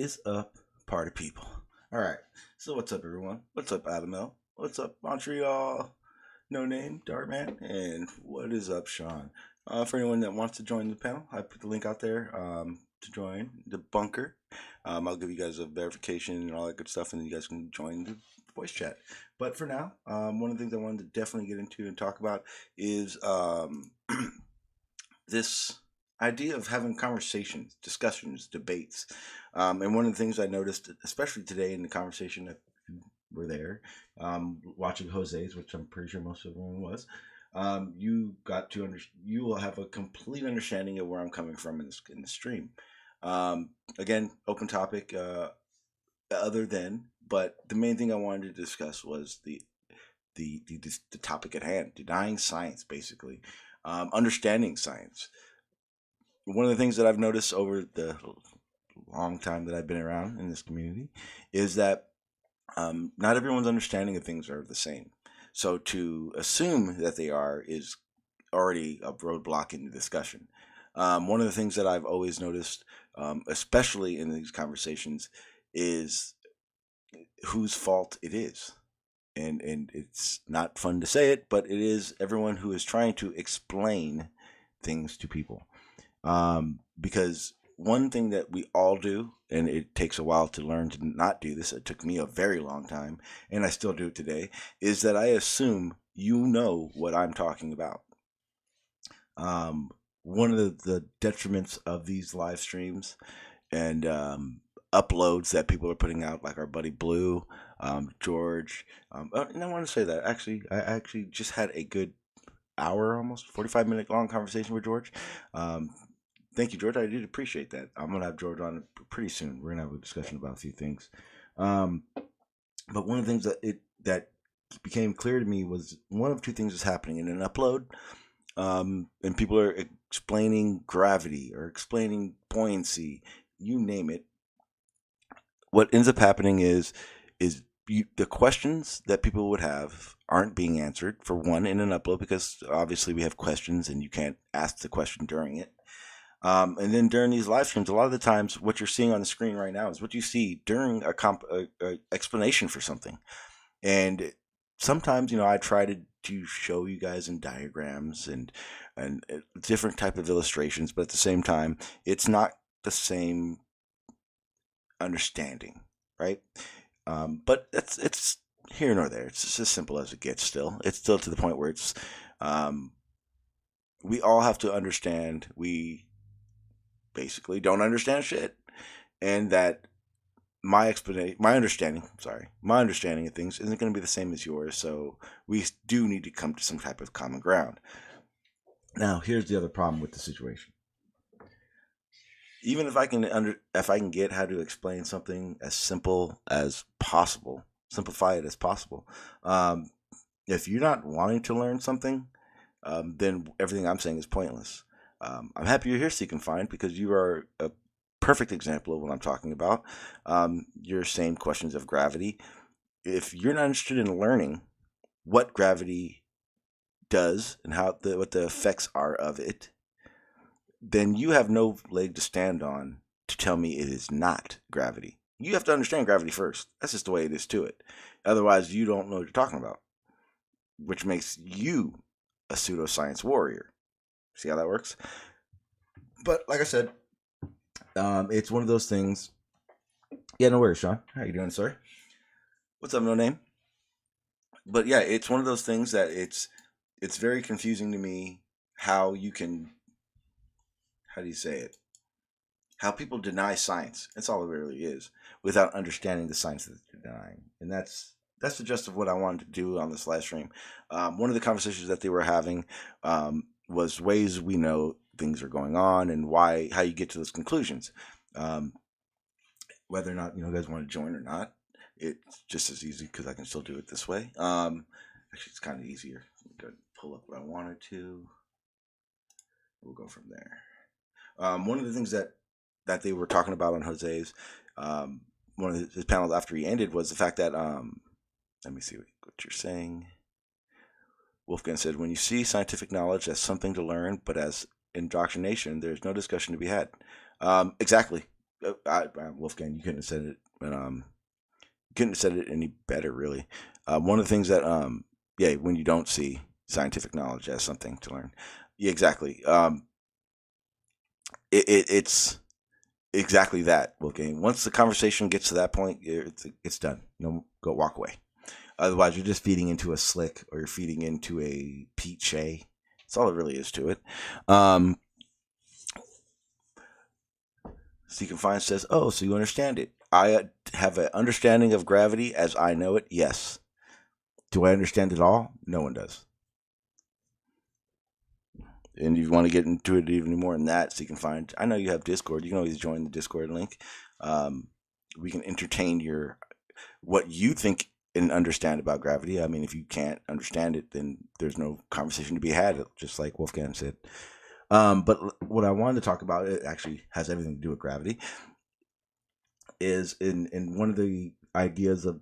is up, party people? All right. So what's up, everyone? What's up, Adam L? What's up, Montreal? No name, Dartman, and what is up, Sean? For anyone that wants to join the panel, I put the link out there to join the bunker. I'll give you guys a verification and all that good stuff, and then you guys can join the voice chat. But for now, one of the things I wanted to definitely get into and talk about is this idea of having conversations, discussions, debates. And one of the things I noticed, especially today in the conversation that were there, watching Jose's, which I'm pretty sure most of everyone was, you got to you will have a complete understanding of where I'm coming from in the stream. Again, open topic, other than, but the main thing I wanted to discuss was the topic at hand, denying science, basically, understanding science. One of the things that I've noticed over the long time that I've been around in this community is that not everyone's understanding of things are the same. So to assume that they are is already a roadblock in the discussion. One of the things that I've always noticed, especially in these conversations, is whose fault it is. And it's not fun to say it, but it is everyone who is trying to explain things to people. Because one thing that we all do, and it takes a while to learn to not do this, it took me a very long time, and I still do it today, is that I assume you know what I'm talking about. One of the detriments of these live streams and uploads that people are putting out, like our buddy Blue, George, and I want to say that I actually just had a good hour, almost 45-minute long conversation with George. Thank you, George. I did appreciate that. I'm gonna have George on pretty soon. We're gonna have a discussion about a few things. But one of the things that became clear to me was one of two things is happening in an upload, and people are explaining gravity or explaining buoyancy, you name it. What ends up happening is the questions that people would have aren't being answered, for one, in an upload, because obviously we have questions and you can't ask the question during it. And then during these live streams, a lot of the times what you're seeing on the screen right now is what you see during a explanation for something. And sometimes, I try to show you guys in diagrams and different type of illustrations, but at the same time, it's not the same understanding, right? But it's here nor there. It's just as simple as it gets. Still, it's still to the point where it's we all have to understand we basically don't understand shit, and that my understanding of things isn't going to be the same as yours. So we do need to come to some type of common ground. Now, here's the other problem with the situation. Even if I can get how to explain something as simple as possible, simplify it as possible. If you're not wanting to learn something, then everything I'm saying is pointless. I'm happy you're here, Seek and Find, because you are a perfect example of what I'm talking about. You're saying questions of gravity. If you're not interested in learning what gravity does and what the effects are of it, then you have no leg to stand on to tell me it is not gravity. You have to understand gravity first. That's just the way it is to it. Otherwise, you don't know what you're talking about, which makes you a pseudoscience warrior. See how that works? But like I said, it's one of those things. Yeah, no worries, Sean. How you doing, sir? What's up, no name? But yeah, it's one of those things that it's very confusing to me how you can, how do you say it? How people deny science. That's all it really is, without understanding the science that they're denying. And that's the gist of what I wanted to do on this live stream. One of the conversations that they were having was ways we know things are going on and how you get to those conclusions. Whether or not you guys want to join or not, it's just as easy because I can still do it this way. Actually, it's kind of easier. Go pull up what I wanted to. We'll go from there. One of the things that they were talking about on Jose's, one of his panels after he ended, was the fact that, let me see what you're saying. Wolfgang said, when you see scientific knowledge as something to learn, but as indoctrination, there's no discussion to be had. Exactly. Wolfgang, you couldn't have said it, but couldn't have said it any better, really. One of the things that, yeah, when you don't see scientific knowledge as something to learn, yeah, exactly. It's exactly that, Wolfgang. Once the conversation gets to that point, it's done. Go walk away. Otherwise, you're just feeding into a slick, or you're feeding into a Pete Shea. That's all it really is to it. So you can find says, oh, so you understand it. I have an understanding of gravity as I know it. Yes. Do I understand it all? No one does. And if you want to get into it even more than that, so you can find, I know you have Discord. You can always join the Discord link. We can entertain what you think and understand about gravity. I mean, if you can't understand it, then there's no conversation to be had, just like Wolfgang said. But what I wanted to talk about, it actually has everything to do with gravity, is in one of the ideas of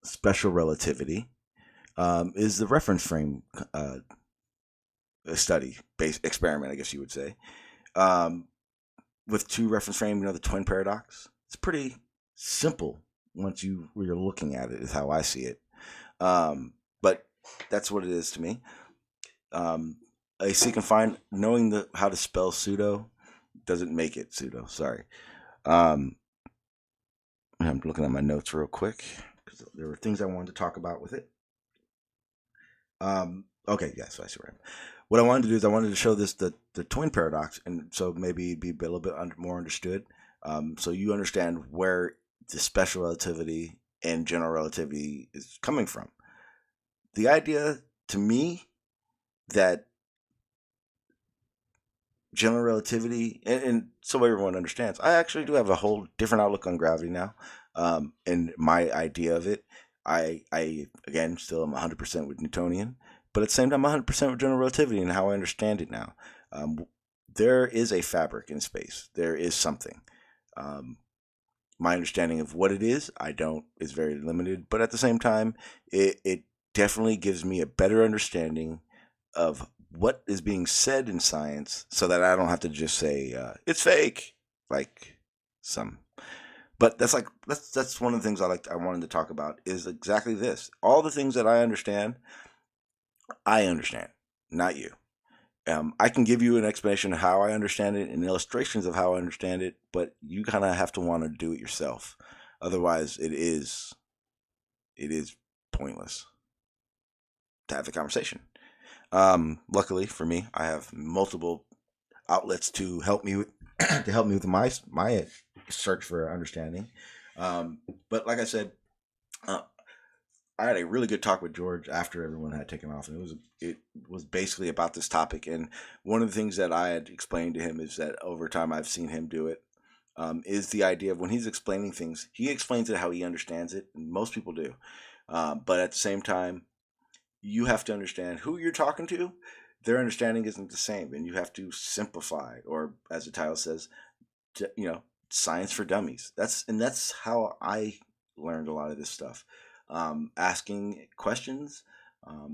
special relativity, is the reference frame study based experiment, I guess you would say, with two reference frame. The twin paradox. It's pretty simple once you're looking at it, is how I see it. But that's what it is to me. So you can find, knowing how to spell pseudo doesn't make it pseudo. Sorry. I'm looking at my notes real quick because there were things I wanted to talk about with it. Okay, yeah, so I see where I am. What I wanted to do is I wanted to show the twin paradox, and so maybe it'd be a little bit more understood. So you understand where the special relativity and general relativity is coming from. The idea, to me, that general relativity, and so everyone understands, I actually do have a whole different outlook on gravity now, and my idea of it. I again still am 100% with Newtonian, but at the same time 100% with general relativity and how I understand it now. There is a fabric in space. There is something. My understanding of what it is, is very limited, but at the same time, it definitely gives me a better understanding of what is being said in science, so that I don't have to just say it's fake, like some. But that's one of the things I wanted to talk about, is exactly this. All the things that I understand, not you. I can give you an explanation of how I understand it and illustrations of how I understand it, but you kind of have to want to do it yourself. Otherwise, it is pointless to have the conversation. Luckily for me, I have multiple outlets to help me with my search for understanding. But like I said, I had a really good talk with George after everyone had taken off, and it was basically about this topic. And one of the things that I had explained to him is that over time I've seen him do it. Is the idea of when he's explaining things, he explains it how he understands it, and most people do. But at the same time, you have to understand who you're talking to. Their understanding isn't the same, and you have to simplify, or as the title says, science for dummies. That's how I learned a lot of this stuff. Asking questions,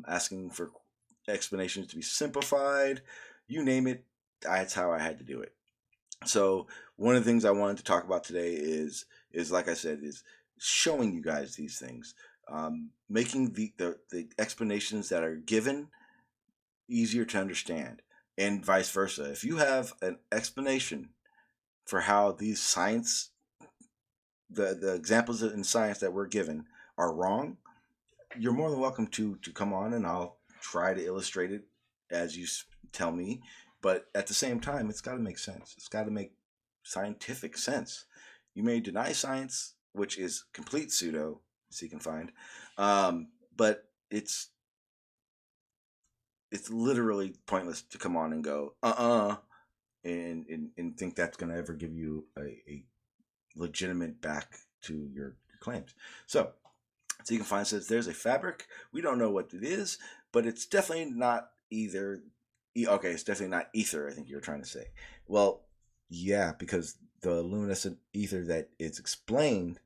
asking for explanations to be simplified, you name it, that's how I had to do it. So one of the things I wanted to talk about today is like I said, is showing you guys these things, making the explanations that are given easier to understand, and vice versa. If you have an explanation for how these science, the examples in science that we're given are wrong, you're more than welcome to come on, and I'll try to illustrate it as you tell me. But at the same time, it's got to make sense. It's got to make scientific sense. You may deny science, which is complete pseudo, so you can find, but it's literally pointless to come on and go and think that's going to ever give you a legitimate back to your claims. So you can find, says there's a fabric. We don't know what it is, but it's definitely not either. Okay, it's definitely not ether, I think you're trying to say. Well, yeah, because the luminescent ether that is explained,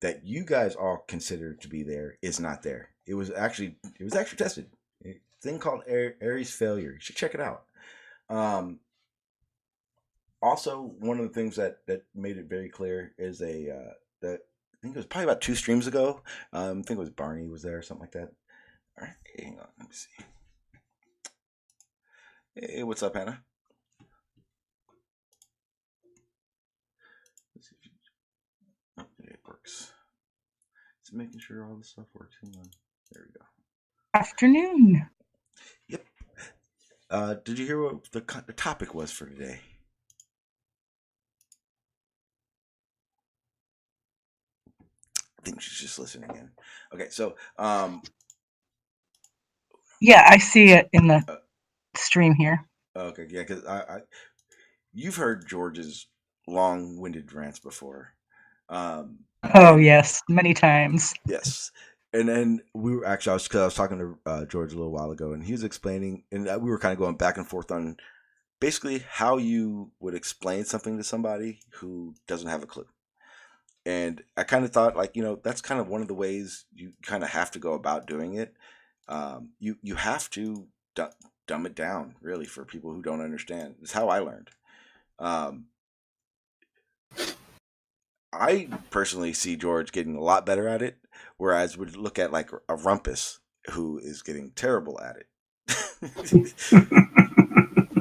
that you guys all consider to be there, is not there. It was actually tested. A thing called Aries failure. You should check it out. Also, one of the things that made it very clear is that I think it was probably about two streams ago. I think it was Barney was there or something like that. All right, hang on, let me see. Hey, what's up, Hannah? Let's see if it works. It's making sure all this stuff works. Hang on. There we go. Afternoon. Yep. Did you hear what the topic was for today? I think she's just listening in. Okay, so Yeah, I see it in the uh, stream here. okay, yeah, because you've heard George's long-winded rants before, Oh, and yes, many times. yes, and then we were actually cause I was talking to George a little while ago, and he was explaining, and we were kind of going back and forth on basically how you would explain something to somebody who doesn't have a clue. And I kind of thought, like, that's kind of one of the ways you kind of have to go about doing it. You have to dumb it down, really, for people who don't understand. It's how I learned. Um, I personally see George getting a lot better at it, whereas would look at like a Rumpus who is getting terrible at it.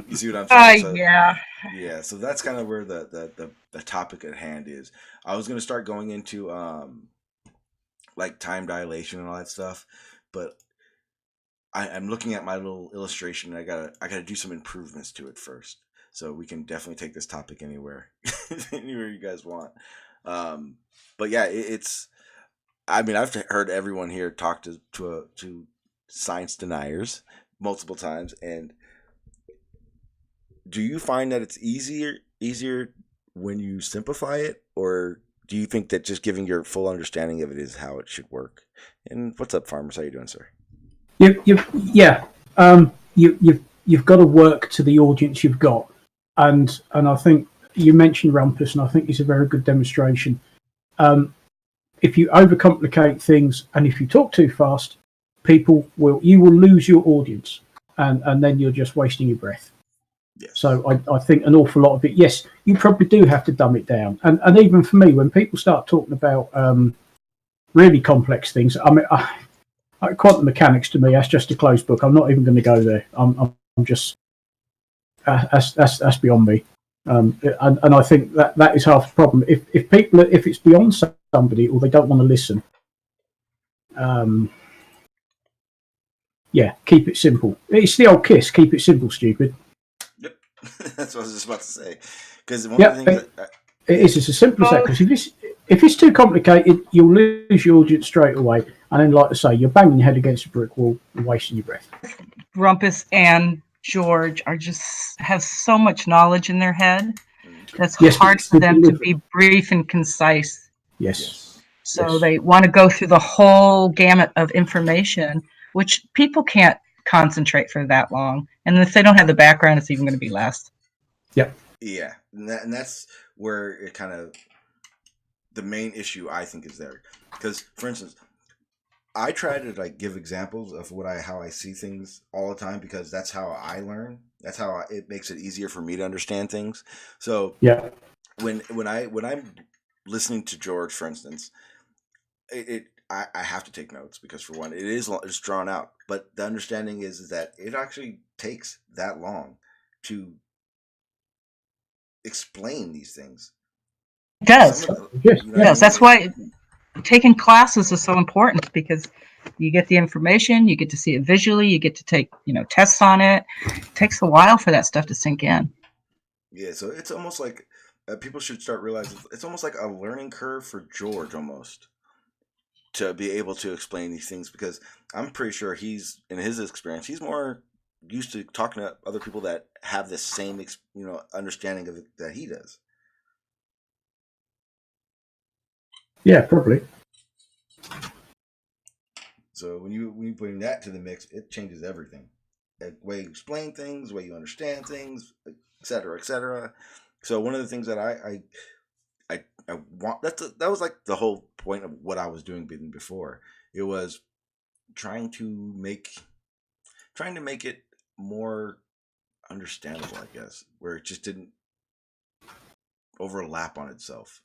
You see what I'm saying? So Yeah. yeah, so that's kind of where the topic at hand is. I was gonna start going into like time dilation and all that stuff, but I'm looking at my little illustration. And I gotta do some improvements to it first, so we can definitely take this topic anywhere, anywhere you guys want. Um, but yeah, it's. I mean, I've heard everyone here talk to science deniers multiple times, and do you find that it's easier when you simplify it, or do you think that just giving your full understanding of it is how it should work? And what's up, farmers? How you doing, sir? Yeah. You've got to work to the audience you've got, and I think you mentioned Rumpus, and I think it's a very good demonstration. If you overcomplicate things and if you talk too fast, you will lose your audience, and then you're just wasting your breath. Yes. So I think an awful lot of it, yes, you probably do have to dumb it down, and even for me, when people start talking about really complex things, I mean. Quantum mechanics to me, that's just a closed book. I'm not even going to go there. I'm just that's beyond me. And I think that is half the problem. If it's beyond somebody or they don't want to listen, yeah, keep it simple. It's the old kiss. Keep it simple, stupid. Yep. That's what I was just about to say. Because one of the Yeah, things that it is as simple as that. Both Because if it's too complicated, you'll lose your audience straight away. And then, like I say, you're banging your head against a brick wall and wasting your breath. Rumpus and George are just have so much knowledge in their head that's Yes, but hard it's for the them to delivery. be brief and concise. Yes, yes, So yes. they want to go through the whole gamut of information, which people can't concentrate for that long. And if they don't have the background, it's even going to be less. Yep. yeah, and that's where it kind of the main issue I think is there. Because, for instance, I try to like give examples of how I see things all the time because that's how I learn. That's how it makes it easier for me to understand things. So Yeah. when I'm listening to George, for instance, I have to take notes because for one, it's drawn out. But the understanding is that it actually takes that long to explain these things. It Some does. of the, Yes. you know what I Yeah. Yes, mean? that's why taking classes is so important because you get the information, you get to see it visually, you get to take, tests on it. It takes a while for that stuff to sink in. Yeah, so it's almost like people should start realizing it's almost like a learning curve for George almost to be able to explain these things because I'm pretty sure he's in his experience he's more used to talking to other people that have the same understanding of it that he does. Yeah. Probably. So when you bring that to the mix, it changes everything. The way you explain things, the way you understand things, etc., etc. So one of the things that I want that was like the whole point of what I was doing before. It was trying to make trying to make it more understandable, I guess, where it just didn't overlap on itself.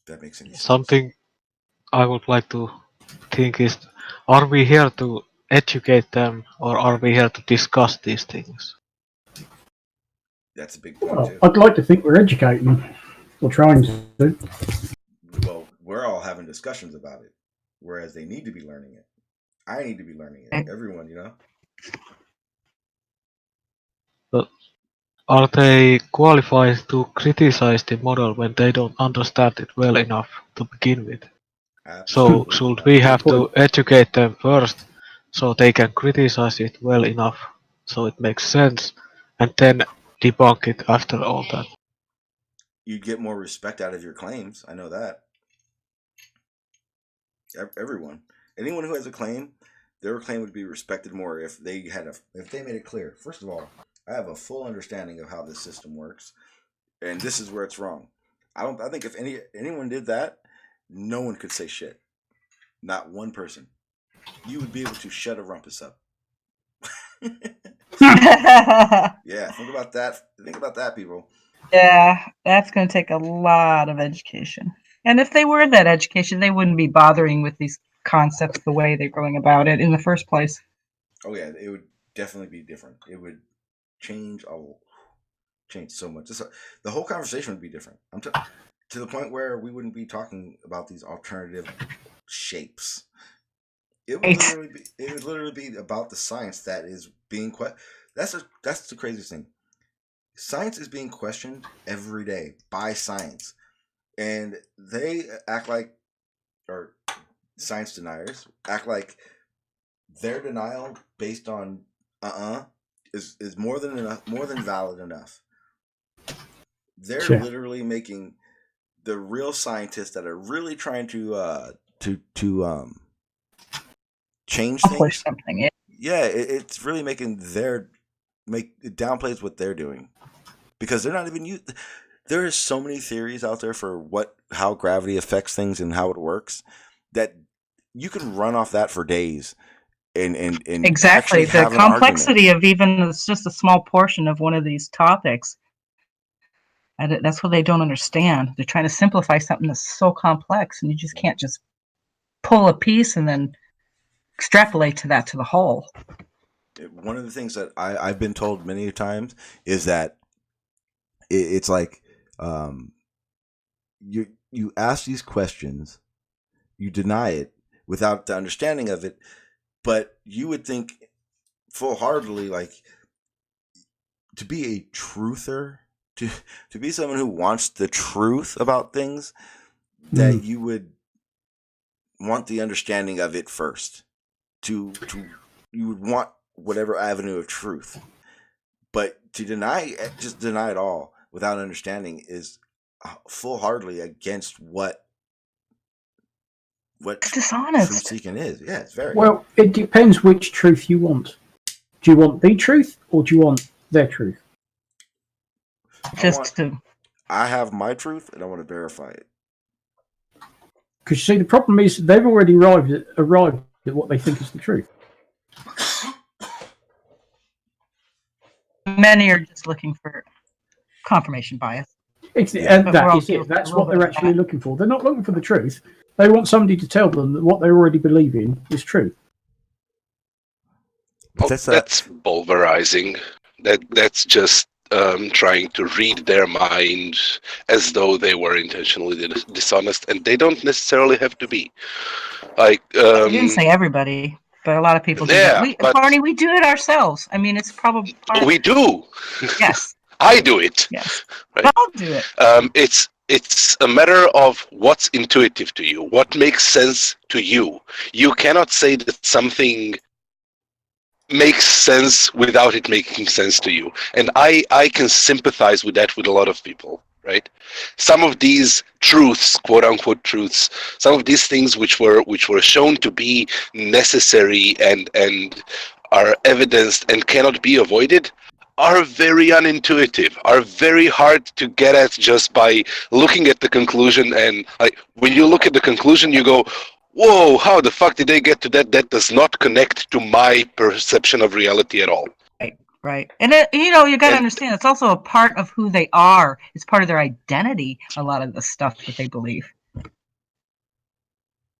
If that makes any sense. Something I would like to think is, are we here to educate them or are we here to discuss these things? That's a big point Well, too. I'd like to think we're educating them, or trying to. Well, we're all having discussions about it, whereas they need to be learning it. I need to be learning it. Everyone, you know. But are they qualified to criticize the model when they don't understand it well enough to begin with? So Absolutely should not. we have to educate them first so they can criticize it well enough so it makes sense and then debunk it after all that? You'd get more respect out of your claims. I know that. Everyone, anyone who has a claim, their claim would be respected more if they made it clear. First of all, I have a full understanding of how this system works, and this is where it's wrong. I think if anyone did that, no one could say shit. Not one person. You would be able to shut a rumpus up. Yeah, think about that. Think about that, people. Yeah, that's going to take a lot of education. And if they were that education, they wouldn't be bothering with these concepts the way they're going about it in the first place. Oh yeah, it would definitely be different. It would change so much. The whole conversation would be different. To the point where we wouldn't be talking about these alternative shapes. It would literally be about the science that is being that's the craziest thing. Science is being questioned every day by science, and they act like, or science deniers act like their denial based on is more than enough, more than valid enough. They're literally making the real scientists that are really trying to change things. Something. Yeah, it's really making it downplays what they're doing, because they're not even used. There is so many theories out there for how gravity affects things and how it works that you can run off that for days. And exactly the complexity of even it's just a small portion of one of these topics. And that's what they don't understand. They're trying to simplify something that's so complex, and you just can't just pull a piece and then extrapolate to the whole. One of the things that I've been told many times is that it's like you ask these questions, you deny it without the understanding of it, but you would think full-heartedly, like, to be a truther, to be someone who wants the truth about things, that you would want the understanding of it first. You would want whatever avenue of truth, but to deny it all without understanding is full-heartedly against what dishonest truth seeking is. Yeah, it's very well. It depends which truth you want. Do you want the truth or do you want their truth? I have my truth and I want to verify it. Because you see, the problem is they've already arrived at what they think is the truth. Many are just looking for confirmation bias. That's what they're actually looking for. They're not looking for the truth. They want somebody to tell them that what they already believe in is true. Well, that's pulverizing. That's just trying to read their mind as though they were intentionally dishonest, and they don't necessarily have to be. Like, I didn't say everybody, but a lot of people do that. Barney, we do it ourselves. I mean, it's probably we do. Yes. I do it. Yes. Right? I'll do it. It's a matter of what's intuitive to you, what makes sense to you. You cannot say that something makes sense without it making sense to you. And I can sympathize with that with a lot of people, right? Some of these truths, quote unquote truths, some of these things which were shown to be necessary and are evidenced and cannot be avoided, are very unintuitive, are very hard to get at just by looking at the conclusion. And like, when you look at the conclusion, you go, whoa, how the fuck did they get to that? That does not connect to my perception of reality at all. Right. And, you got to understand, it's also a part of who they are. It's part of their identity, a lot of the stuff that they believe.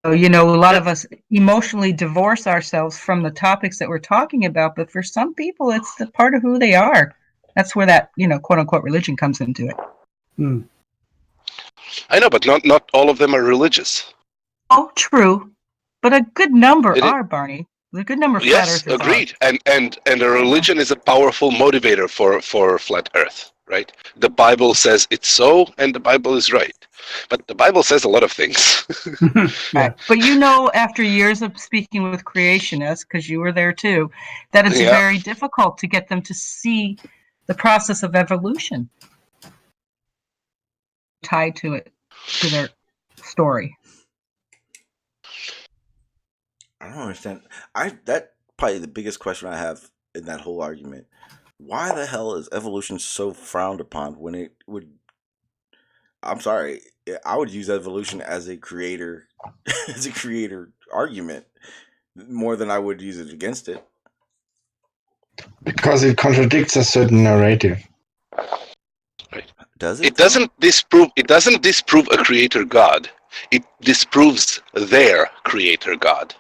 So, a lot of us emotionally divorce ourselves from the topics that we're talking about, but for some people, it's the part of who they are. That's where that, quote unquote, religion comes into it. I know, but not all of them are religious. Oh, true. But a good number are, Barney. A good number of flat Yes, earthers agreed. are. And a religion is a powerful motivator for flat Earth, right? The Bible says it's so, and the Bible is right. But the Bible says a lot of things. Right. But after years of speaking with creationists, because you were there too, that it's very difficult to get them to see the process of evolution tied to it, to their story. I don't understand. That probably the biggest question I have in that whole argument. Why the hell is evolution so frowned upon when it would? I'm sorry, I would use evolution as a creator argument more than I would use it against it. Because it contradicts a certain narrative. Right. Does it? It doesn't disprove a creator God. It disproves their creator God.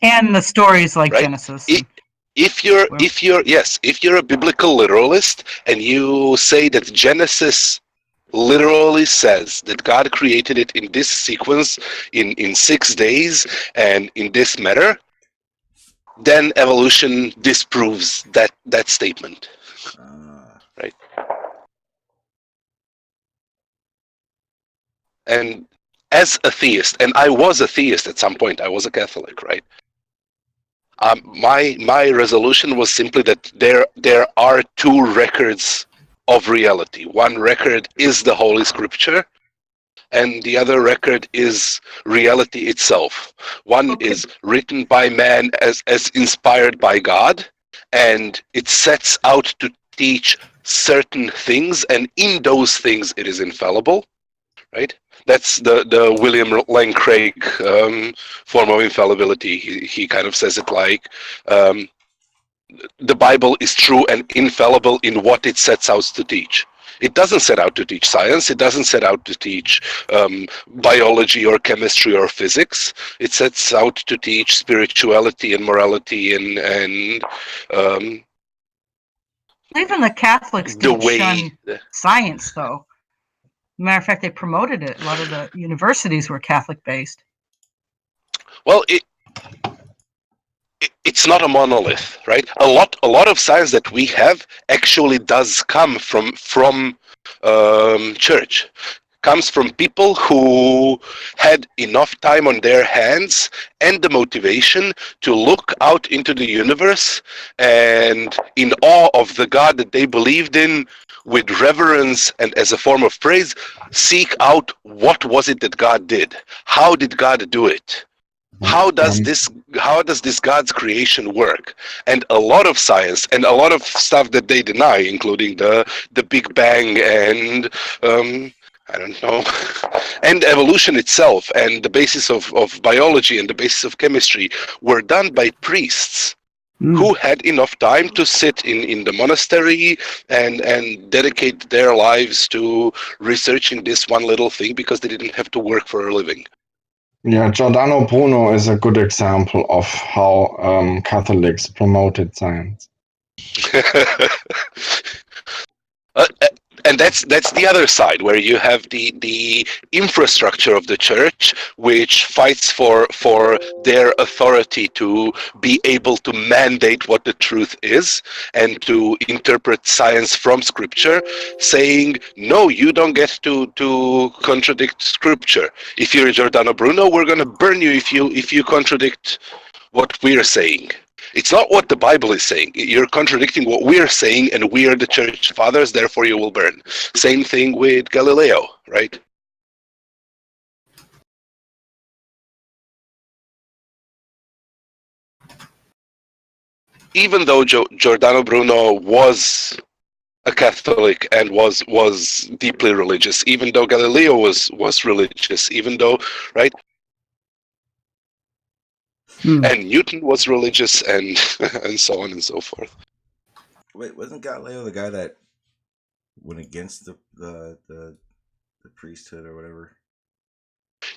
And the stories like Genesis. If you're a biblical literalist and you say that Genesis literally says that God created it in this sequence in 6 days and in this manner, then evolution disproves that statement. Right. And as a theist, and I was a theist at some point, I was a Catholic, right? My resolution was simply that there are two records of reality. One record is the Holy Scripture, and the other record is reality itself. One is written by man as inspired by God, and it sets out to teach certain things, and in those things it is infallible, right? That's the William Lane Craig form of infallibility. He kind of says it like, the Bible is true and infallible in what it sets out to teach. It doesn't set out to teach science. It doesn't set out to teach biology or chemistry or physics. It sets out to teach spirituality and morality and even the Catholics didn't shun science, though. Matter of fact, they promoted it. A lot of the universities were Catholic-based. Well, it's not a monolith, right? A lot of science that we have actually does come from church. Comes from people who had enough time on their hands and the motivation to look out into the universe and in awe of the God that they believed in, with reverence and as a form of praise, seek out what was it that God did? How did God do it? How does this God's creation work? And a lot of science and a lot of stuff that they deny, including the Big Bang and I don't know, and evolution itself and the basis of biology and the basis of chemistry were done by priests who had enough time to sit in the monastery and dedicate their lives to researching this one little thing because they didn't have to work for a living. Yeah, Giordano Bruno is a good example of how Catholics promoted science. And that's the other side, where you have the infrastructure of the church, which fights for their authority to be able to mandate what the truth is and to interpret science from scripture, saying, no, you don't get to contradict scripture. If you're Giordano Bruno, we're going to burn you if you contradict what we're saying. It's not what the Bible is saying. You're contradicting what we're saying, and we are the church fathers, therefore you will burn. Same thing with Galileo, right? Even though Giordano Bruno was a Catholic and was deeply religious, even though Galileo was religious, even though, right? And Newton was religious, and and so on and so forth. Wait, wasn't Galileo the guy that went against the priesthood or whatever?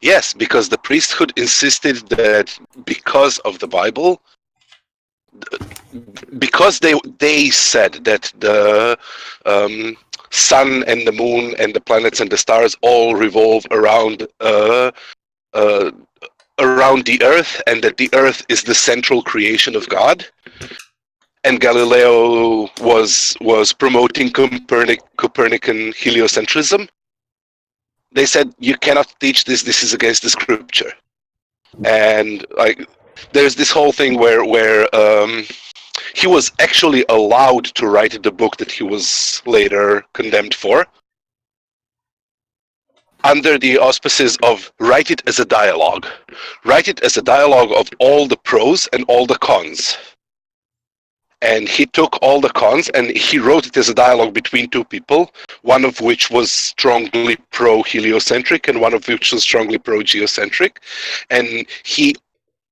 Yes, because the priesthood insisted that because of the Bible, because they said that the sun and the moon and the planets and the stars all revolve around around the Earth, and that the Earth is the central creation of God. And Galileo was promoting Copernican heliocentrism. They said, you cannot teach this. This is against the scripture. And like, there's this whole thing where he was actually allowed to write the book that he was later condemned for, under the auspices of write it as a dialogue. Write it as a dialogue of all the pros and all the cons. And he took all the cons and he wrote it as a dialogue between two people, one of which was strongly pro-heliocentric and one of which was strongly pro-geocentric. And he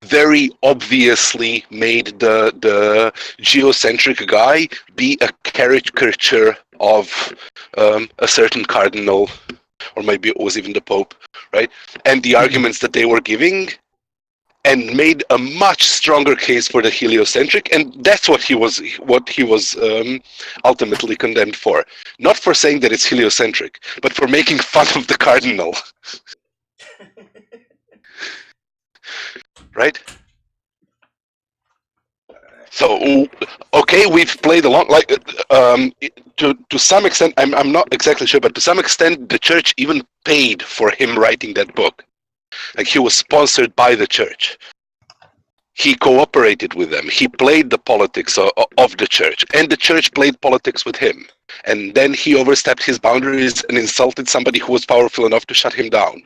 very obviously made the geocentric guy be a caricature of a certain cardinal, or maybe it was even the Pope, right? And the arguments that they were giving, and made a much stronger case for the heliocentric, and that's what he was ultimately condemned for. Not for saying that it's heliocentric, but for making fun of the cardinal. Right? So, okay, we've played along, like, to some extent, I'm not exactly sure, but to some extent, the church even paid for him writing that book. Like, he was sponsored by the church. He cooperated with them. He played the politics of the church, and the church played politics with him. And then he overstepped his boundaries and insulted somebody who was powerful enough to shut him down.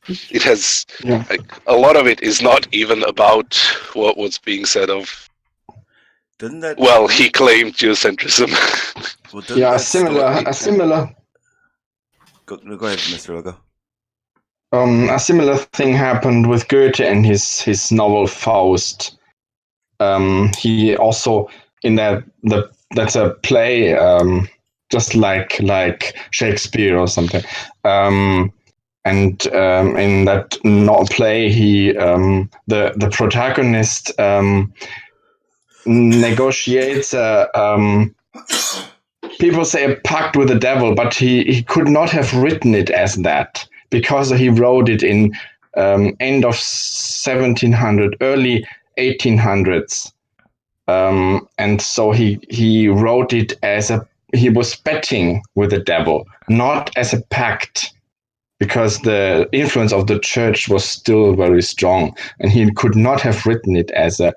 It has, like, a lot of it is not even about what was being said of. Doesn't that? Well, he claimed geocentrism. Well, Yeah, a similar. Go ahead, Mr. Logo. A similar thing happened with Goethe and his novel Faust. He also, in that's a play, just like Shakespeare or something. And in that play, he the protagonist negotiates people say a pact with the devil, but he could not have written it as that, because he wrote it in end of 1700, early 1800s. And so he wrote it as he was betting with the devil, not as a pact, because the influence of the church was still very strong, and he could not have written it as a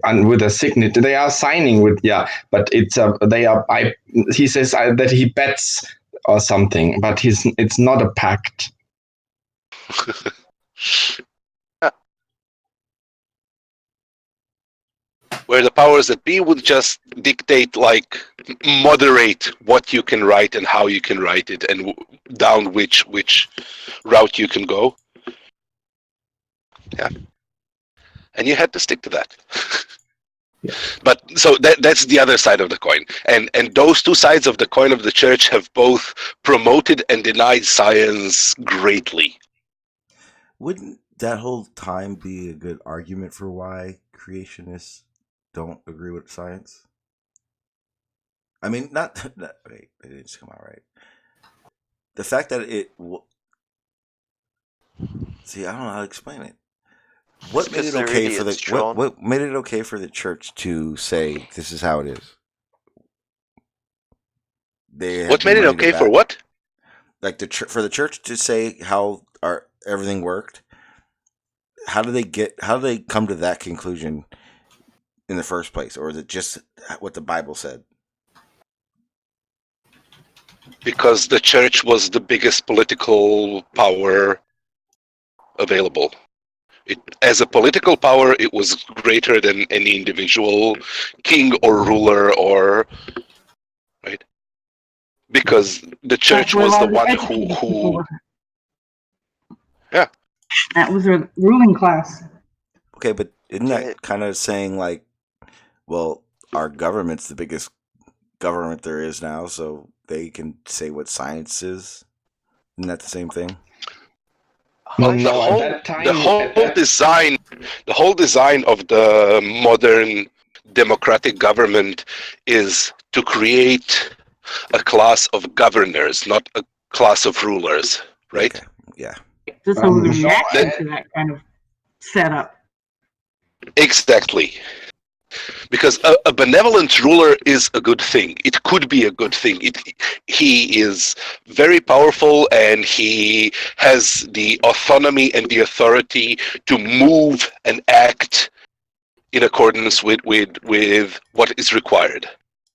and with a signature. They are signing with, but it's he says that he bets or something, but it's not a pact. Where the powers that be would just dictate, like, moderate what you can write and how you can write it, and down which route you can go. Yeah, and you had to stick to that. Yeah. But so that's the other side of the coin, and those two sides of the coin of the church have both promoted and denied science greatly. Wouldn't that whole time be a good argument for why creationists don't agree with science? I mean, wait, it didn't just come out right. The fact that see, I don't know how to explain it. What made it okay for the what made it okay for the church to say this is how it is? What made it okay for what? Like for the church to say how everything worked. How do they come to that conclusion in the first place, or is it just what the Bible said? Because the church was the biggest political power available. As a political power, it was greater than any individual king or ruler, or right? Because the church was the one who yeah. That was a ruling class. Okay, but Isn't that kind of saying like, well, our government's the biggest government there is now, so they can say what science is? Isn't that the same thing? Well, The no, at whole that time, the whole design of the modern democratic government is to create a class of governors, not a class of rulers, right? Okay. Yeah. Just a Jean, reaction to that kind of setup. Exactly. Because a benevolent ruler is a good thing. It could be a good thing. He is very powerful and he has the autonomy and the authority to move and act in accordance with what is required.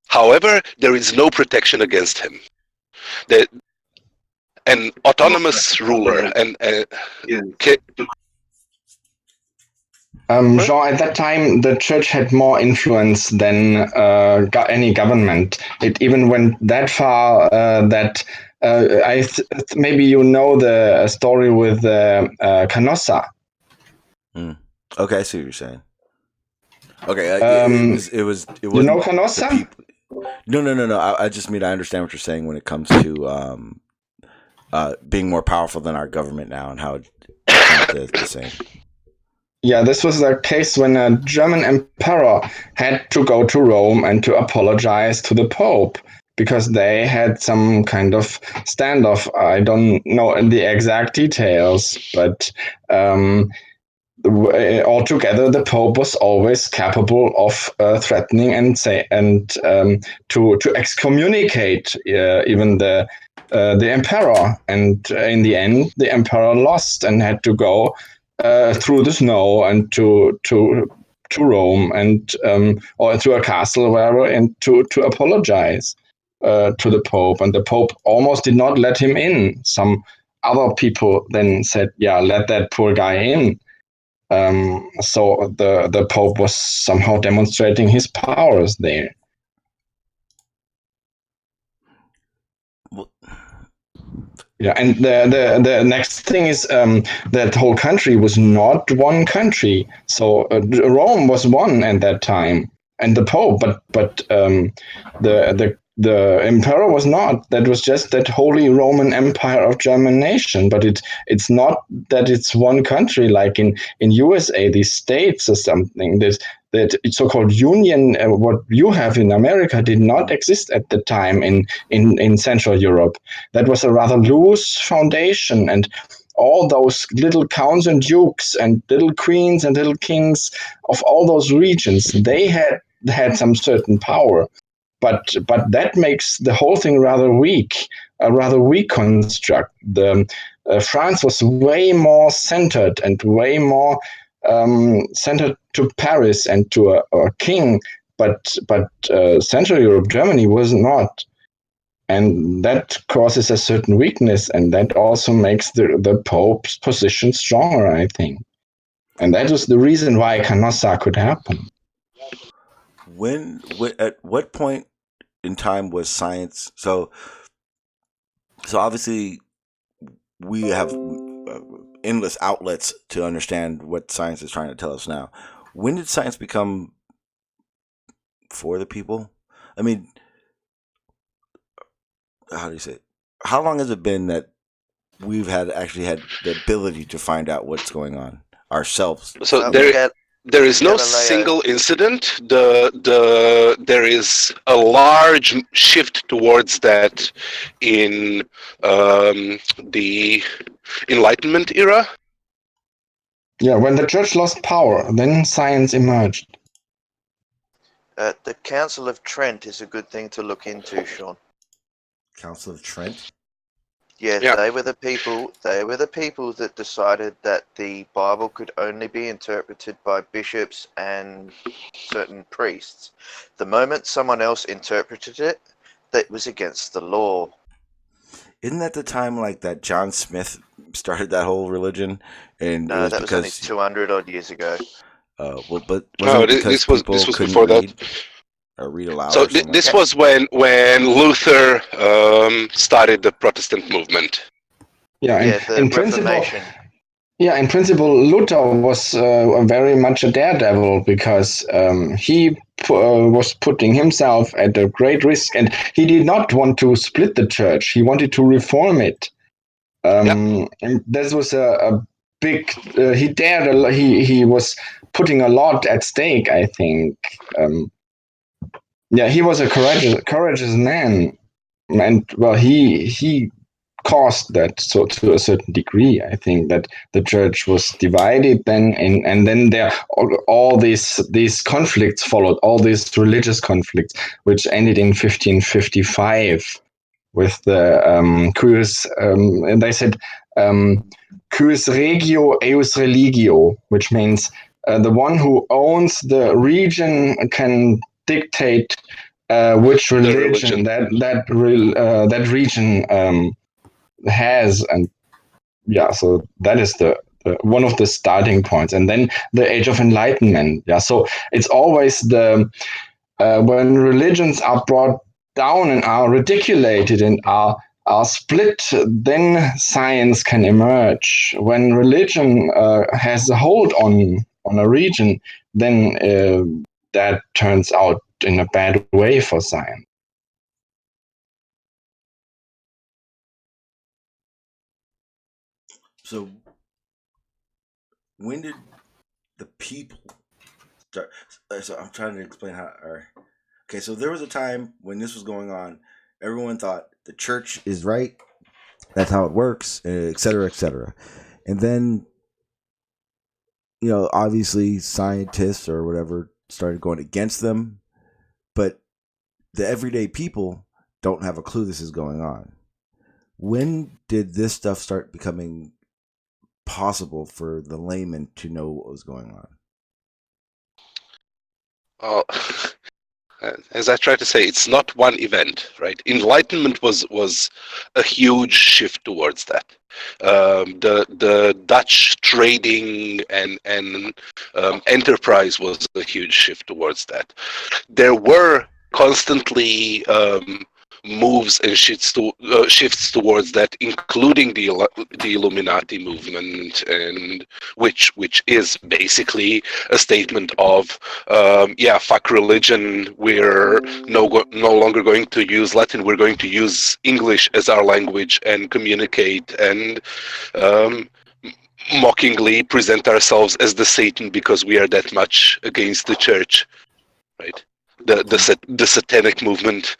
However, there is no protection against him. An autonomous ruler Jean, at that time, the church had more influence than any government. It even went that far that maybe you know the story with Canossa. Okay, I see what you're saying. Okay, it was. You know Canossa? No. I just mean I understand what you're saying when it comes to being more powerful than our government now and how it's not the same. Yeah, this was a case when a German emperor had to go to Rome and to apologize to the Pope because they had some kind of standoff. I don't know the exact details, but altogether the Pope was always capable of threatening and to excommunicate even the emperor. And in the end, the emperor lost and had to go through the snow and to Rome and or to a castle wherever and to apologize to the Pope. And the Pope almost did not let him in. Some other people then said, "Yeah, let that poor guy in." So the Pope was somehow demonstrating his powers there. Yeah, and the next thing is that whole country was not one country. So Rome was one at that time, and the Pope, but the emperor was not. That was just that Holy Roman Empire of German nation. But it's not that it's one country like in USA, these states or something. That so-called union, what you have in America, did not exist at the time in Central Europe. That was a rather loose foundation, and all those little counts and dukes and little queens and little kings of all those regions, they had some certain power. But that makes the whole thing rather weak, a rather weak construct. France was way more centered and way more centered to Paris and to a king, but Central Europe, Germany was not. And that causes a certain weakness, and that also makes the Pope's position stronger, I think. And that was the reason why Canossa could happen. At what point in time was science? So obviously we have endless outlets to understand what science is trying to tell us now. When did science become for the people? I mean, how do you say it? How long has it been that we've actually had the ability to find out what's going on ourselves? So there is no single incident. There is a large shift towards that in the Enlightenment era. Yeah, when the church lost power, then science emerged. The Council of Trent is a good thing to look into, Sean. Council of Trent? Yeah, they were the people that decided that the Bible could only be interpreted by bishops and certain priests. The moment someone else interpreted it, that was against the law. Isn't that the time like that John Smith started that whole religion? And no, that was only 200 odd years ago. But this was before that. Or read aloud. So this was when Luther started the Protestant movement. Yeah, the in Reformation. Yeah, in principle, Luther was very much a daredevil because he was putting himself at a great risk, and he did not want to split the church. He wanted to reform it. And this was a big. He dared. He was putting a lot at stake, I think. Yeah, he was a courageous man, and well, he caused that, so to a certain degree. I think that the church was divided then, and then there all these conflicts followed, all these religious conflicts, which ended in 1555 with the cuius, and they said cuius regio eius religio, which means the one who owns the region can dictate which religion that region has. And yeah, so that is the one of the starting points. And then the Age of Enlightenment. Yeah, so it's always the when religions are brought down and are ridiculated and are split, then science can emerge. When religion has a hold on a region, then that turns out in a bad way for science. So when did the people start? So I'm trying to explain how. Okay, so there was a time when this was going on. Everyone thought the church is right. That's how it works, et cetera, et cetera. And then, obviously scientists or whatever started going against them. But the everyday people don't have a clue this is going on. When did this stuff start becoming possible for the layman to know what was going on? Well, as I try to say, it's not one event, right? Enlightenment was a huge shift towards that. The Dutch trading and enterprise was a huge shift towards that. There were constantly moves and shifts towards that, including the Illuminati movement, and which is basically a statement of fuck religion. We're no longer going to use Latin. We're going to use English as our language and communicate and mockingly present ourselves as the Satan because we are that much against the church, right? The satanic movement.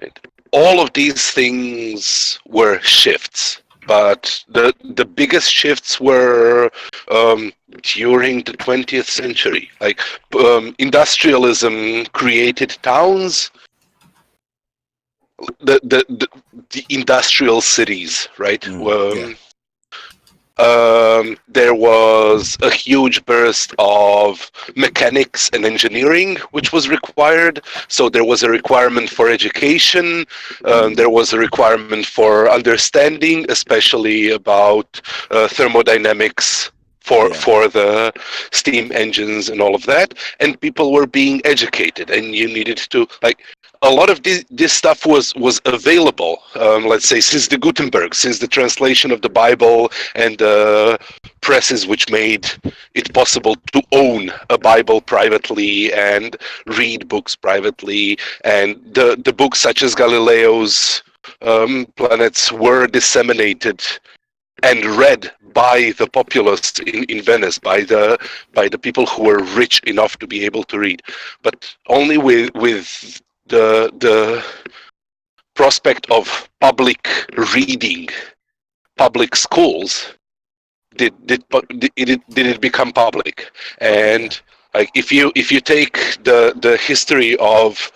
Right. All of these things were shifts, but the biggest shifts were during the 20th century. Like industrialism created towns, the industrial cities, right? There was a huge burst of mechanics and engineering, which was required. So there was a requirement for education. There was a requirement for understanding, especially about thermodynamics for the steam engines and all of that. And people were being educated, and you needed to a lot of this stuff was available, let's say, since the Gutenberg, since the translation of the Bible and the presses which made it possible to own a Bible privately and read books privately. And the books such as Galileo's Planets were disseminated and read by the populace in Venice, by the people who were rich enough to be able to read. But only with the prospect of public reading, public schools, did it become public. And if you take the history of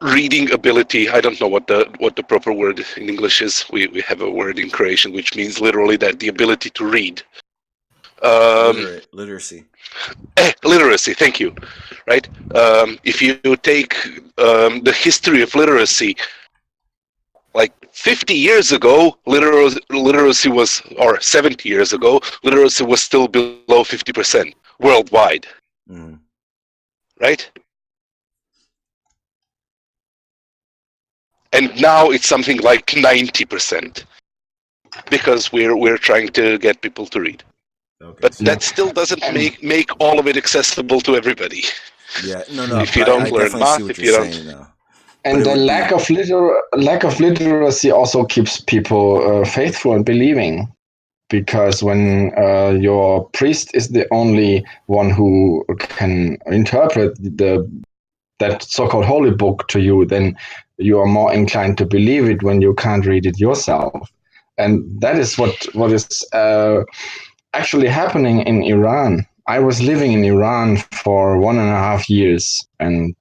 reading ability, I don't know what the proper word in English is. We have a word in Croatian which means literally that the ability to read. Literacy. Literacy, thank you. Right? If you take the history of literacy, like 50 years ago, literacy was, or 70 years ago, literacy was still below 50% worldwide. Right? And now it's something like 90%. because we're trying to get people to read. Okay. But that still doesn't make all of it accessible to everybody. Yeah, no. If you don't I learn definitely see math, what if you're you don't. saying, though. And the lack of literacy also keeps people faithful and believing, because when your priest is the only one who can interpret that so-called holy book to you, then you are more inclined to believe it when you can't read it yourself. And that is what is actually happening in Iran. I was living in Iran for 1.5 years, and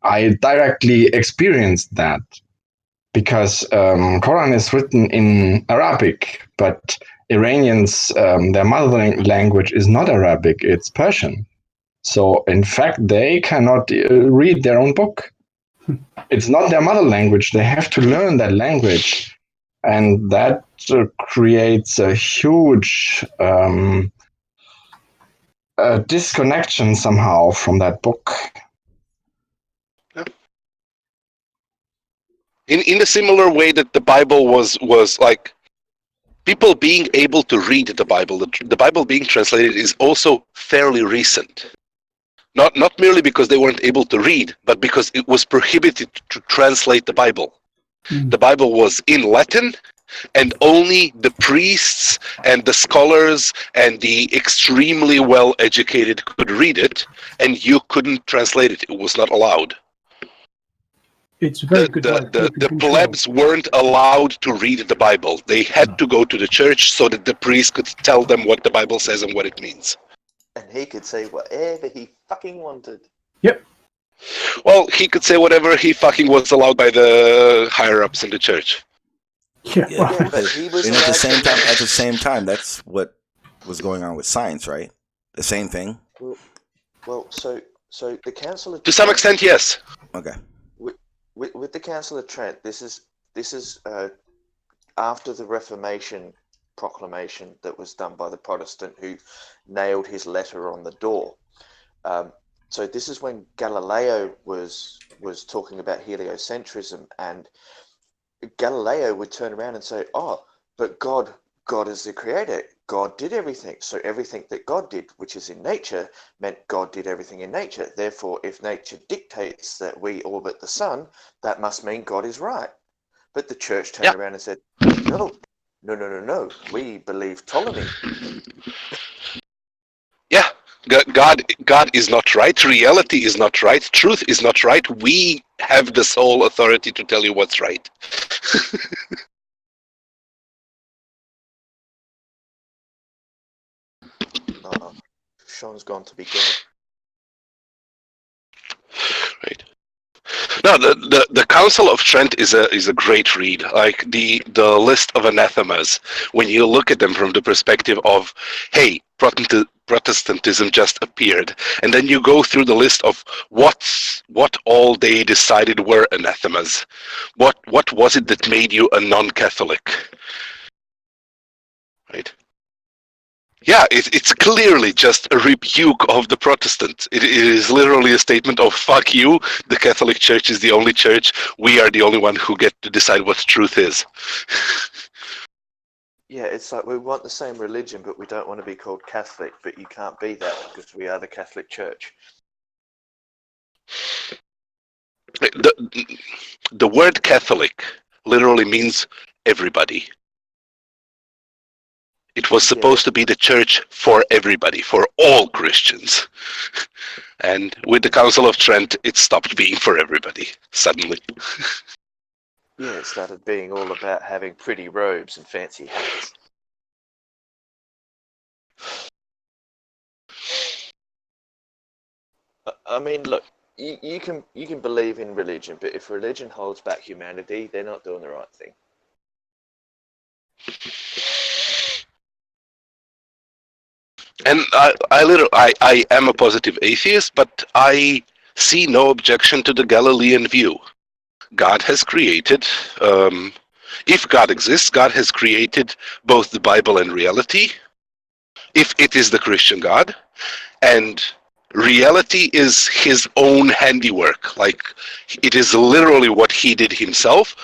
I directly experienced that, because Quran is written in Arabic, but Iranians, their mother language is not Arabic, it's Persian. So in fact, they cannot read their own book. It's not their mother language. They have to learn that language. And that creates a huge disconnection somehow from that book. In a similar way that the Bible was like, people being able to read the Bible being translated is also fairly recent. Not merely because they weren't able to read, but because it was prohibited to translate the Bible. The Bible was in Latin, and only the priests and the scholars and the extremely well-educated could read it, and you couldn't translate it. It was not allowed. It's a very good way of The keeping control. plebs weren't allowed to read the Bible. They had to go to the church so that the priest could tell them what the Bible says and what it means. And he could say whatever he fucking wanted. Yep. Well, he could say whatever he fucking was allowed by the higher-ups in the church. Yeah, well, but he was and at allowed the same time, that's what was going on with science, right? The same thing. Well, so the Council of To some extent, yes. Okay. With the Council of Trent, this is after the Reformation proclamation that was done by the Protestant who nailed his letter on the door. So this is when Galileo was talking about heliocentrism, and Galileo would turn around and say, "Oh, but God is the creator. God did everything. So everything that God did, which is in nature, meant God did everything in nature. Therefore, if nature dictates that we orbit the sun, that must mean God is right." But the church turned around and said, No. We believe Ptolemy. Yeah. God is not right. Reality is not right. Truth is not right. We have the sole authority to tell you what's right. Sean's gone to be God. Right. No, the Council of Trent is a great read. Like the list of anathemas, when you look at them from the perspective of, hey, Protestantism just appeared, and then you go through the list of what all they decided were anathemas. What was it that made you a non-Catholic? Right. Yeah, it's clearly just a rebuke of the Protestant. It is literally a statement of "fuck you." The Catholic Church is the only church. We are the only one who get to decide what truth is. Yeah, it's like we want the same religion, but we don't want to be called Catholic. But you can't be that because we are the Catholic Church. The word Catholic literally means everybody. It was supposed to be the church for everybody, for all Christians. And with the Council of Trent, it stopped being for everybody, suddenly. Yeah, it started being all about having pretty robes and fancy hats. I mean, look, you can believe in religion, but if religion holds back humanity, they're not doing the right thing. And I am a positive atheist, but I see no objection to the Galilean view. God has created, if God exists, God has created both the Bible and reality, if it is the Christian God, and reality is his own handiwork. Like, it is literally what he did himself,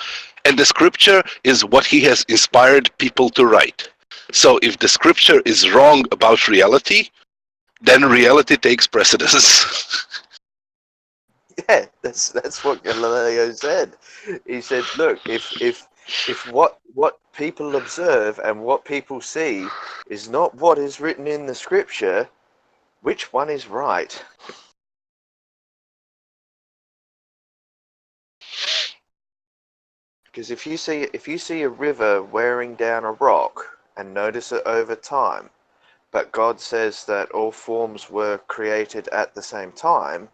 And the scripture is what he has inspired people to write. So if the scripture is wrong about reality, then reality takes precedence. Yeah, that's what Galileo said. He said, look, if what people observe and what people see is not what is written in the scripture, which one is right? Because if you see a river wearing down a rock and notice it over time, but God says that all forms were created at the same time,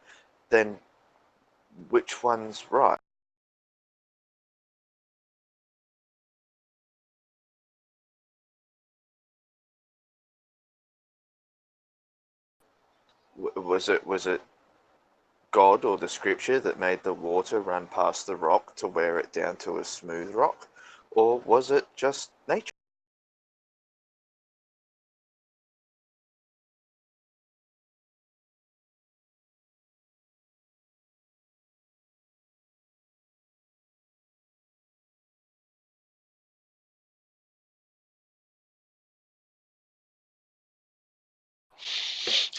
then which one's right? Was it God or the scripture that made the water run past the rock to wear it down to a smooth rock? Or was it just nature?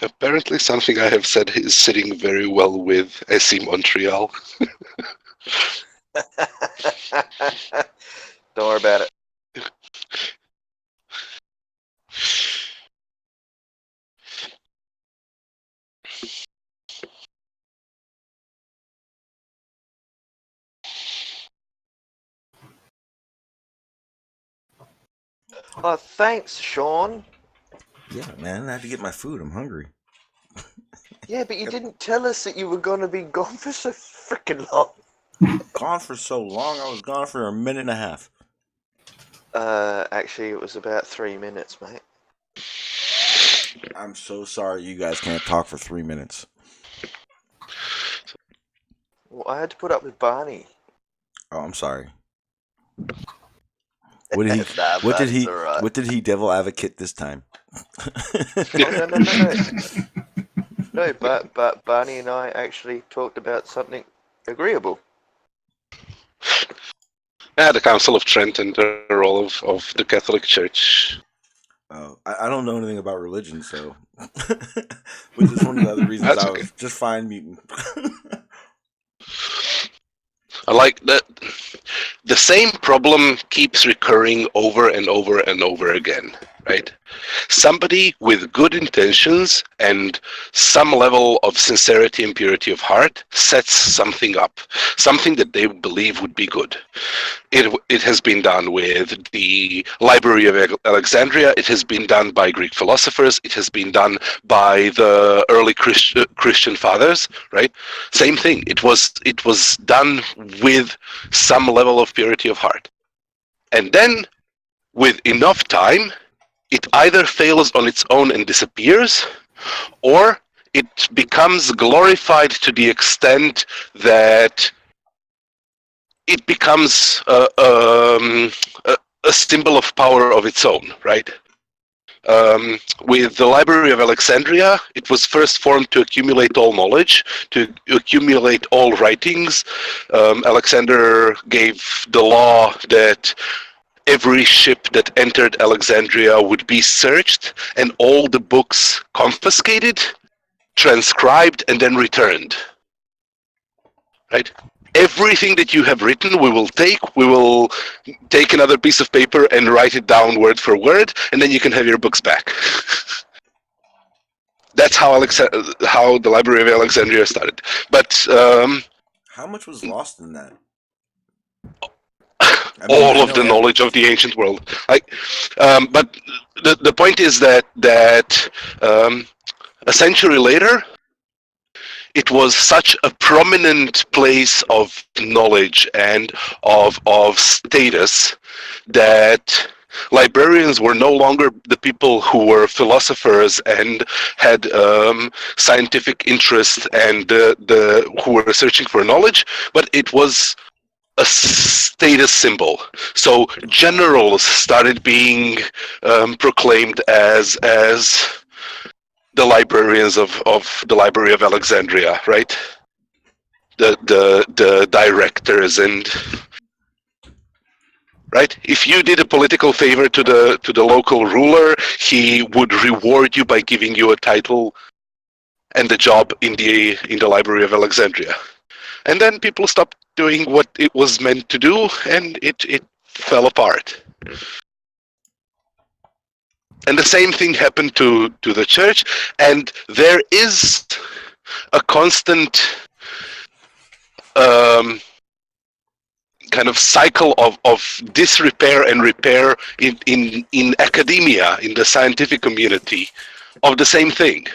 Apparently something I have said is sitting very well with SC Montreal. Don't worry about it. Oh, thanks, Sean. Yeah, man, I had to get my food. I'm hungry. Yeah, but you didn't tell us that you were going to be gone for so freaking long. Gone for so long. I was gone for a minute and a half. Actually, it was about 3 minutes, mate. I'm so sorry you guys can't talk for 3 minutes. Well, I had to put up with Barney. Oh, I'm sorry. What did he? Nah, what did he? alright. What did he devil advocate this time? Oh, no. No, but Barney and I actually talked about something agreeable. The Council of Trent and the role of the Catholic Church. Oh, I don't know anything about religion, so which is one of the other reasons That's I okay. was just fine mutant. I like that. The same problem keeps recurring over and over and over again, right? Somebody with good intentions and some level of sincerity and purity of heart sets something up, something that they believe would be good. It has been done with the Library of Alexandria. It has been done by Greek philosophers. It has been done by the early Christian fathers, right? Same thing. It was done with some level of purity of heart. And then, with enough time, it either fails on its own and disappears, or it becomes glorified to the extent that it becomes a symbol of power of its own, right? With the Library of Alexandria, it was first formed to accumulate all knowledge, to accumulate all writings. Alexander gave the law that every ship that entered Alexandria would be searched and all the books confiscated, transcribed, and then returned. Right? Everything that you have written, we will take another piece of paper and write it down word for word, and then you can have your books back. That's how the Library of Alexandria started. But how much was lost in that? All of the knowledge of the ancient world. But the point is that a century later, it was such a prominent place of knowledge and of status that librarians were no longer the people who were philosophers and had scientific interest and who were searching for knowledge, but it was a status symbol. So generals started being proclaimed as the librarians of the Library of Alexandria, right? The directors and right? If you did a political favor to the local ruler, he would reward you by giving you a title and the job in the Library of Alexandria. And then people stopped doing what it was meant to do, and it fell apart. And the same thing happened to the church, and there is a constant kind of cycle of disrepair and repair in academia, in the scientific community, of the same thing,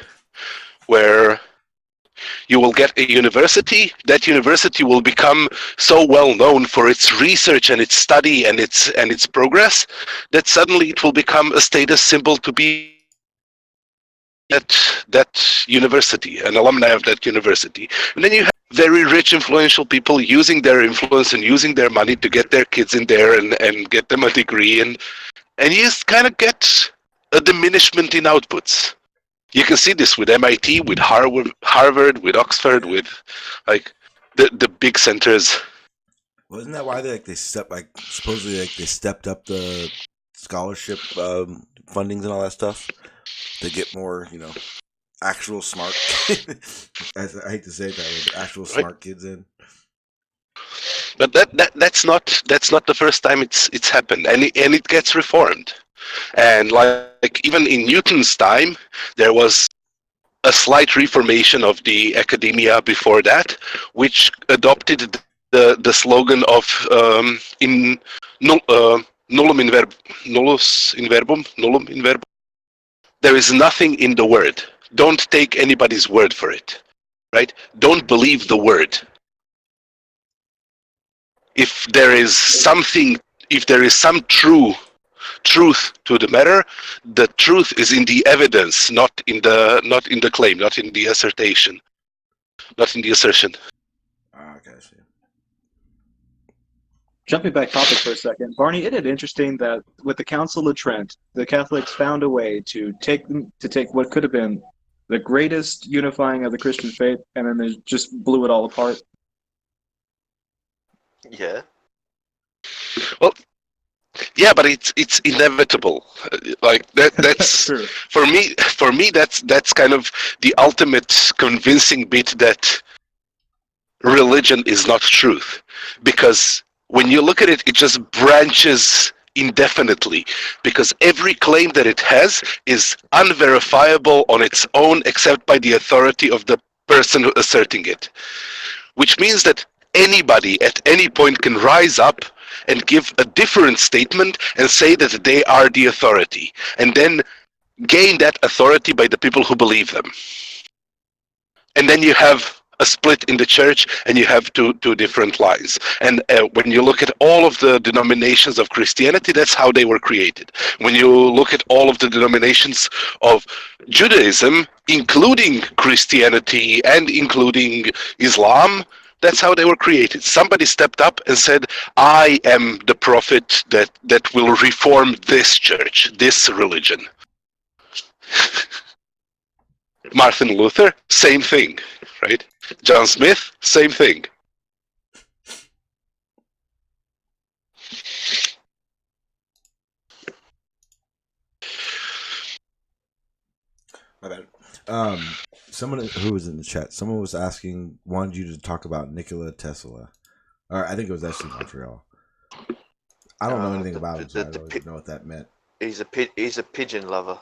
where you will get a university. That university will become so well known for its research and its study and its progress that suddenly it will become a status symbol to be at that university, an alumni of that university. And then you have very rich, influential people using their influence and using their money to get their kids in there and get them a degree, and you just kind of get a diminishment in outputs. You can see this with MIT, with Harvard, with Oxford, with like the big centers. Wasn't that why they supposedly they stepped up the scholarship fundings and all that stuff to get more, actual smart? I hate to say it that way, but actual smart kids in. But that's not the first time it's happened, and it gets reformed. And like even in Newton's time, there was a slight reformation of the academia before that, which adopted the slogan of nullum in verbum. There is nothing in the word. Don't take anybody's word for it, right? Don't believe the word. If there is some truth to the matter, the truth is in the evidence, not in the claim, not in the assertion. Okay, I see. Jumping back topic for a second, Barney, isn't it interesting that with the Council of Trent, the Catholics found a way to take what could have been the greatest unifying of the Christian faith, and then they just blew it all apart? Yeah. Well, yeah, but it's inevitable. Like that's True. For me that's kind of the ultimate convincing bit that religion is not truth, because when you look at it, it just branches indefinitely, because every claim that it has is unverifiable on its own except by the authority of the person asserting it, which means that anybody at any point can rise up and give a different statement and say that they are the authority, and then gain that authority by the people who believe them. And then you have a split in the church, and you have two different lines. And when you look at all of the denominations of Christianity, that's how they were created. When you look at all of the denominations of Judaism, including Christianity and including Islam, that's how they were created. Somebody stepped up and said, I am the prophet that will reform this church, this religion. Martin Luther, same thing, right? John Smith, same thing. My bad. Someone who was in the chat, someone was wanted you to talk about Nikola Tesla. Or I think it was actually Montreal. I don't know anything about him, so I don't even know what that meant. He's a pigeon lover.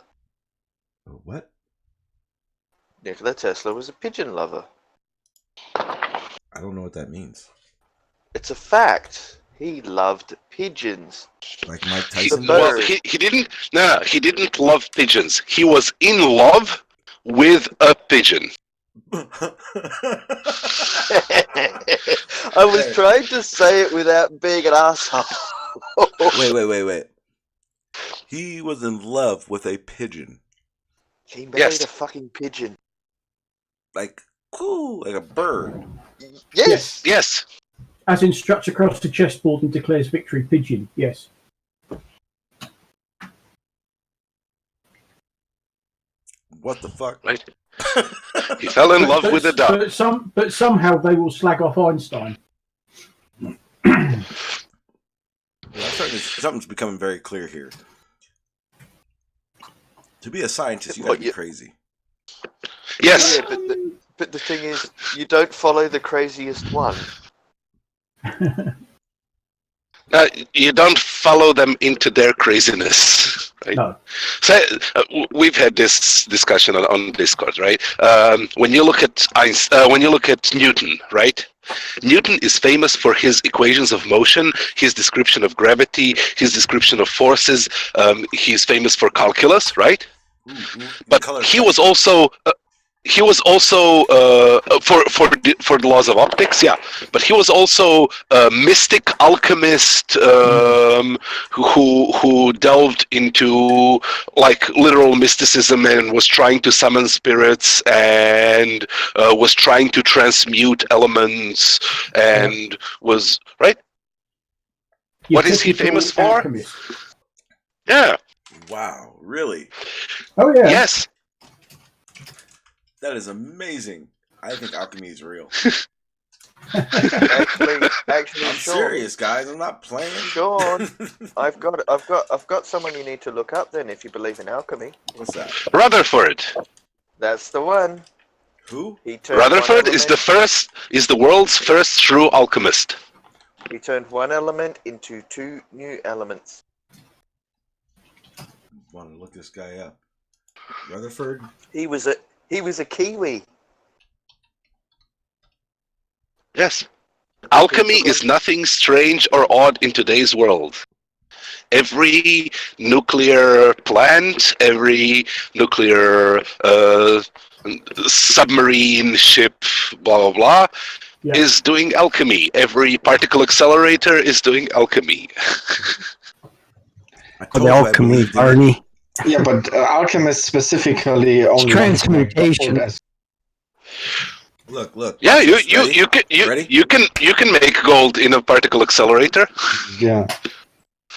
What? Nikola Tesla was a pigeon lover. I don't know what that means. It's a fact. He loved pigeons. Like Mike Tyson? Well, he didn't love pigeons. He was in love with a pigeon. I was trying to say it without being an asshole. Wait. He was in love with a pigeon. He married a fucking pigeon. Like, cool, like a bird. Yes. As in struts across the chessboard and declares victory, pigeon. Yes. What the fuck? Right. He fell in love with a dove. But somehow they will slag off Einstein. Yeah, I'm starting something's becoming very clear here. To be a scientist, you gotta be crazy. Yes. Yeah, but the thing is, you don't follow the craziest one. You don't follow them into their craziness, right? No. So we've had this discussion on Discord, right? When you look at when you look at Newton, right? Newton is famous for his equations of motion, his description of gravity, his description of forces. He's famous for calculus, right? But he was also for the laws of optics, yeah. But he was also a mystic alchemist who delved into like literal mysticism and was trying to summon spirits and was trying to transmute elements and was right. What is he famous for? Alchemist. Yeah. Wow, really? Oh yeah. Yes. That is amazing. I think alchemy is real. Actually, I'm Sean, serious, guys. I'm not playing. Sean, I've got someone you need to look up then if you believe in alchemy. What's that? Rutherford. That's the one. Who? Rutherford is the world's first true alchemist. He turned one element into two new elements. Want to look this guy up? Rutherford. He was a Kiwi. Yes. Alchemy is nothing strange or odd in today's world. Every nuclear plant, every nuclear submarine ship, blah, blah, blah, is doing alchemy. Every particle accelerator is doing alchemy. The alchemy, Barney. Yeah, but alchemists specifically only transmutation. Look. Yeah, you can make gold in a particle accelerator. Yeah.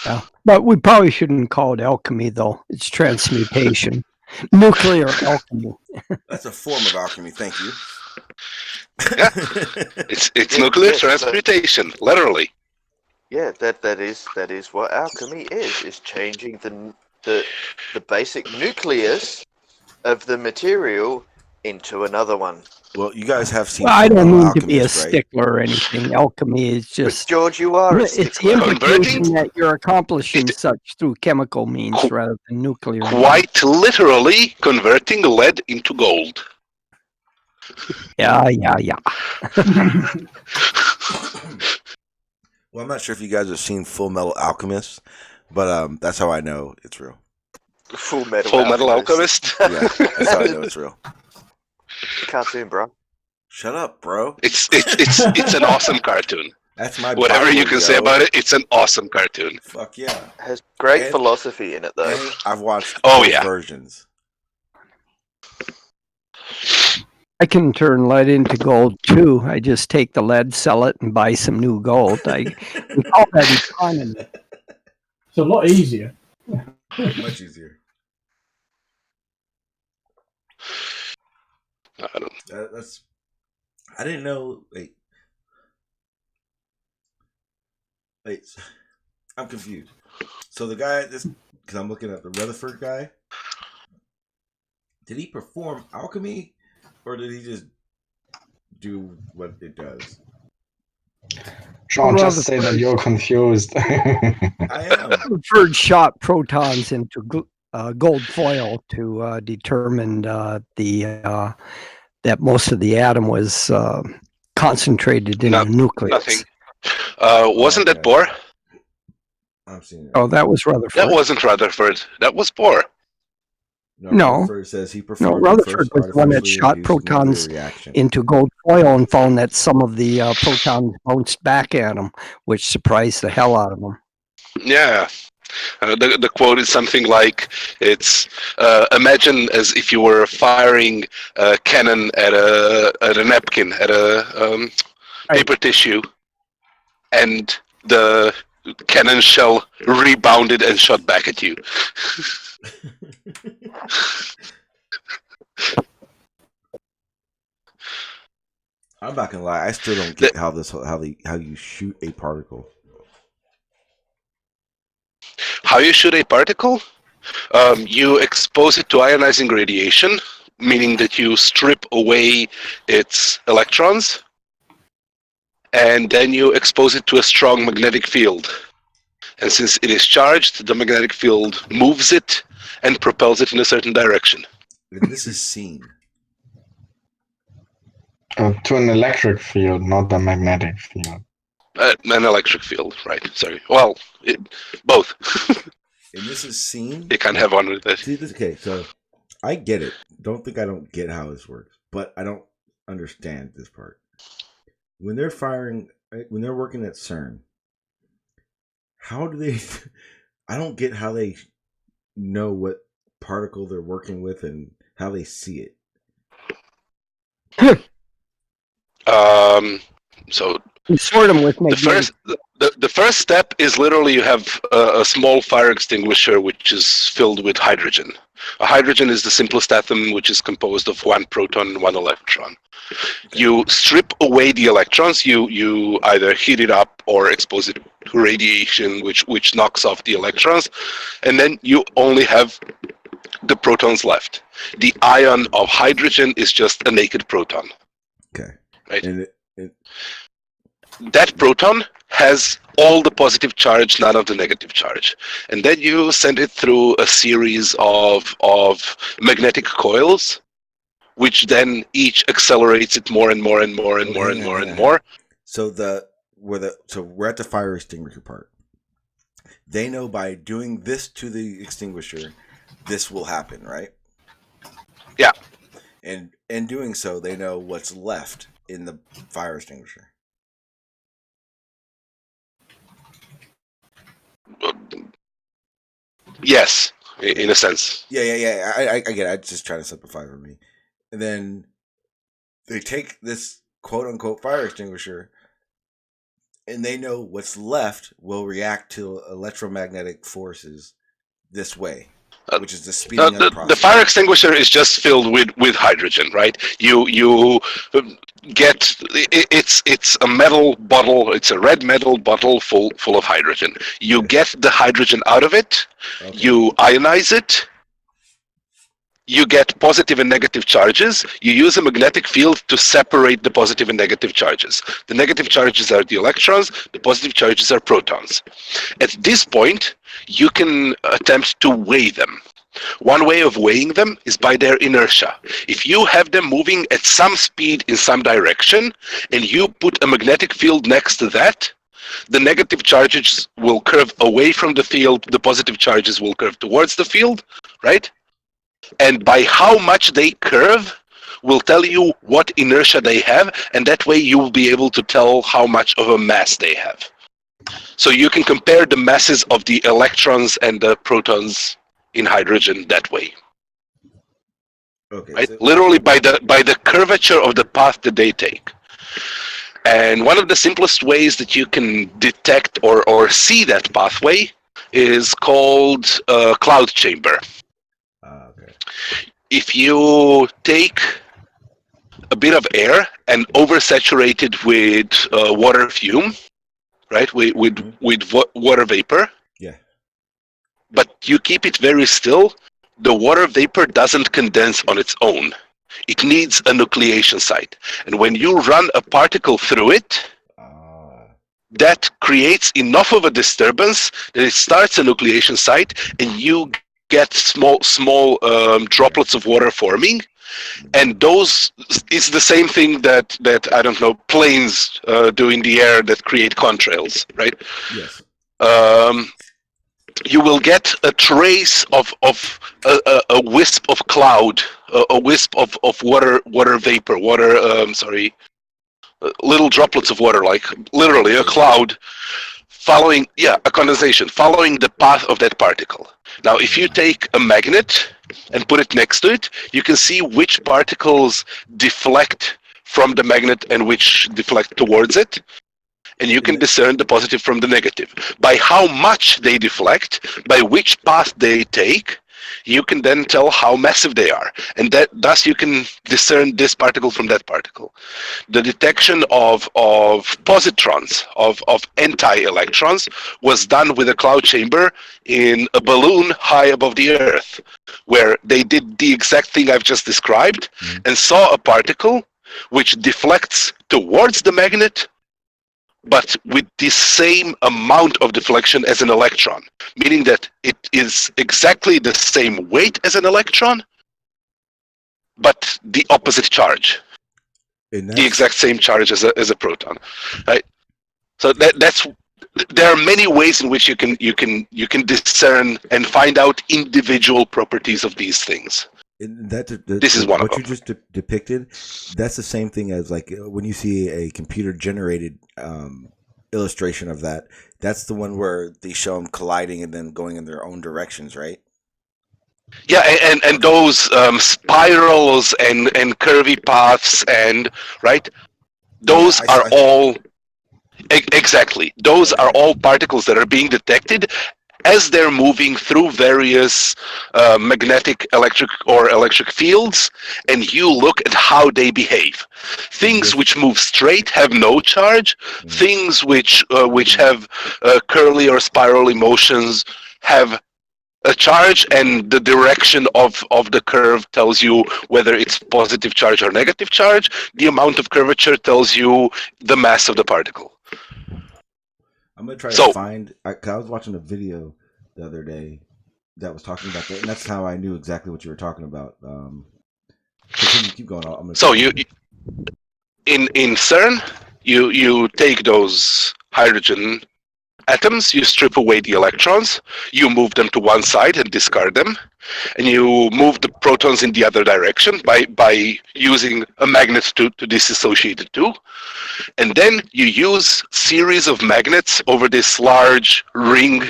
Yeah, but we probably shouldn't call it alchemy though. It's transmutation, nuclear alchemy. That's a form of alchemy. Thank you. Yeah, it's nuclear transmutation, literally. Yeah, that is what alchemy is. Is changing the basic nucleus of the material into another one. Well, you guys have seen. Well, I don't mean to be a right? stickler or anything. Alchemy is just. But George, you are. It's the implication that you're accomplishing such through chemical means rather than nuclear. Quite literally converting lead into gold. Yeah. Well, I'm not sure if you guys have seen Full Metal Alchemist, but that's how I know it's real. Full Metal Alchemist? Yeah, that's how I know it's real. Cartoon, bro. Shut up, bro. It's an awesome cartoon. That's my whatever Bible, you can say about it. It's an awesome cartoon. Fuck yeah. Has great philosophy in it though. I've watched both versions. I can turn lead into gold too. I just take the lead, sell it, and buy some new gold. We call that economy. It's a lot easier. Much easier. I didn't know. Wait. I'm confused. So the guy, because I'm looking at the Rutherford guy. Did he perform alchemy, or did he just do what it does? Sean, just say that you're confused. I am. Rutherford shot protons into gold foil to determine that most of the atom was concentrated in the nucleus. Nothing. Wasn't that Bohr? I'm seeing it. Oh, that was Rutherford. That wasn't Rutherford. That was Bohr. No. Rutherford says he performed Rutherford was the one that shot protons into gold foil and found that some of the protons bounced back at him, which surprised the hell out of him. Yeah. The quote is something like, "It's imagine as if you were firing a cannon at a napkin, at a paper tissue, and the cannon shell rebounded and shot back at you." I'm not gonna lie. I still don't get how you shoot a particle. how you shoot a particle? You expose it to ionizing radiation, meaning that you strip away its electrons, and then you expose it to a strong magnetic field. And since it is charged, the magnetic field moves it and propels it in a certain direction. And this is seen. To an electric field, not a magnetic field. An electric field, right? Sorry. Well, both. And this is seen. You can't have one with it. See this? Okay, so I get it. Don't think I don't get how this works, but I don't understand this part. When they're working at CERN, how do they? I don't get how they know what particle they're working with and how they see it. So sort them with the first step is literally you have a small fire extinguisher which is filled with hydrogen. A hydrogen is the simplest atom, which is composed of one proton and one electron. You strip away the electrons. You either heat it up or expose it to radiation, which knocks off the electrons, and then you only have the protons left. The ion of hydrogen is just a naked proton. Okay. Right. And that proton has all the positive charge, none of the negative charge. And then you send it through a series of magnetic coils, which then each accelerates it more and more and more and more and more and more. So we're at the fire extinguisher part. They know by doing this to the extinguisher, this will happen, right? Yeah. And in doing so, they know what's left in the fire extinguisher. Yes, in a sense. Yeah. I get it. I just try to simplify for me. And then they take this quote-unquote fire extinguisher, and they know what's left will react to electromagnetic forces this way, which is the speeding up process. The fire extinguisher is just filled with hydrogen, right? You get it's a metal bottle. It's a red metal bottle full of hydrogen. You get the hydrogen out of it. Okay. You ionize it. You get positive and negative charges. You use a magnetic field to separate the positive and negative charges. The negative charges are the electrons. The positive charges are protons. At this point, you can attempt to weigh them. One way of weighing them is by their inertia. If you have them moving at some speed in some direction, and you put a magnetic field next to that, the negative charges will curve away from the field, the positive charges will curve towards the field, right? And by how much they curve will tell you what inertia they have, and that way you will be able to tell how much of a mass they have. So you can compare the masses of the electrons and the protons in hydrogen that way. Okay. Right? So literally by the curvature of the path that they take. And one of the simplest ways that you can detect or see that pathway is called a cloud chamber. Okay. If you take a bit of air and oversaturate it with water fume, right, with water vapor, yeah, but you keep it very still, the water vapor doesn't condense on its own. It needs a nucleation site. And when you run a particle through it, that creates enough of a disturbance that it starts a nucleation site, and you get small droplets of water forming. And those is the same thing that I don't know, planes do in the air that create contrails, right? Yes. You will get a trace of a wisp of cloud, a wisp of water vapor, little droplets of water, like literally a cloud, following a condensation, following the path of that particle. Now, if you take a magnet and put it next to it, you can see which particles deflect from the magnet and which deflect towards it. And you can discern the positive from the negative. By how much they deflect, by which path they take, you can then tell how massive they are, and thus you can discern this particle from that particle. The detection of positrons, of anti-electrons, was done with a cloud chamber in a balloon high above the Earth, where they did the exact thing I've just described and saw a particle which deflects towards the magnet, but with the same amount of deflection as an electron, meaning that it is exactly the same weight as an electron, but the opposite charge. The exact same charge as a proton, right? So that's there are many ways in which you can discern and find out individual properties of these things. This is one of them. What you just depicted, that's the same thing as like when you see a computer generated illustration of that. That's the one where they show them colliding and then going in their own directions, right? Yeah, and those spirals and curvy paths and right, those are all exactly. Those are all particles that are being detected as they're moving through various magnetic, electric fields, and you look at how they behave. Things which move straight have no charge. Things which have curly or spirally motions have a charge, and the direction of the curve tells you whether it's positive charge or negative charge. The amount of curvature tells you the mass of the particle. I'm going to try to find, I was watching a video the other day that was talking about that, and that's how I knew exactly what you were talking about. Keep going. In CERN, you take those hydrogen atoms, you strip away the electrons, you move them to one side and discard them, and you move the protons in the other direction by using a magnet to disassociate the two. And then you use series of magnets over this large ring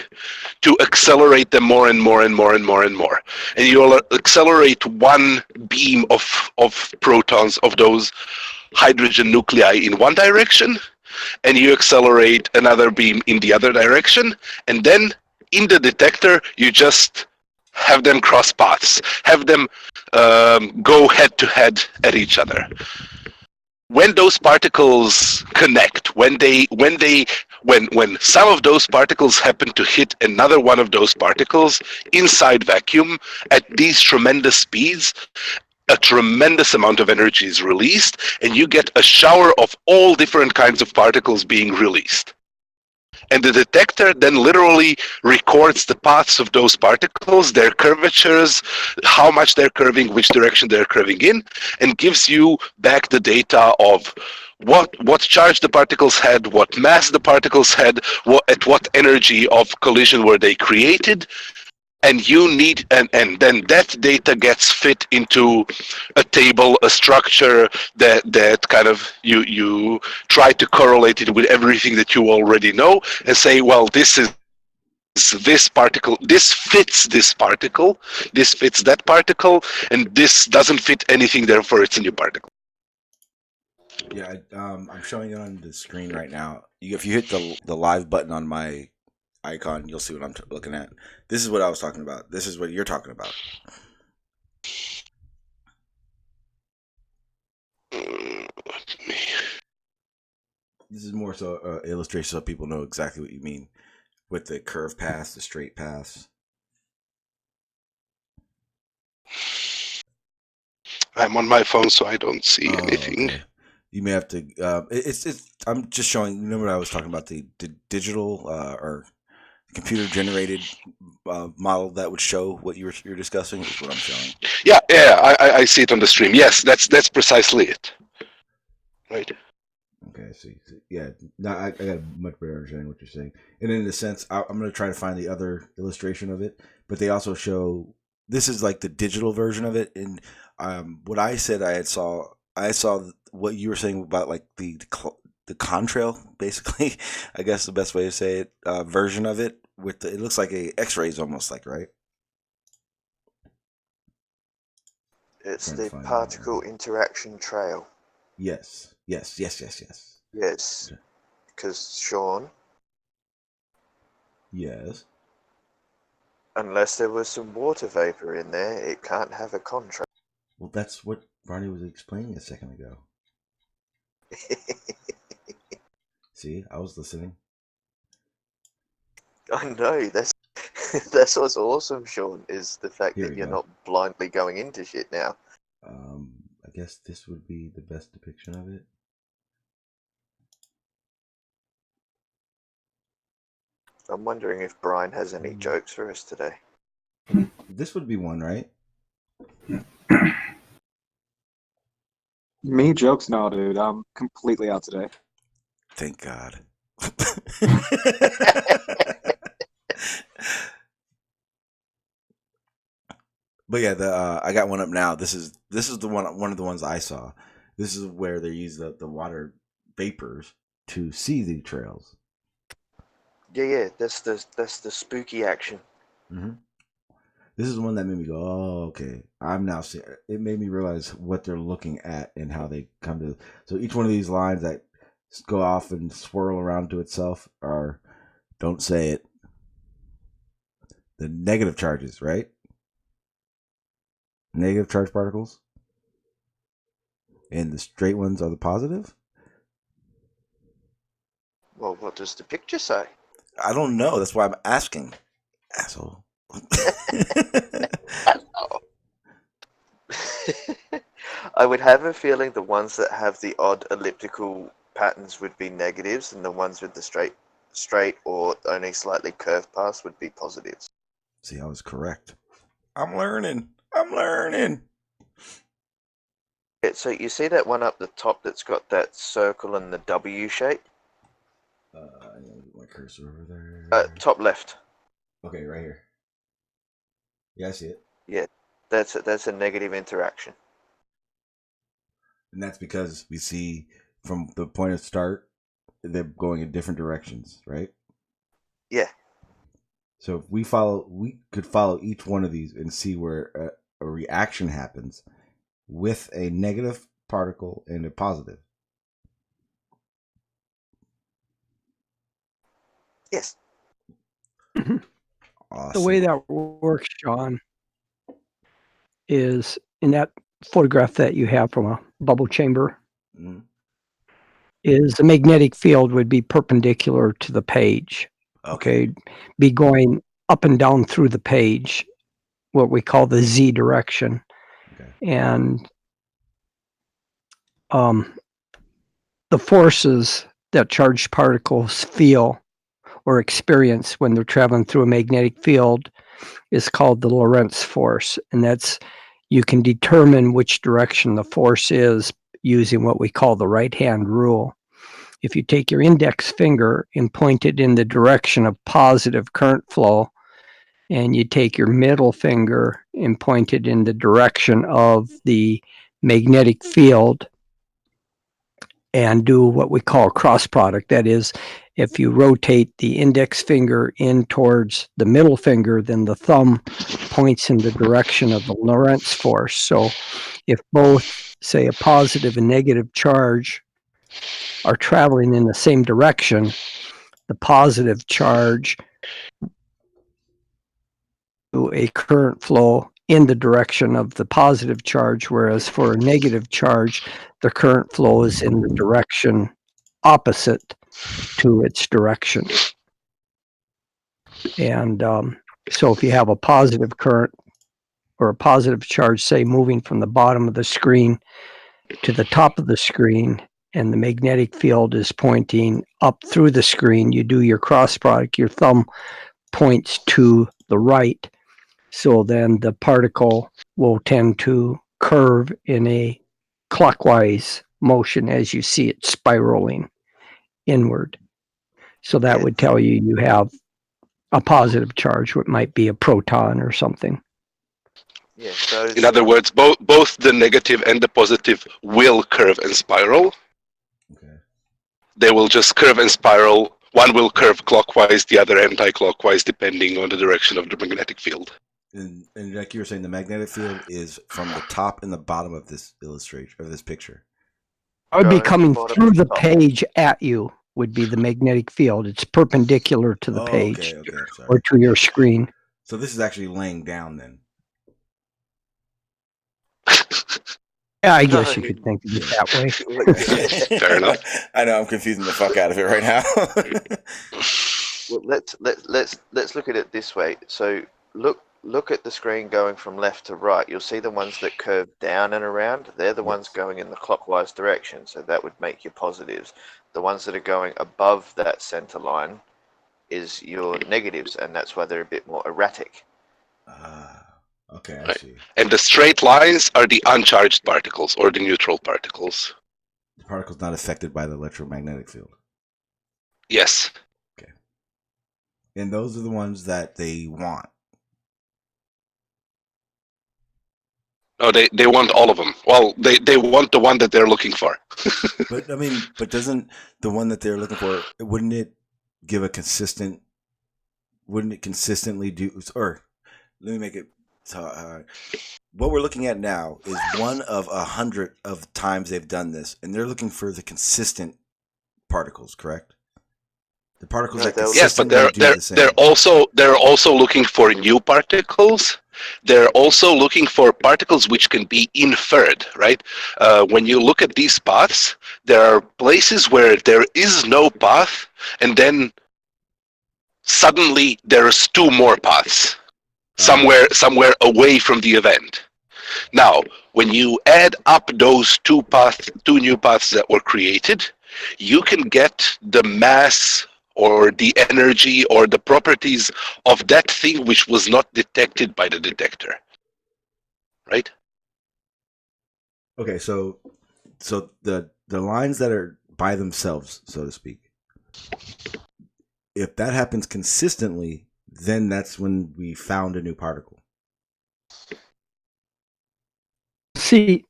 to accelerate them more and more and more and more and more. And you'll accelerate one beam of protons of those hydrogen nuclei in one direction, and you accelerate another beam in the other direction, and then in the detector you just have them cross paths, have them go head to head at each other. When those particles connect, when some of those particles happen to hit another one of those particles inside vacuum at these tremendous speeds, a tremendous amount of energy is released, and you get a shower of all different kinds of particles being released. And the detector then literally records the paths of those particles, their curvatures, how much they're curving, which direction they're curving in, and gives you back the data of what charge the particles had, what mass the particles had, at what energy of collision were they created. And you need, and then that data gets fit into a table, a structure that kind of you try to correlate it with everything that you already know, and say, well, this is this particle, this fits this particle, this fits that particle, and this doesn't fit anything, therefore it's a new particle. Yeah, I'm showing it on the screen right now. If you hit the live button on my icon, you'll see what I'm looking at. This is what I was talking about. This is what you're talking about. This is more so illustration so people know exactly what you mean with the curve paths, the straight paths. I'm on my phone, so I don't see anything. Okay. You may have to. I'm just showing. You know what I was talking about, the digital or computer generated model that would show what you're discussing is what I'm showing. Yeah, I see it on the stream. Yes, that's precisely it. Right. Okay, I see. Yeah, now I got a much better understanding of what you're saying. And in a sense, I'm going to try to find the other illustration of it, but they also show this is like the digital version of it. And what I said I saw what you were saying about like the contrail, basically, I guess the best way to say it, version of it with it looks like a X-rays almost like, right? It's the particle interaction trail. Yes. Yes, because Sean. Yes. Unless there was some water vapor in there, it can't have a contrast. Well, that's what Barney was explaining a second ago. See, I was listening. I know, that's what's awesome, Sean, is the fact Here that we you're go. not blindly going into shit now. I guess this would be the best depiction of it. I'm wondering if Brian has any jokes for us today. This would be one, right? Me jokes? No, dude. I'm completely out today. Thank God. But yeah, I got one up now. This is the one of the ones I saw. This is where they use the water vapors to see the trails. Yeah, that's the spooky action. Mm-hmm. This is the one that made me go, oh, okay. I'm now seeing. It made me realize what they're looking at and how they come to. So each one of these lines that go off and swirl around to itself are, don't say it, the negative charges, right? Negative charge particles. And the straight ones are the positive? Well, what does the picture say? I don't know. That's why I'm asking. Asshole. I would have a feeling the ones that have the odd elliptical patterns would be negatives, and the ones with the straight or only slightly curved paths would be positives. See, I was correct. I'm learning. Yeah, so you see that one up the top that's got that circle and the W shape? I need to get my cursor over there. Top left. Okay, right here. Yeah, I see it. Yeah, that's a negative interaction. And that's because we see from the point of start, they're going in different directions, right? Yeah. So if we could follow each one of these and see where a reaction happens with a negative particle and a positive. Yes. Awesome. The way that works, Sean, is in that photograph that you have from a bubble chamber, is the magnetic field would be perpendicular to the page. Okay. Be going up and down through the page, what we call the Z direction. Okay. And the forces that charged particles feel or experience when they're traveling through a magnetic field is called the Lorentz force. And that's, you can determine which direction the force is using what we call the right-hand rule. If you take your index finger and point it in the direction of positive current flow, and you take your middle finger and point it in the direction of the magnetic field, and do what we call cross product. That is, if you rotate the index finger in towards the middle finger, then the thumb points in the direction of the Lorentz force. So if both, say, a positive and negative charge are traveling in the same direction, the positive charge to a current flow in the direction of the positive charge, whereas for a negative charge, the current flow is in the direction opposite to its direction. And so if you have a positive current or a positive charge, say, moving from the bottom of the screen to the top of the screen, and the magnetic field is pointing up through the screen, you do your cross product, your thumb points to the right. So then the particle will tend to curve in a clockwise motion as you see it spiraling inward. So that would tell you you have a positive charge, what might be a proton or something. Yeah, in other words, both the negative and the positive will curve and spiral. Okay. They will just curve and spiral. One will curve clockwise, the other anti-clockwise, depending on the direction of the magnetic field. And like you were saying, the magnetic field is from the top and the bottom of this illustration, of this picture. I would be coming through the page at you, would be the magnetic field. It's perpendicular to the page Okay, I'm sorry. or to your screen. So this is actually laying down then. Yeah, I guess you could think of it that way. Fair enough. I know I'm confusing the fuck out of it right now. Well, let's look at it this way. So look at the screen going from left to right. You'll see the ones that curve down and around. They're the ones going in the clockwise direction. So that would make your positives. The ones that are going above that center line is your negatives, and that's why they're a bit more erratic. Okay, I see. And the straight lines are the uncharged particles or the neutral particles. The particle's not affected by the electromagnetic field. Yes. Okay. And those are the ones that they want. No, they want all of them. Well, they want the one that they're looking for. But I mean, doesn't the one that they're looking for, wouldn't it give a consistent? Wouldn't it consistently do? Or let me make it. What we're looking at now is one of 100 of times they've done this, and they're looking for the consistent particles, correct? The particles that consistently do the same. They're also looking for new particles. They're also looking for particles which can be inferred, right? When you look at these paths, there are places where there is no path, and then suddenly there's two more paths. Somewhere away from the event. Now, when you add up those two new paths that were created, you can get the mass or the energy or the properties of that thing which was not detected by the detector. Right? Okay, so the lines that are by themselves, so to speak, if that happens consistently, then that's when we found a new particle. See,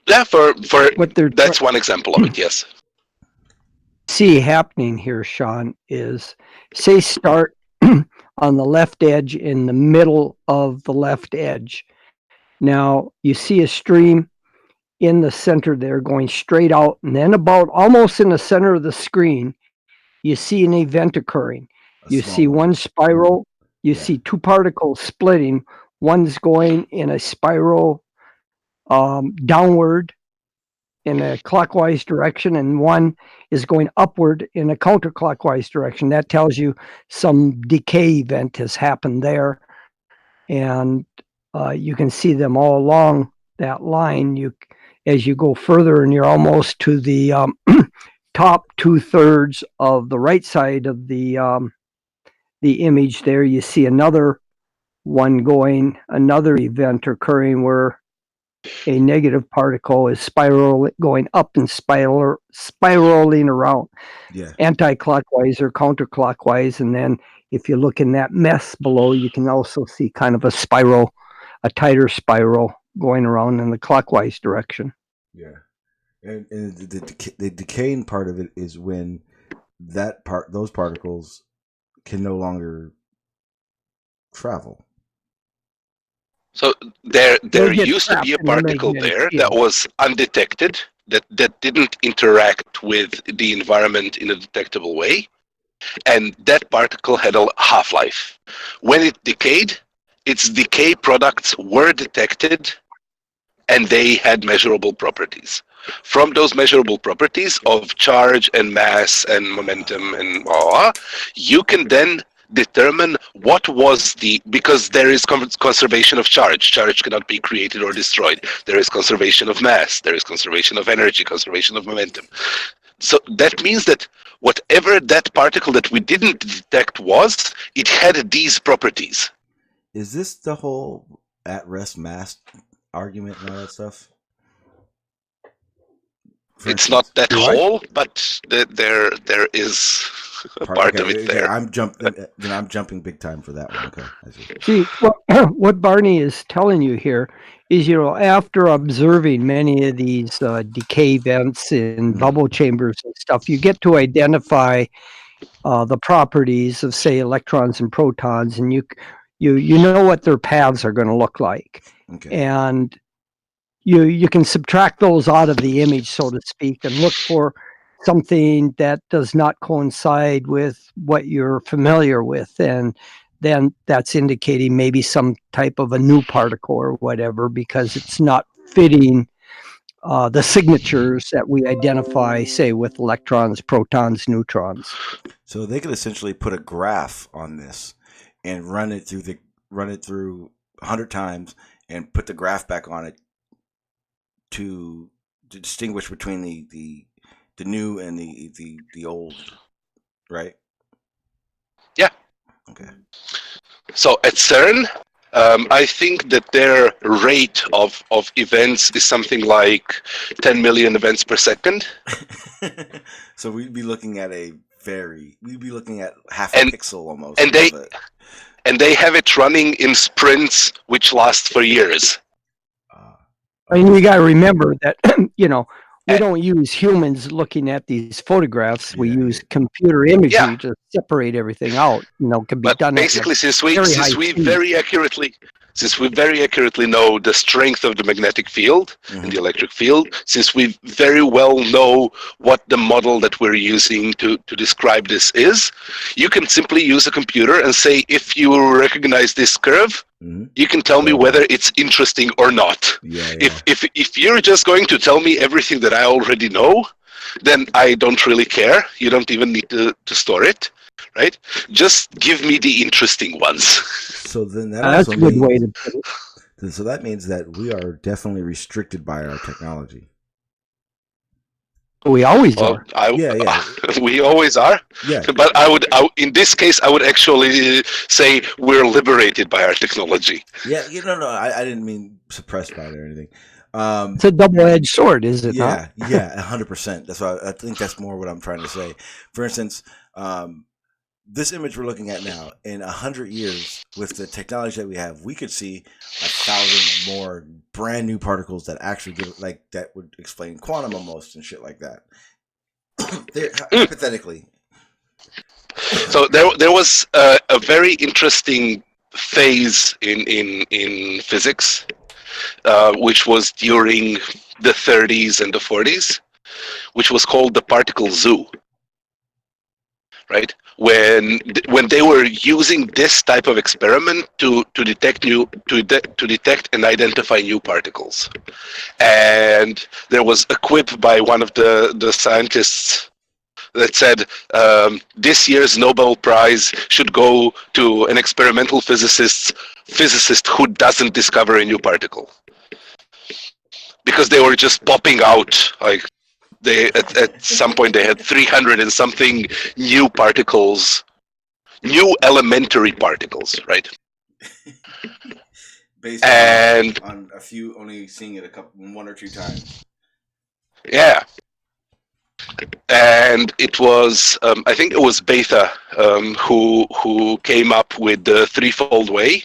yeah, that's one example of it. Yes. See happening here, Sean, is say start on the left edge in the middle of the left edge. Now you see a stream in the center there going straight out, and then about almost in the center of the screen, you see an event occurring. You see one spiral. You see two particles splitting. One's going in a spiral downward in a clockwise direction, and one is going upward in a counterclockwise direction. That tells you some decay event has happened there. And you can see them all along that line. As you go further, and you're almost to the top 2/3 of the right side of the image there, you see another one going, another event occurring where a negative particle is going up and spiraling around, anti-clockwise or counterclockwise. And then if you look in that mess below, you can also see kind of a spiral, a tighter spiral going around in the clockwise direction. Yeah. And the decaying part of it is when those particles can no longer travel. So there used to be a particle there that was undetected, that didn't interact with the environment in a detectable way, and that particle had a half-life. When it decayed, its decay products were detected, and they had measurable properties. From those measurable properties of charge and mass and momentum and you can then determine what was because there is conservation of charge. Charge cannot be created or destroyed. There is conservation of mass. There is conservation of energy, conservation of momentum. So that means that whatever that particle that we didn't detect was, it had these properties. Is this the whole at-rest mass argument and all that stuff? It's not that whole, but there is a part of it there. I'm jumping big time for that one. Okay, I see. See, what Barney is telling you here is, after observing many of these decay events in bubble chambers and stuff, you get to identify the properties of, say, electrons and protons, and you know what their paths are going to look like. Okay. And you can subtract those out of the image, so to speak, and look for something that does not coincide with what you're familiar with. And then that's indicating maybe some type of a new particle or whatever, because it's not fitting the signatures that we identify, say, with electrons, protons, neutrons. So they could essentially put a graph on this and run it through 100 times and put the graph back on it to distinguish between the new and the old, right? Yeah. Okay. So at CERN, I think that their rate of events is something like 10 million events per second. So we'd be looking at half a pixel almost. And they have it running in sprints which last for years. I mean, we got to remember that, we don't use humans looking at these photographs. We use computer imaging to separate everything out. Can be done. Basically, since we very accurately know the strength of the magnetic field and the electric field, since we very well know what the model that we're using to describe this is, you can simply use a computer and say, if you recognize this curve, you can tell me whether it's interesting or not. If you're just going to tell me everything that I already know, then I don't really care. You don't even need to store it, right? Just give me the interesting ones. So then that's a good way to put it. So that means that we are definitely restricted by our technology. We always are. We always are. Yeah. But in this case, I would actually say we're liberated by our technology. Yeah. No. I didn't mean suppressed by it or anything. It's a double-edged sword, is it not? Yeah, 100%. That's why I think that's more what I'm trying to say. For instance, this image we're looking at now, in 100 years, with the technology that we have, we could see 1,000 more brand new particles that actually that would explain quantum almost and shit like that. Hypothetically. So there was a very interesting phase in physics, which was during the 30s and the 40s, which was called the particle zoo. Right? When they were using this type of experiment to detect and identify new particles, and there was a quip by one of the scientists that said, this year's Nobel Prize should go to an experimental physicist who doesn't discover a new particle, because they were just popping out like. At some point they had 300 and something new particles, new elementary particles, right? Based on a few, only seeing it one or two times. Yeah. And it was, I think it was Bethe who came up with the threefold way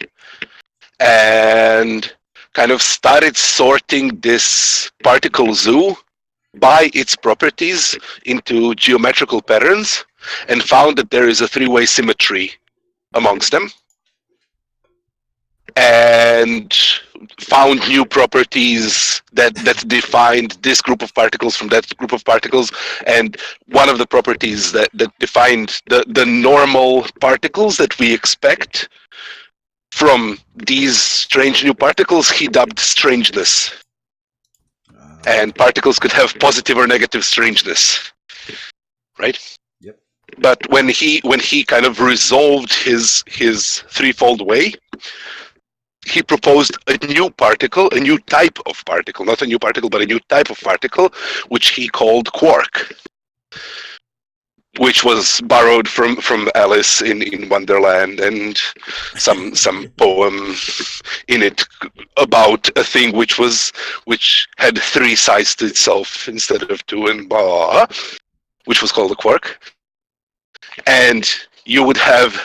and kind of started sorting this particle zoo by its properties into geometrical patterns, and found that there is a three-way symmetry amongst them, and found new properties that defined this group of particles from that group of particles. And one of the properties that defined the normal particles that we expect from these strange new particles, he dubbed strangeness. And particles could have positive or negative strangeness, right? Yep. But when he kind of resolved his threefold way, he proposed a new particle, a new type of particle, not a new particle, but a new type of particle, which he called quark, which was borrowed from Alice in Wonderland, and some poem in it about a thing which had three sides to itself instead of two, and blah, which was called a quark. And you would have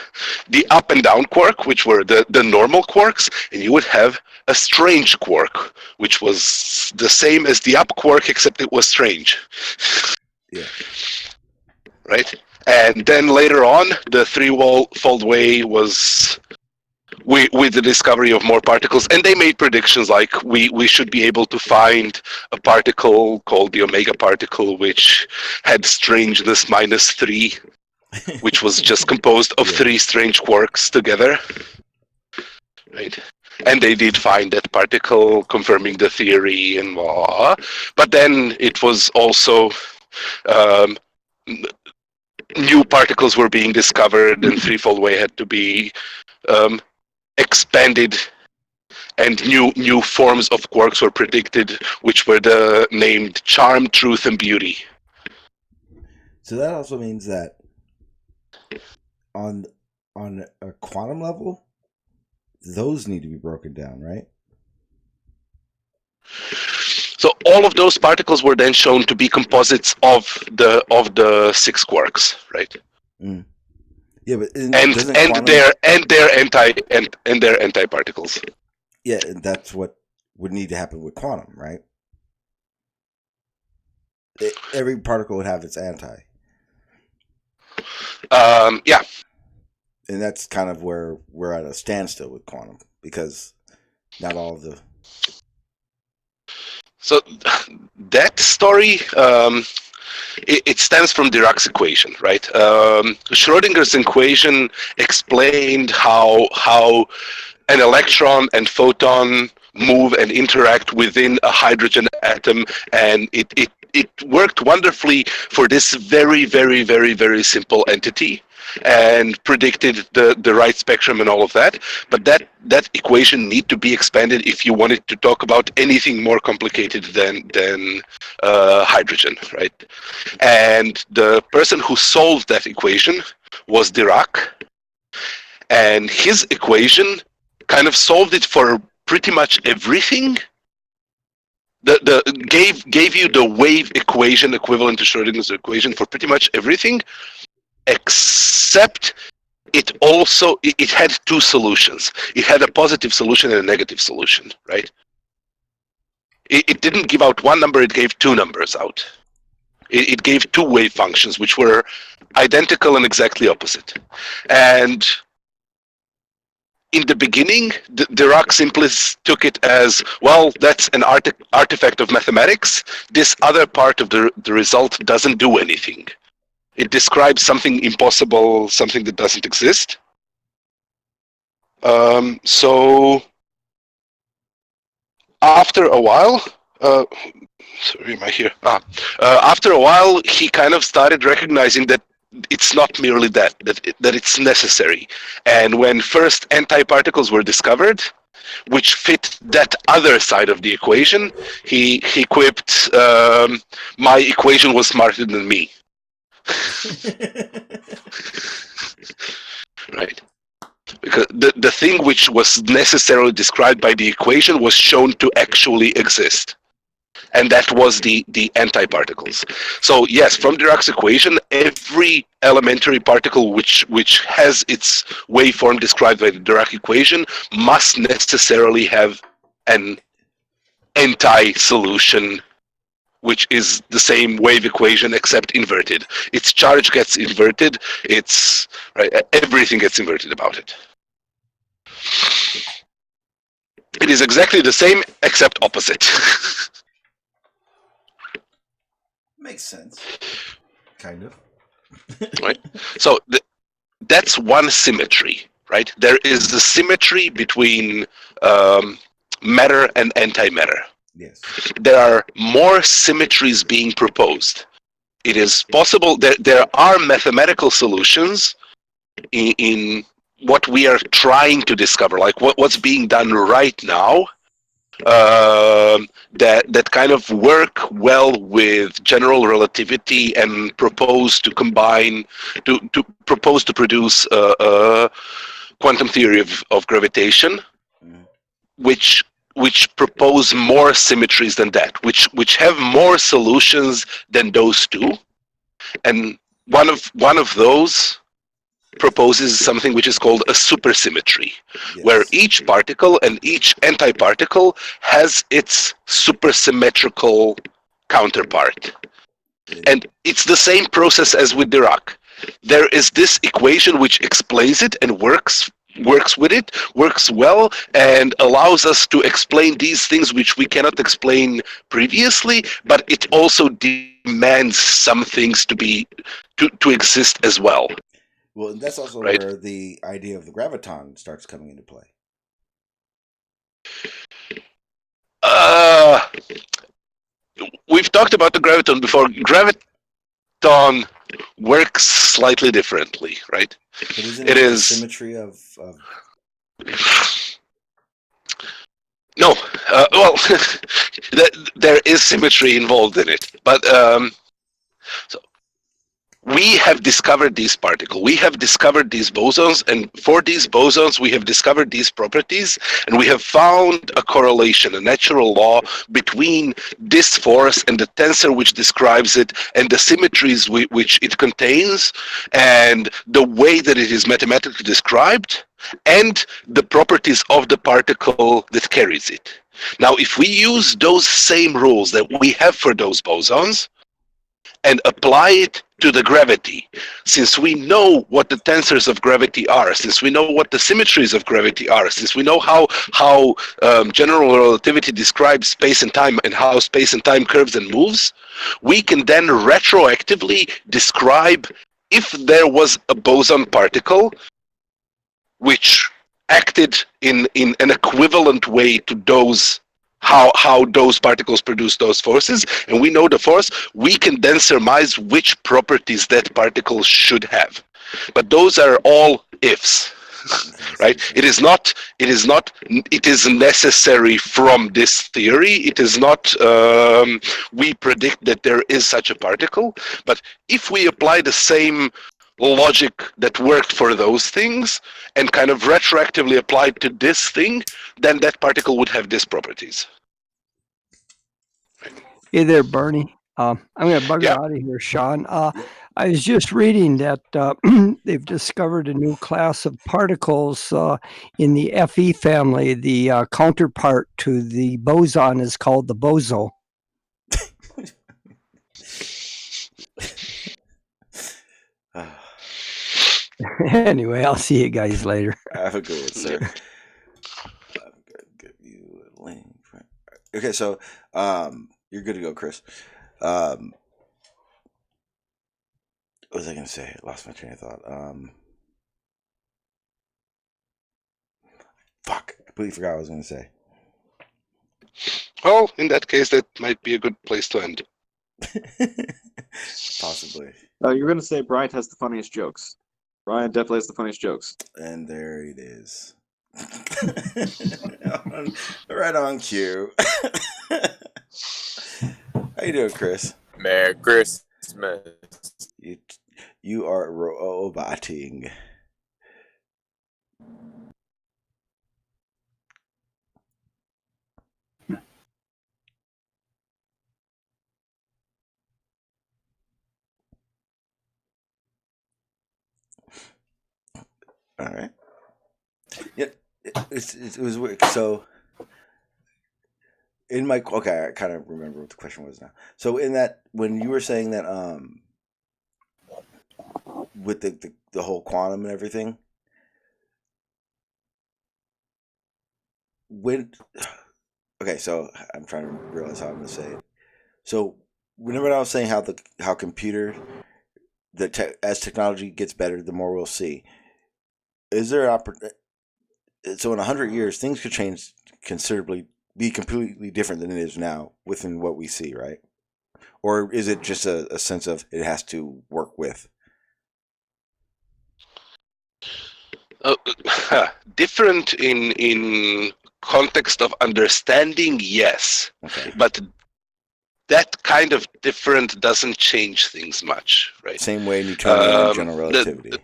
the up and down quark, which were the normal quarks, and you would have a strange quark, which was the same as the up quark, except it was strange. Yeah. Right? And then later on, the threefold way was with the discovery of more particles, and they made predictions like we should be able to find a particle called the omega particle, which had strangeness -3, which was just composed of three strange quarks together. Right. And they did find that particle, confirming the theory and blah. But then it was also new particles were being discovered, and threefold wave had to be expanded, and new forms of quarks were predicted, which were named charm, truth, and beauty. So that also means that on a quantum level, those need to be broken down, right? So all of those particles were then shown to be composites of the six quarks, right? Mm. Yeah, but their antiparticles. Yeah, and that's what would need to happen with quantum, right? Every particle would have its anti. Yeah. And that's kind of where we're at a standstill with quantum, because not all of the... So that story, it stems from Dirac's equation, right? Schrodinger's equation explained how an electron and photon move and interact within a hydrogen atom, and it worked wonderfully for this very, very, very, very simple entity, and predicted the right spectrum and all of that. But that equation need to be expanded if you wanted to talk about anything more complicated than hydrogen, right? And the person who solved that equation was Dirac, and his equation kind of solved it for pretty much everything. Gave you the wave equation equivalent to Schrodinger's equation for pretty much everything, except it had two solutions. It had a positive solution and a negative solution, right? It didn't give out one number, it gave two numbers out. It gave two wave functions, which were identical and exactly opposite. And in the beginning, Dirac simply took it as, well, that's an artifact of mathematics. This other part of the result doesn't do anything. It describes something impossible, something that doesn't exist. So after a while, sorry, am I here? After a while, he kind of started recognizing that it's not merely that it's necessary. And when first antiparticles were discovered, which fit that other side of the equation, he quipped, my equation was smarter than me. Right. Because the thing which was necessarily described by the equation was shown to actually exist. And that was the antiparticles. So yes, from Dirac's equation, every elementary particle which has its waveform described by the Dirac equation must necessarily have an anti-solution, which is the same wave equation except inverted. Its charge gets inverted. Everything gets inverted about it. It is exactly the same except opposite. Makes sense. Kind of. Right? So that's one symmetry, right? There is the symmetry between matter and antimatter. Yes. There are more symmetries being proposed. It is possible that there are mathematical solutions in what we are trying to discover, like what's being done right now, that kind of work well with general relativity and propose to combine, to propose to produce a quantum theory of gravitation, which propose more symmetries than that, which have more solutions than those two, and one of those proposes something which is called a supersymmetry, yes, where each particle and each antiparticle has its supersymmetrical counterpart. And it's the same process as with Dirac. There is this equation which explains it and works with it, works well, and allows us to explain these things which we cannot explain previously, but it also demands some things to exist as well. Well, and that's also right? where the idea of the graviton starts coming into play. We've talked about the graviton before. Graviton works slightly differently, right? But isn't it it is the symmetry of... No, well, there is symmetry involved in it, but so we have discovered these particles, we have discovered these bosons, and for these bosons we have discovered these properties, and we have found a correlation, a natural law between this force and the tensor which describes it, and the symmetries which it contains, and the way that it is mathematically described, and the properties of the particle that carries it. Now, if we use those same rules that we have for those bosons and apply it to the gravity, since we know what the tensors of gravity are, since we know what the symmetries of gravity are, since we know how general relativity describes space and time and how space and time curves and moves, we can then retroactively describe if there was a boson particle which acted in an equivalent way to those, how those particles produce those forces, and we know the force, we can then surmise which properties that particle should have. But those are all ifs, right? It is necessary from this theory. It is not, we predict that there is such a particle, but if we apply the same logic that worked for those things and kind of retroactively applied to this thing, then that particle would have these properties. Hey there, Bernie. I'm going to bug out of here, Sean. I was just reading that they've discovered a new class of particles in the Fe family. The counterpart to the boson is called the boso. Anyway, I'll see you guys later. Have a good one, sir. I'm gonna give you a link. Okay, so you're good to go, Chris. What was I gonna say? I lost my train of thought. Fuck, I completely forgot what I was gonna say. Well, in that case, that might be a good place to end. Possibly. You're gonna say Bryant has the funniest jokes. Brian definitely has the funniest jokes. And there it is. Right on cue. How you doing, Chris? Merry Christmas. You are roboting. All right. Yeah, it was weird. So, in my I kind of remember what the question was now. So, in that, when you were saying that, with the whole quantum and everything, so I'm trying to realize how I'm going to say it. So, remember I was saying how computer, as technology gets better, the more we'll see. Is there so in 100 years things could change considerably, be completely different than it is now within what we see, right? Or is it just a sense of it has to work with? Different in context of understanding, yes. Okay. But that kind of different doesn't change things much, right? Same way Newtonian general relativity.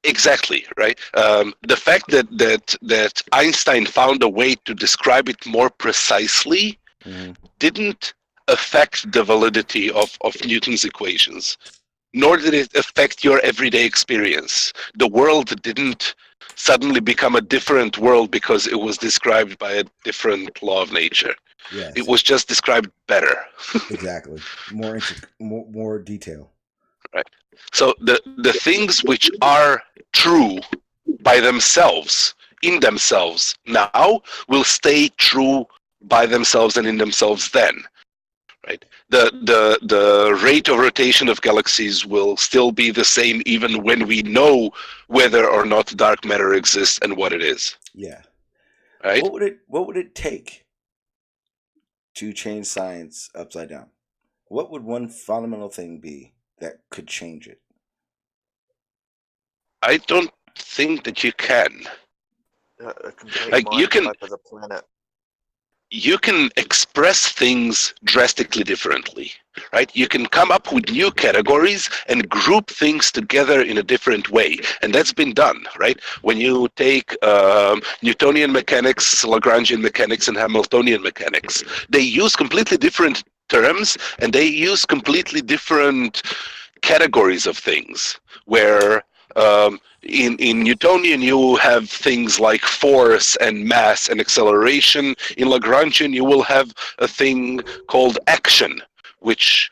Exactly, right? The fact that Einstein found a way to describe it more precisely didn't affect the validity of Newton's equations, nor did it affect your everyday experience. The world didn't suddenly become a different world because it was described by a different law of nature. Yes. It was just described better. Exactly. More detail. Right. So the things which are true by themselves, in themselves now, will stay true by themselves and in themselves then. right? The rate of rotation of galaxies will still be the same even when we know whether or not dark matter exists and what it is. Yeah. Right? What would it take to change science upside down? What would one fundamental thing be that could change it? I don't think that you can. A complete Like, you can- wipe of the planet. You can express things drastically differently, right? You can come up with new categories and group things together in a different way. And that's been done, right? When you take Newtonian mechanics, Lagrangian mechanics, and Hamiltonian mechanics, they use completely different terms and they use completely different categories of things, where in Newtonian you have things like force and mass and acceleration. In Lagrangian you will have a thing called action, which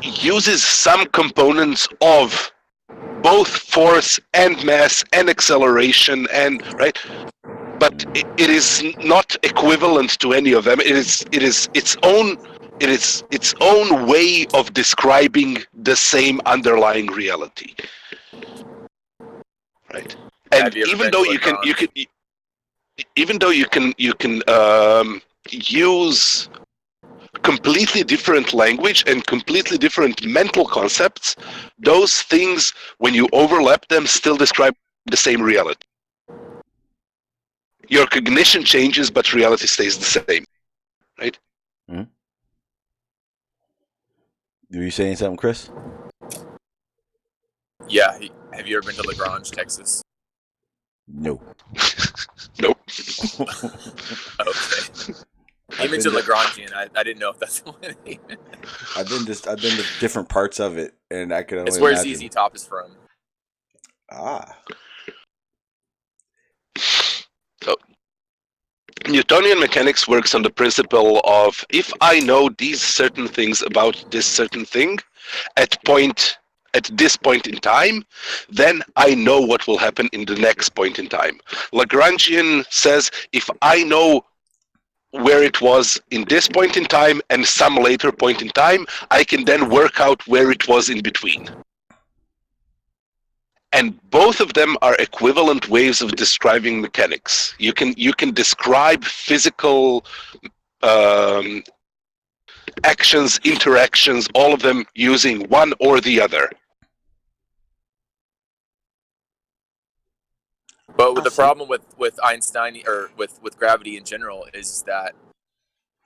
uses some components of both force and mass and acceleration, and right, but it is not equivalent to any of them. It is its own way of describing the same underlying reality. Right, and even though you can use completely different language and completely different mental concepts, those things, when you overlap them, still describe the same reality. Your cognition changes, but reality stays the same. Right? Mm-hmm. Were you saying something, Chris? Yeah. Have you ever been to LaGrange, Texas? No. Nope. Okay. You mentioned Lagrangian. I didn't know if that's the one. I've been to different parts of it, and I could only It's where imagine. ZZ Top is from. Ah. So, Newtonian mechanics works on the principle of, if I know these certain things about this certain thing at this point in time, then I know what will happen in the next point in time. Lagrangian says, if I know where it was in this point in time and some later point in time, I can then work out where it was in between. And both of them are equivalent ways of describing mechanics. You can describe physical actions, interactions, all of them using one or the other. But the problem with Einstein, or with gravity in general, is that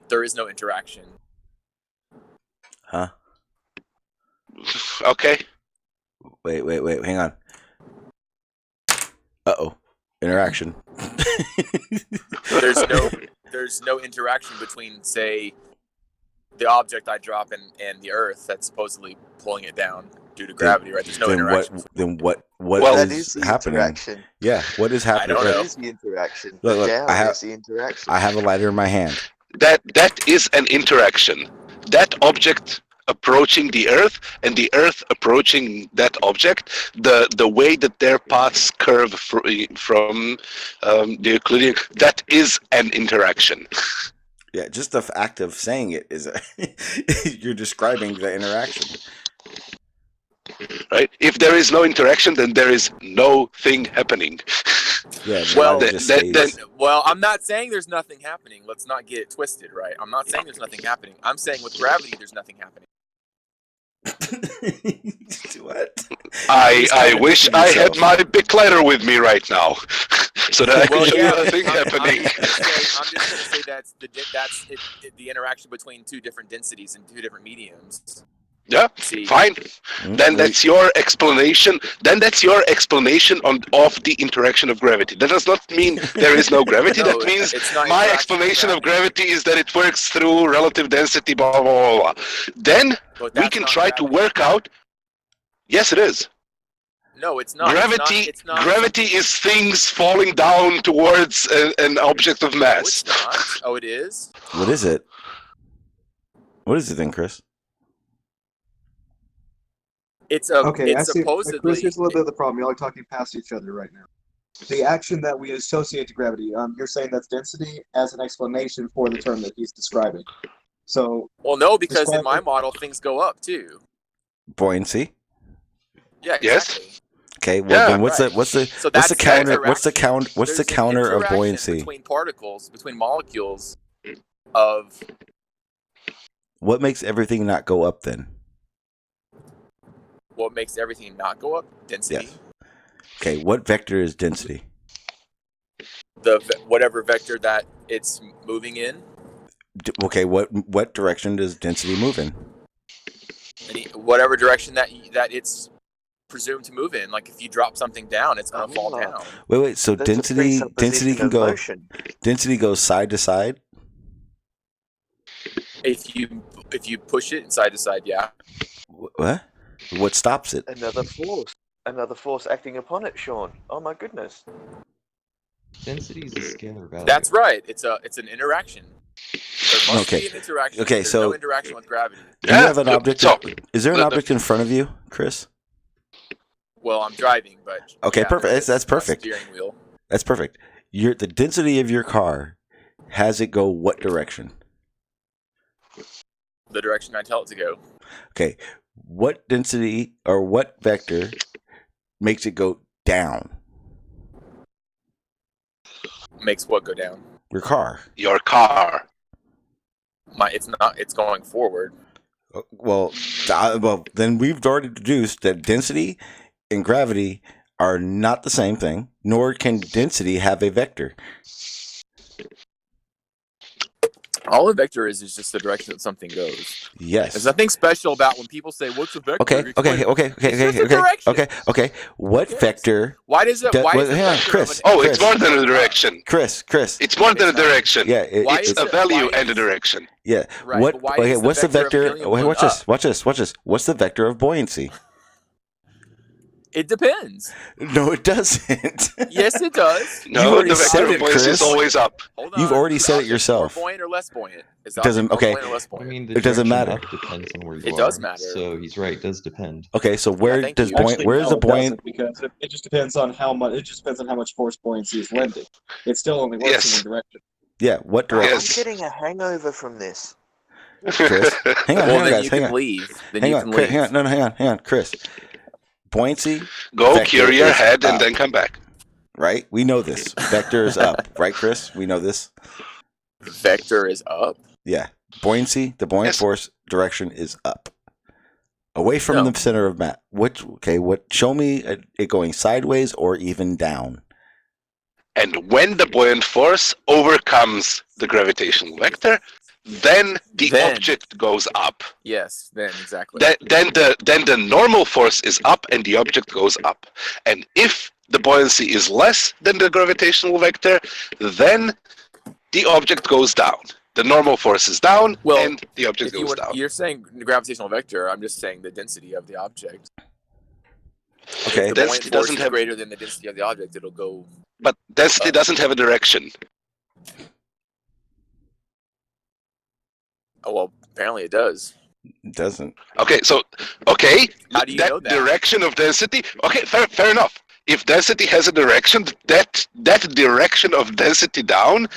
there is no interaction. Huh? Okay. Wait, hang on. Uh-oh. Interaction. There's no interaction between, say, the object I drop and the Earth that's supposedly pulling it down due to gravity, right? There's no interaction. What that is the happening? interaction. Yeah, what is happening? I don't know. That is the interaction. Look, The down I have- is the interaction. I have a lighter in my hand. That is an interaction. That object approaching the Earth and the Earth approaching that object, the way that their paths curve from the Euclidean, that is an interaction. Yeah, just the act of saying it is you're describing the interaction. Right? If there is no interaction, then there is no thing happening. Yeah. Well, I'm not saying there's nothing happening. Let's not get it twisted, right? I'm not saying there's nothing happening. I'm saying with gravity, there's nothing happening. What? I wish I had my big lighter with me right now, so that I could show you a thing happening. I'm just going to say that's the interaction between two different densities and two different mediums. Yeah, fine. Then that's your explanation. Of the interaction of gravity. That does not mean there is no gravity. No, that means my explanation of gravity is that it works through relative density, blah, blah, blah, blah. Then we can try to work out. Yes, it is. No, it's not. Gravity is things falling down towards an object of mass. No, it's not. Oh, it is? What is it? What is it then, Chris? It's okay. It's supposedly. Chris, here's a little bit of the problem. Y'all are talking past each other right now. The action that we associate to gravity, you're saying that's density as an explanation for the term that he's describing. So well, no, because in my model things go up too. Buoyancy. Yeah, exactly. Yes. Okay, well then what's right. the counter of buoyancy? Between particles, between molecules of What makes everything not go up then? what makes everything not go up? Density. Yes. Okay, what vector is density? Whatever vector that it's moving in. Okay, what direction does density move in? Whatever direction that it's presumed to move in. Like if you drop something down, it's going to fall down. Wait. So That's a density can go. motion. Density goes side to side. If you push it side to side, yeah. What? What stops it? Another force acting upon it, Sean. Oh my goodness. Density is a scalar value. That's right. It's an interaction. There must be an interaction. Okay, There's no interaction with gravity. Do you have an object? Is there an object in front of you, Chris? Well, I'm driving, but okay, perfect. That's perfect. Steering wheel. That's perfect. The density of your car has it go what direction? The direction I tell it to go. Okay, what density or what vector makes it go down? Makes what go down? Your car. Your car. It's not. It's going forward. Well, then we've already deduced that density and gravity are not the same thing, nor can density have a vector. All a vector is just the direction that something goes. Yes. There's nothing special about when people say, "What's a vector?" Okay. What vector? Why does it? Hang on, Chris. It's more than a direction. Chris. It's more than a direction. Yeah. It's a value and a direction. Yeah. Right, what's the vector? Watch this. What's the vector of buoyancy? It depends. No, it doesn't. Yes, it does. No, the vector of buoyancy is always up. Hold on. You've already said it yourself. More buoyant or less buoyant? It doesn't. Okay. I mean, the it doesn't matter. Depends on where you it are. Does matter. So he's right. It does depend. Okay, so where does buoyant? Where is the buoyant? Because it just depends on how much. It just depends on how much force buoyancy is lending. It still only works in one direction. Yeah. What direction? I'm getting a hangover from this. Chris, hang on, then guys. Hang on. Hang on, Chris. Buoyancy. Go cure your head and then come back. Right? We know this. Vector is up. Right, Chris? We know this. Vector is up? Yeah. Buoyancy, the buoyant force direction is up. Away from the center of mass. Show me it going sideways or even down. And when the buoyant force overcomes the gravitational vector, then the object goes up. Yes, then exactly. Then the normal force is up and the object goes up. And if the buoyancy is less than the gravitational vector, then the object goes down. The normal force is down and the object goes down. You're saying the gravitational vector, I'm just saying the density of the object. Okay. If the density doesn't have greater than the density of the object, it'll go. But density doesn't have a direction. Oh, well, apparently it does. It doesn't. Okay, how do you know that? Direction of density. Okay, fair enough. If density has a direction, that direction of density down,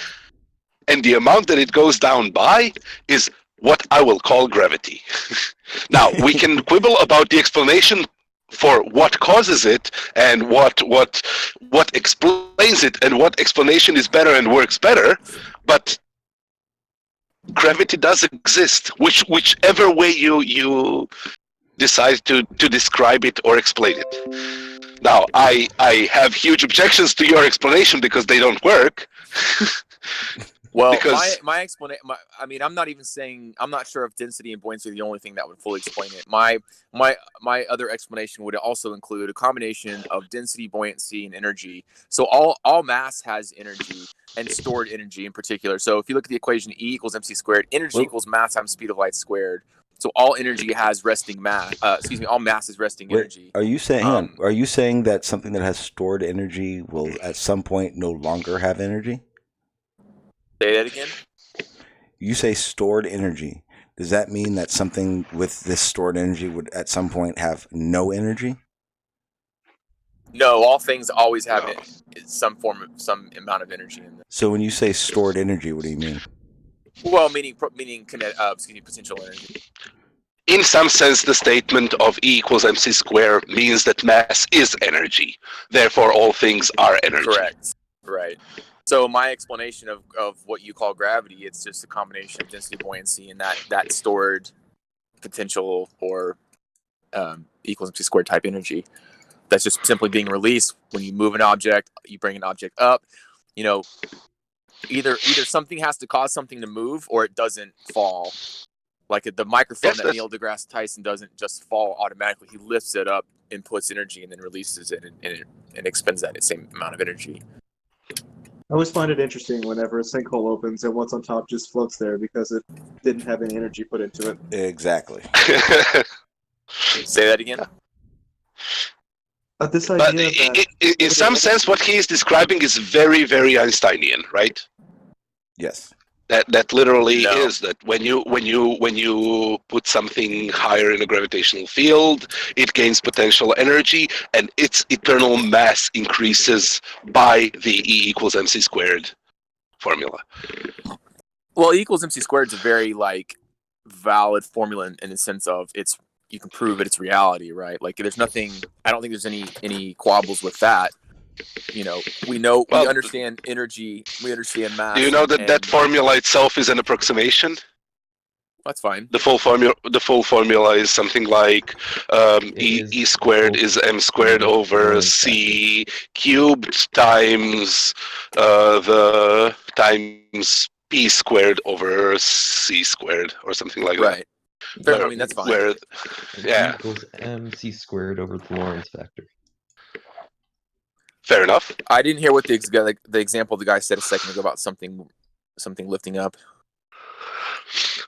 and the amount that it goes down by is what I will call gravity. Now we can quibble about the explanation for what causes it and what explains it and what explanation is better and works better, but gravity does exist, whichever way you decide to describe it or explain it. Now, I have huge objections to your explanation because they don't work. Well, my explanation. I mean, I'm not sure if density and buoyancy are the only thing that would fully explain it. My other explanation would also include a combination of density, buoyancy, and energy. So all mass has energy and stored energy in particular. So if you look at the equation E equals mc squared, energy equals mass times speed of light squared. So all energy has resting mass. All mass is resting energy. Are you saying? Are you saying that something that has stored energy will at some point no longer have energy? Say that again. You say stored energy. Does that mean that something with this stored energy would at some point have no energy? No, all things always have some amount of energy in them. So when you say stored energy, what do you mean? Well, meaning potential energy. In some sense, the statement of E equals mc squared means that mass is energy. Therefore, all things are energy. Correct. Right. So my explanation of what you call gravity, it's just a combination of density, buoyancy, and that stored potential or equals mc squared type energy. That's just simply being released when you move an object, you bring an object up. You know, either something has to cause something to move or it doesn't fall. Like the microphone that Neil deGrasse Tyson doesn't just fall automatically. He lifts it up, inputs energy, and then releases it, and expends that same amount of energy. I always find it interesting whenever a sinkhole opens and what's on top just floats there because it didn't have any energy put into it. Exactly. Say that again. This idea that in some sense, what he is describing is very, very Einsteinian, right? Yes. That literally is that when you put something higher in a gravitational field, it gains potential energy, and its eternal mass increases by the E equals mc squared formula. Well, E equals mc squared is a very valid formula in the sense of you can prove it's reality, right? Like there's nothing. I don't think there's any quabbles with that. You know, we understand energy, we understand mass. Do you know that formula itself is an approximation? That's fine. The full formula is something like E squared is m squared over c cubed times the times p squared over c squared or something like that. Right. I mean, that's fine. Yeah. Equals mc squared over the Lorentz factor. Fair enough. I didn't hear what the example the guy said a second ago about something lifting up.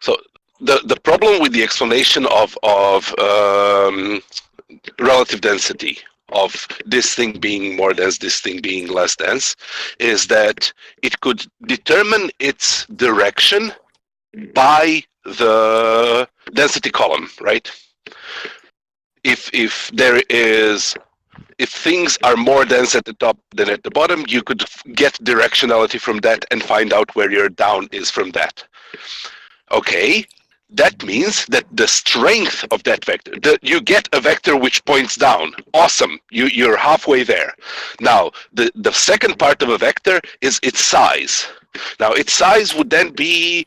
So the problem with the explanation of relative density of this thing being more dense, this thing being less dense, is that it could determine its direction by the density column, right? If things are more dense at the top than at the bottom, you could get directionality from that and find out where your down is from that. Okay, that means that the strength of that vector, you get a vector which points down. Awesome, you're halfway there. Now, the second part of a vector is its size. Now, its size would then be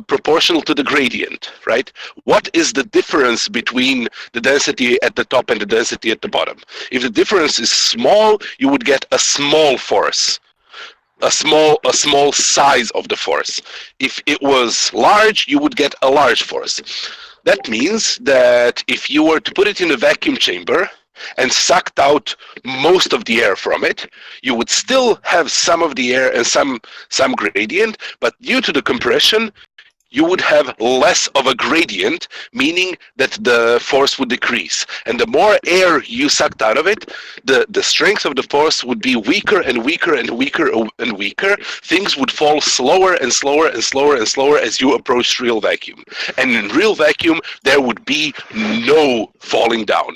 proportional to the gradient, right? What is the difference between the density at the top and the density at the bottom? If the difference is small, you would get a small force, a small size of the force. If it was large, you would get a large force. That means that if you were to put it in a vacuum chamber and sucked out most of the air from it, you would still have some of the air and some gradient, but due to the compression, you would have less of a gradient, meaning that the force would decrease. And the more air you sucked out of it, the strength of the force would be weaker and weaker and weaker and weaker. Things would fall slower and slower and slower and slower as you approached real vacuum. And in real vacuum, there would be no falling down.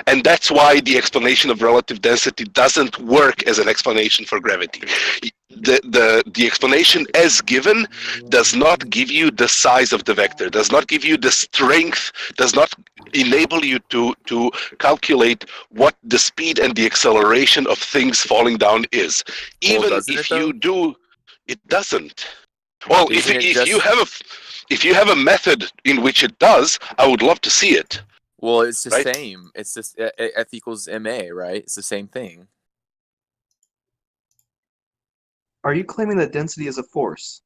And that's why the explanation of relative density doesn't work as an explanation for gravity. The explanation as given does not give you the size of the vector, does not give you the strength, does not enable you to calculate what the speed and the acceleration of things falling down is. Even if you do, it doesn't. Well, if you have a method in which it does, I would love to see it. Well, it's the same. It's just F equals ma, right? It's the same thing. Are you claiming that density is a force?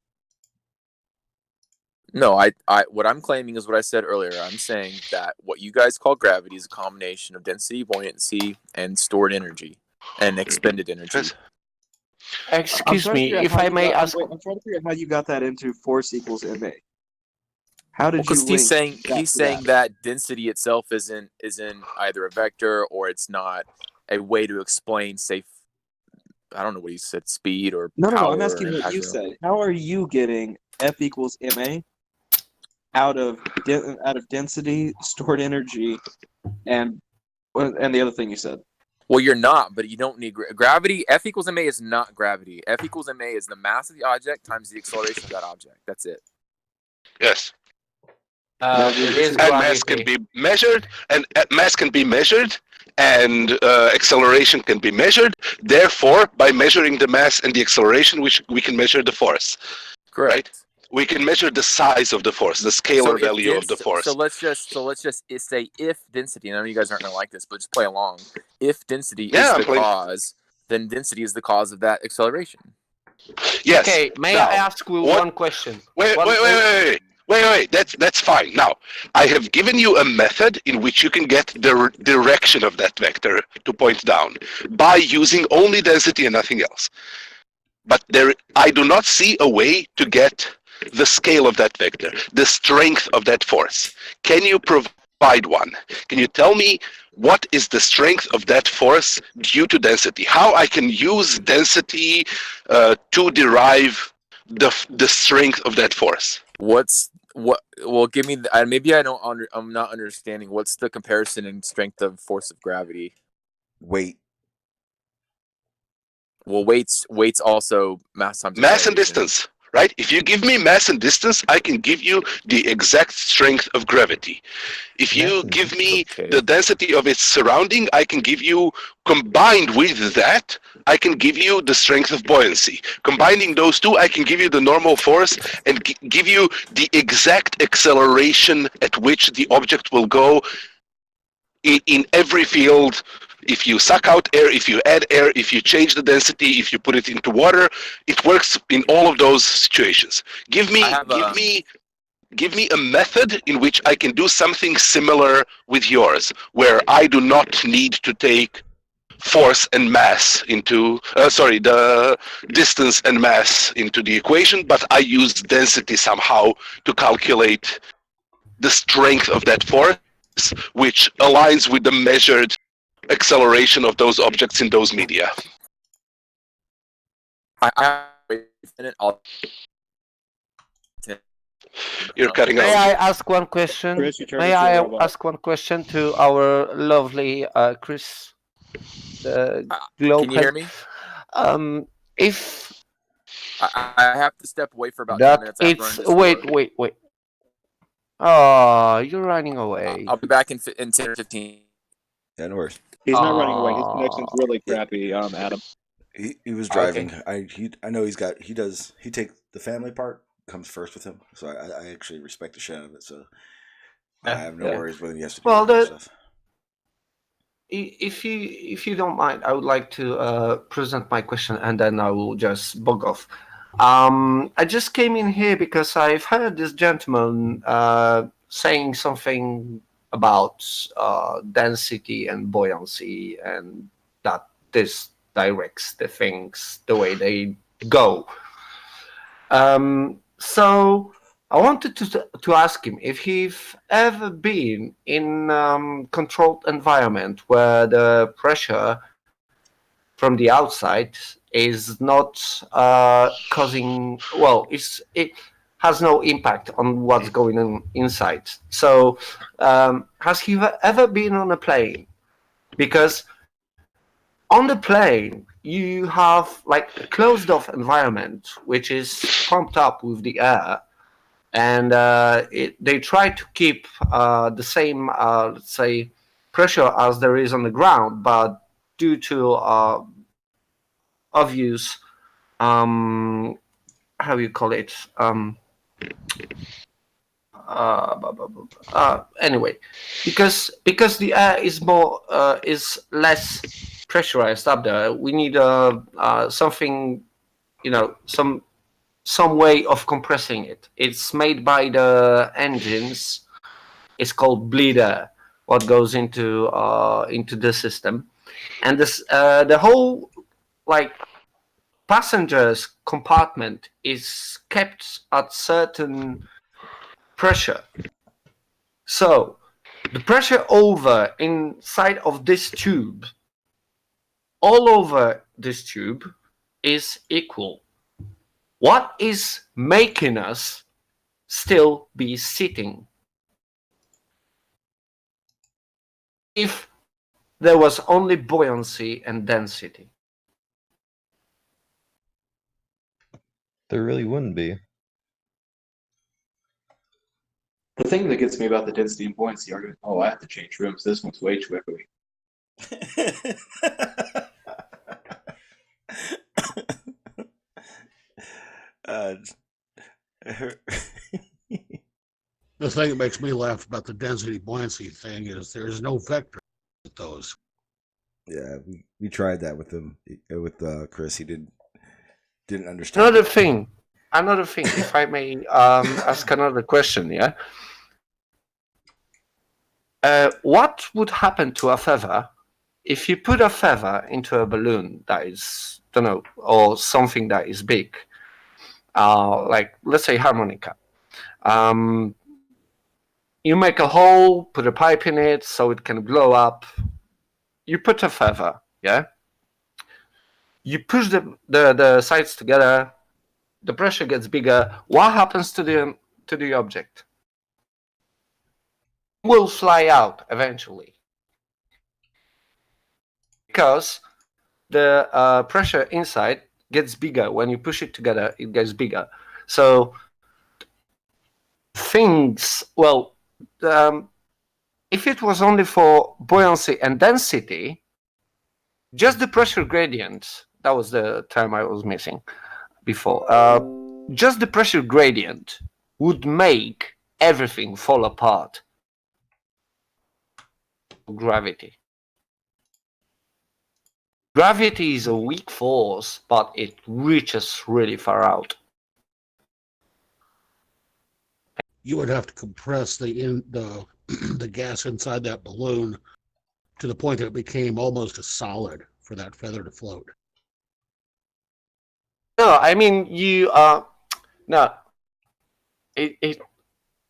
No, I what I'm claiming is what I said earlier. I'm saying that what you guys call gravity is a combination of density, buoyancy, and stored energy and expended energy. Excuse me, if I may ask. I'm trying to figure out how you got that into force equals ma. How did you? Because he's saying that density itself isn't either a vector or it's not a way to explain, say, I don't know what he said, speed or power. No. I'm asking what you said. How are you getting F equals ma out of density, stored energy, and the other thing you said? Well, you're not, but you don't need gravity. F equals ma is not gravity. F equals ma is the mass of the object times the acceleration of that object. That's it. Yes. It is And gravity. mass can be measured, and acceleration can be measured. Therefore, by measuring the mass and the acceleration, we can measure the force. Correct. Right? We can measure the size of the force, the scalar value of the force. So let's just say if density, and I know you guys aren't going to like this, but just play along. If density is the cause, then density is the cause of that acceleration. Yes. Okay, may I ask you one question? Wait. That's fine. Now, I have given you a method in which you can get the direction of that vector to point down by using only density and nothing else. But I do not see a way to get the scale of that vector, the strength of that force. Can you provide one? Can you tell me what is the strength of that force due to density? How I can use density to derive the strength of that force? Well, give me maybe I'm not understanding. What's the comparison in strength of force of gravity? Weight. Well, weight's also mass times mass and distance, right? If you give me mass and distance, I can give you the exact strength of gravity. If you give me the density of its surrounding, I can give you, combined with that, I can give you the strength of buoyancy. Combining those two, I can give you the normal force and give you the exact acceleration at which the object will go in every field. If you suck out air, if you add air, if you change the density, if you put it into water, it works in all of those situations. Give me a method in which I can do something similar with yours, where I do not need to take force and mass into, the distance and mass into the equation, but I use density somehow to calculate the strength of that force, which aligns with the measured acceleration of those objects in those media. You're cutting out. May I ask one question? Chris, you May I ask one question to our lovely Chris? Can you hear me? If I have to step away for about 10 minutes. Wait. Oh, you're running away. I'll be back in 10 or 15. Yeah, no worries. He's not running away. His connection's really crappy, Adam. He was driving. Okay. I know he takes the family part comes first with him, so I actually respect the shit out of it. So I have no worries when he has to do that stuff. If you don't mind, I would like to present my question, and then I will just bug off. I just came in here because I've heard this gentleman saying something about density and buoyancy, and that this directs the things the way they go. So I wanted to ask him if he's ever been in controlled environment where the pressure from the outside is not causing, it has no impact on what's going on inside. So has he ever been on a plane? Because on the plane, you have like a closed off environment, which is pumped up with the air. And they try to keep the same, let's say, pressure as there is on the ground, but due to obvious, how you call it? Anyway, because the air is less pressurized up there, we need something, some way of compressing it. It's made by the engines. It's called bleed air, what goes into the system, and this the whole passenger's compartment is kept at certain pressure. So the pressure over inside of this tube, all over this tube, is equal. What is making us still be sitting? If there was only buoyancy and density? There really wouldn't be. The thing that gets me about the density and buoyancy argument, oh, I have to change rooms. This one's way too echoey. The thing that makes me laugh about the density buoyancy thing is there's no vector with those. Yeah, we tried that with him, with Chris. He didn't understand. Another thing, if I may ask another question, yeah? What would happen to a feather if you put a feather into a balloon that is, don't know, or something that is big, like, let's say, harmonica? You make a hole, put a pipe in it so it can blow up. You put a feather, yeah? You push the sides together, the pressure gets bigger. What happens to the object? It will fly out eventually. Because the pressure inside gets bigger. When you push it together, it gets bigger. So things, well, if it was only for buoyancy and density, just the pressure gradient, that was the term I was missing before, just the pressure gradient would make everything fall apart. Gravity. Gravity is a weak force, but it reaches really far out. You would have to compress the the gas inside that balloon to the point that it became almost a solid for that feather to float. No, I mean you no.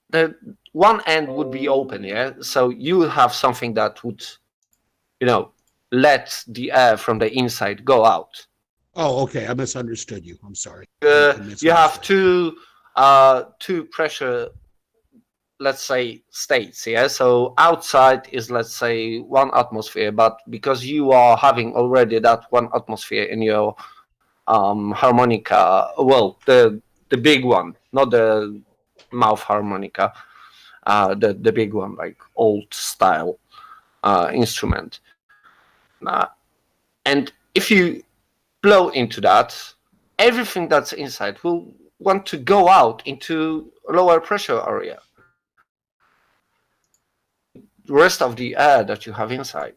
The one end would be open, yeah. So you will have something that would, let the air from the inside go out. Oh, okay. I misunderstood you. I'm sorry. You have two pressure, let's say, states, yeah. So outside is, let's say, 1 atmosphere, but because you are having already that 1 atmosphere in your harmonica, well, the big one, not the mouth harmonica, the big one, like old style instrument. And if you blow into that, everything that's inside will want to go out into a lower pressure area. The rest of the air that you have inside.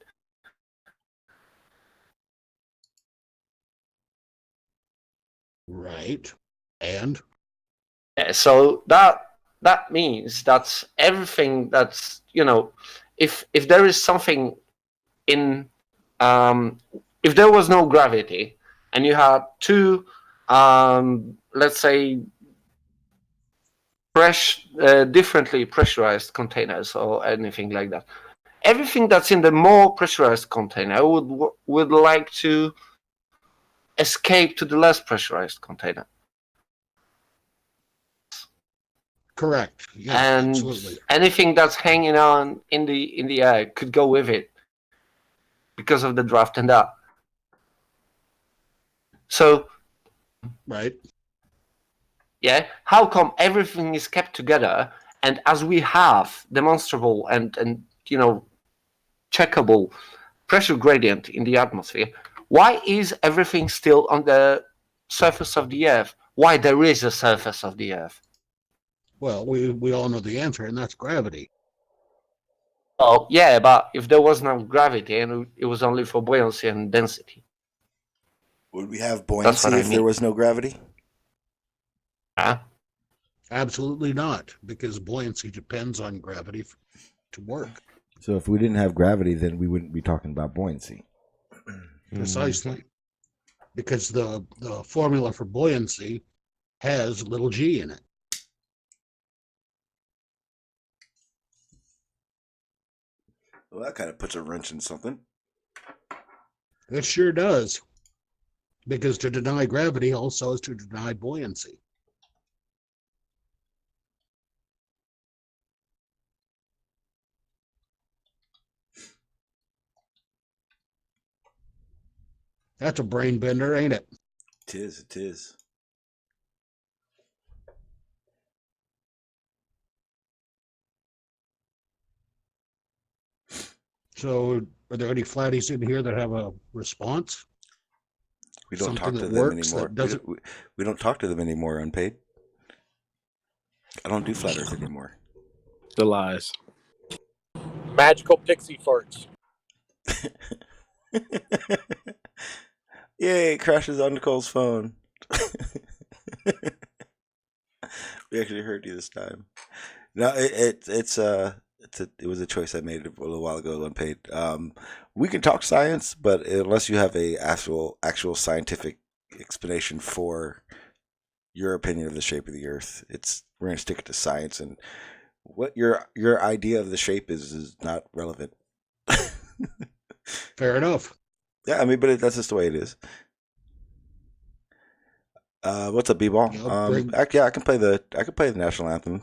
Right. And? Yeah, so that means that everything that's, if there is something in, if there was no gravity and you had two, let's say, differently pressurized containers or anything like that, everything that's in the more pressurized container would like to escape to the less pressurized container. Correct. Yeah, and absolutely. Anything that's hanging on in the air could go with it because of the draft and that. So, right. Yeah, how come everything is kept together? And as we have demonstrable and checkable pressure gradient in the atmosphere, why is everything still on the surface of the Earth? Why there is a surface of the Earth? Well, we all know the answer, and that's gravity. Oh, yeah, but if there was no gravity and it was only for buoyancy and density. Would we have buoyancy if there was no gravity? Absolutely not, because buoyancy depends on gravity to work. So if we didn't have gravity, then we wouldn't be talking about buoyancy. Precisely. Because the formula for buoyancy has little g in it. Well, that kind of puts a wrench in something. It sure does. Because to deny gravity also is to deny buoyancy. That's a brain bender, ain't it? It is. It is. So, are there any flatties in here that have a response? We don't Something talk to that them works anymore. that doesn't. We don't talk to them anymore. Unpaid. I don't do flat Earth anymore. The lies. Magical pixie farts. Yay! It crashes on Nicole's phone. We actually heard you this time. No, it was a choice I made a little while ago. Unpaid. We can talk science, but unless you have a actual scientific explanation for your opinion of the shape of the Earth, we're gonna stick it to science, and what your idea of the shape is not relevant. Fair enough. Yeah, I mean, but that's just the way it is. What's up, B-ball? I can play the national anthem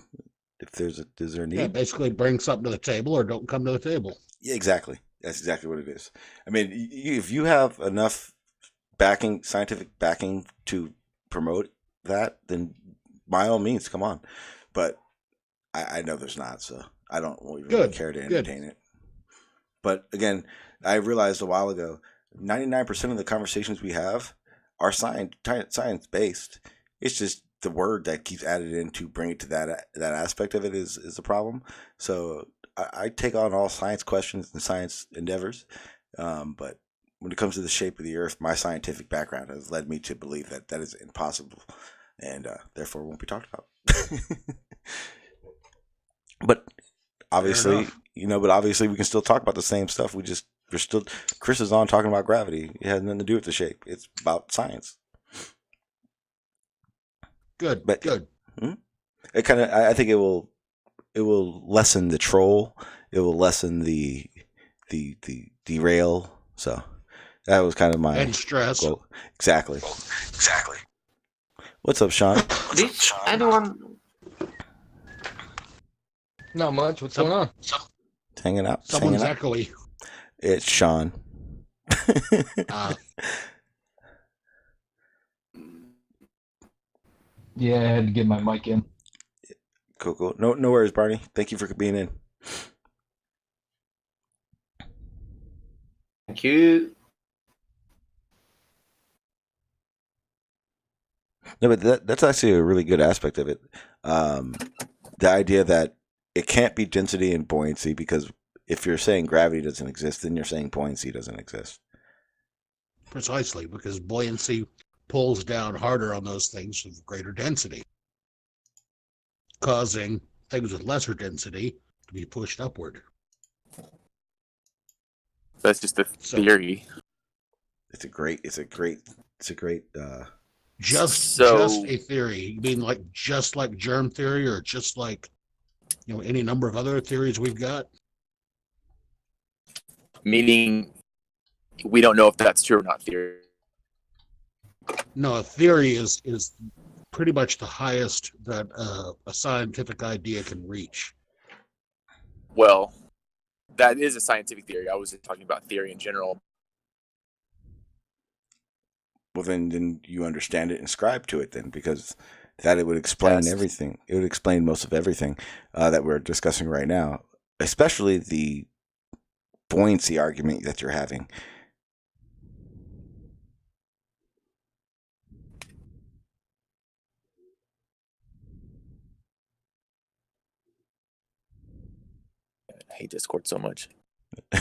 if is there a need? Yeah, basically bring something to the table or don't come to the table. Yeah, exactly. That's exactly what it is. I mean, if you have enough scientific backing to promote that, then by all means, come on. But I know there's not, so I don't really care to entertain it. But again, I realized a while ago, 99% of the conversations we have are science based. It's just the word that keeps added in to bring it to that aspect of it is the problem. So I take on all science questions and science endeavors, but when it comes to the shape of the Earth, my scientific background has led me to believe that is impossible, and therefore won't be talked about. But obviously, we can still talk about the same stuff. Chris is on talking about gravity. It has nothing to do with the shape. It's about science. Good. It kind of. I think it will lessen the troll. It will lessen the derail. So that was kind of my and stress. Goal. Exactly. What's up, Sean? Anyone? Not much. What's going on? Hanging out. Someone's echoey. It's Sean. Yeah, I had to get my mic in. Cool. No worries, Barney. Thank you for being in. Thank you. No, but that's actually a really good aspect of it. The idea that it can't be density and buoyancy, because if you're saying gravity doesn't exist, then you're saying buoyancy doesn't exist. Precisely, because buoyancy pulls down harder on those things with greater density, causing things with lesser density to be pushed upward. That's just a theory. It's a great. Just a theory. You mean just like germ theory, or just like any number of other theories we've got? Meaning, we don't know if that's true or not. Theory. No, a theory is pretty much the highest that a scientific idea can reach. Well, that is a scientific theory. I was just talking about theory in general. Well, then you understand it and ascribe to it then, because that it would explain everything. It would explain most of everything that we're discussing right now, especially the buoyancy argument that you're having. I hate Discord so much.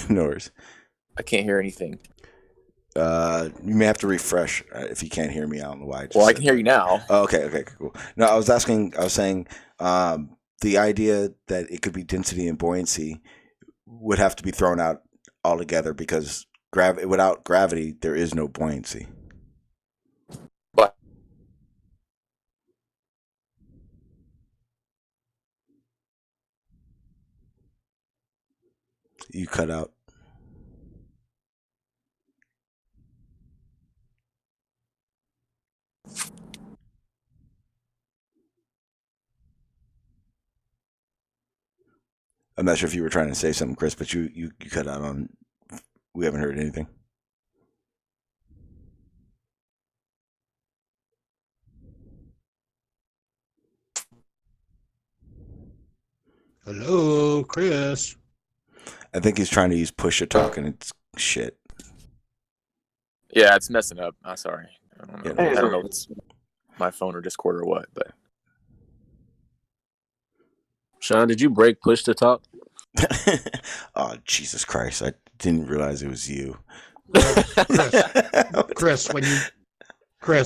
No worries. I can't hear anything. You may have to refresh if you can't hear me. I don't know why. I can hear you now. Oh, okay, cool. No, I was saying the idea that it could be density and buoyancy would have to be thrown out altogether, because without gravity, there is no buoyancy. But you cut out. I'm not sure if you were trying to say something, Chris, but you cut out on. We haven't heard anything. Hello, Chris. I think he's trying to use push to talk, and it's shit. Yeah, it's messing up. I'm sorry. I don't know if it's my phone or Discord or what, but. Sean, did you break push to talk? Oh, Jesus Christ. I didn't realize it was you. Chris,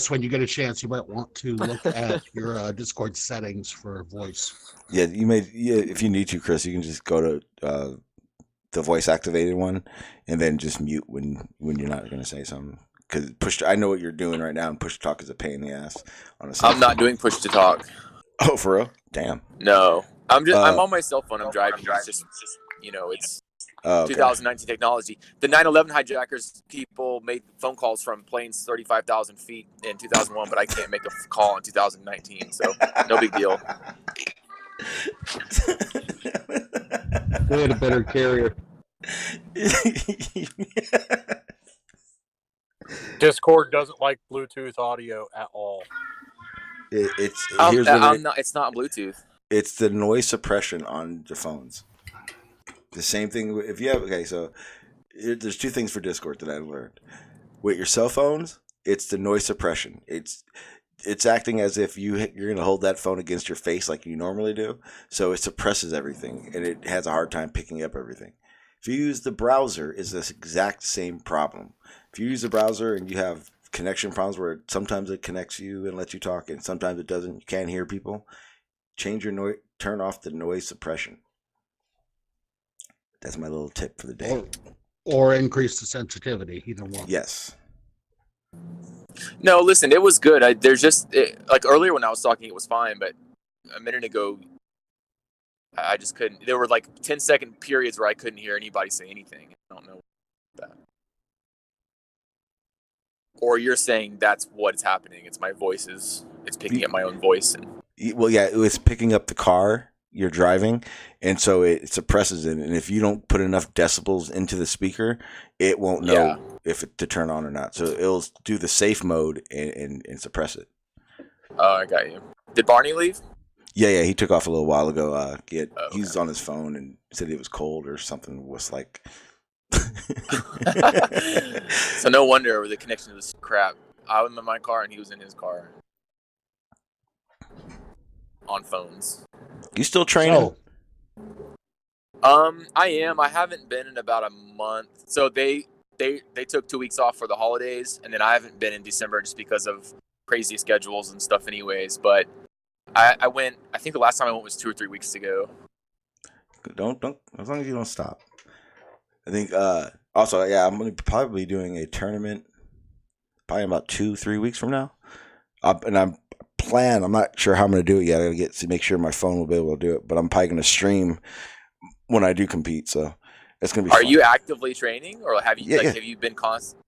when you get a chance, you might want to look at your Discord settings for voice. Yeah, if you need to, Chris, you can just go to the voice activated one and then just mute when you're not going to say something. Because I know what you're doing right now, and push to talk is a pain in the ass. Honestly, I'm not doing push to talk. Oh, for real? Damn. No, I'm on my cell phone. I'm driving. It's just it's 2019 technology. The 9/11 hijackers people made phone calls from planes 35,000 feet in 2001, but I can't make a call in 2019, so no big deal. They had a better carrier. Discord doesn't like Bluetooth audio at all. It's not Bluetooth. It's the noise suppression on the phones. The same thing if you have so there's two things for Discord that I learned. With your cell phones, it's the noise suppression. It's acting as if you're going to hold that phone against your face like you normally do, so it suppresses everything and it has a hard time picking up everything. If you use the browser, it's the exact same problem. If you use the browser and you have connection problems where sometimes it connects you and lets you talk and sometimes it doesn't, you can't hear people, change your noise, turn off the noise suppression. That's my little tip for the day. Or increase the sensitivity, either one. Yes. No, listen, it was good. There's just like earlier when I was talking, it was fine, but a minute ago, I just couldn't. There were like 10-second periods where I couldn't hear anybody say anything. I don't know that. Or you're saying that's what's happening. It's my voice it's picking up my own voice. Well, yeah, it was picking up the car you're driving, and so it suppresses it. And if you don't put enough decibels into the speaker, it won't know if it to turn on or not. So it'll do the safe mode and suppress it. Oh, I got you. Did Barney leave? Yeah, he took off a little while ago. He's on his phone and said it was cold or something. Was like. So no wonder the connection was crap. I was in my car and he was in his car. On phones. You still training? I am. I haven't been in about a month. So they took 2 weeks off for the holidays, and then I haven't been in December just because of crazy schedules and stuff anyways. But I went, I think the last time I went was 2 or 3 weeks ago. Don't as long as you don't stop. I think also I'm gonna probably be doing a tournament probably in about 2-3 weeks from now. I'm not sure how I'm going to do it yet. I got to get to make sure my phone will be able to do it, but I'm probably going to stream when I do compete. So it's going to be fun. Are you actively training or have you have you been constant?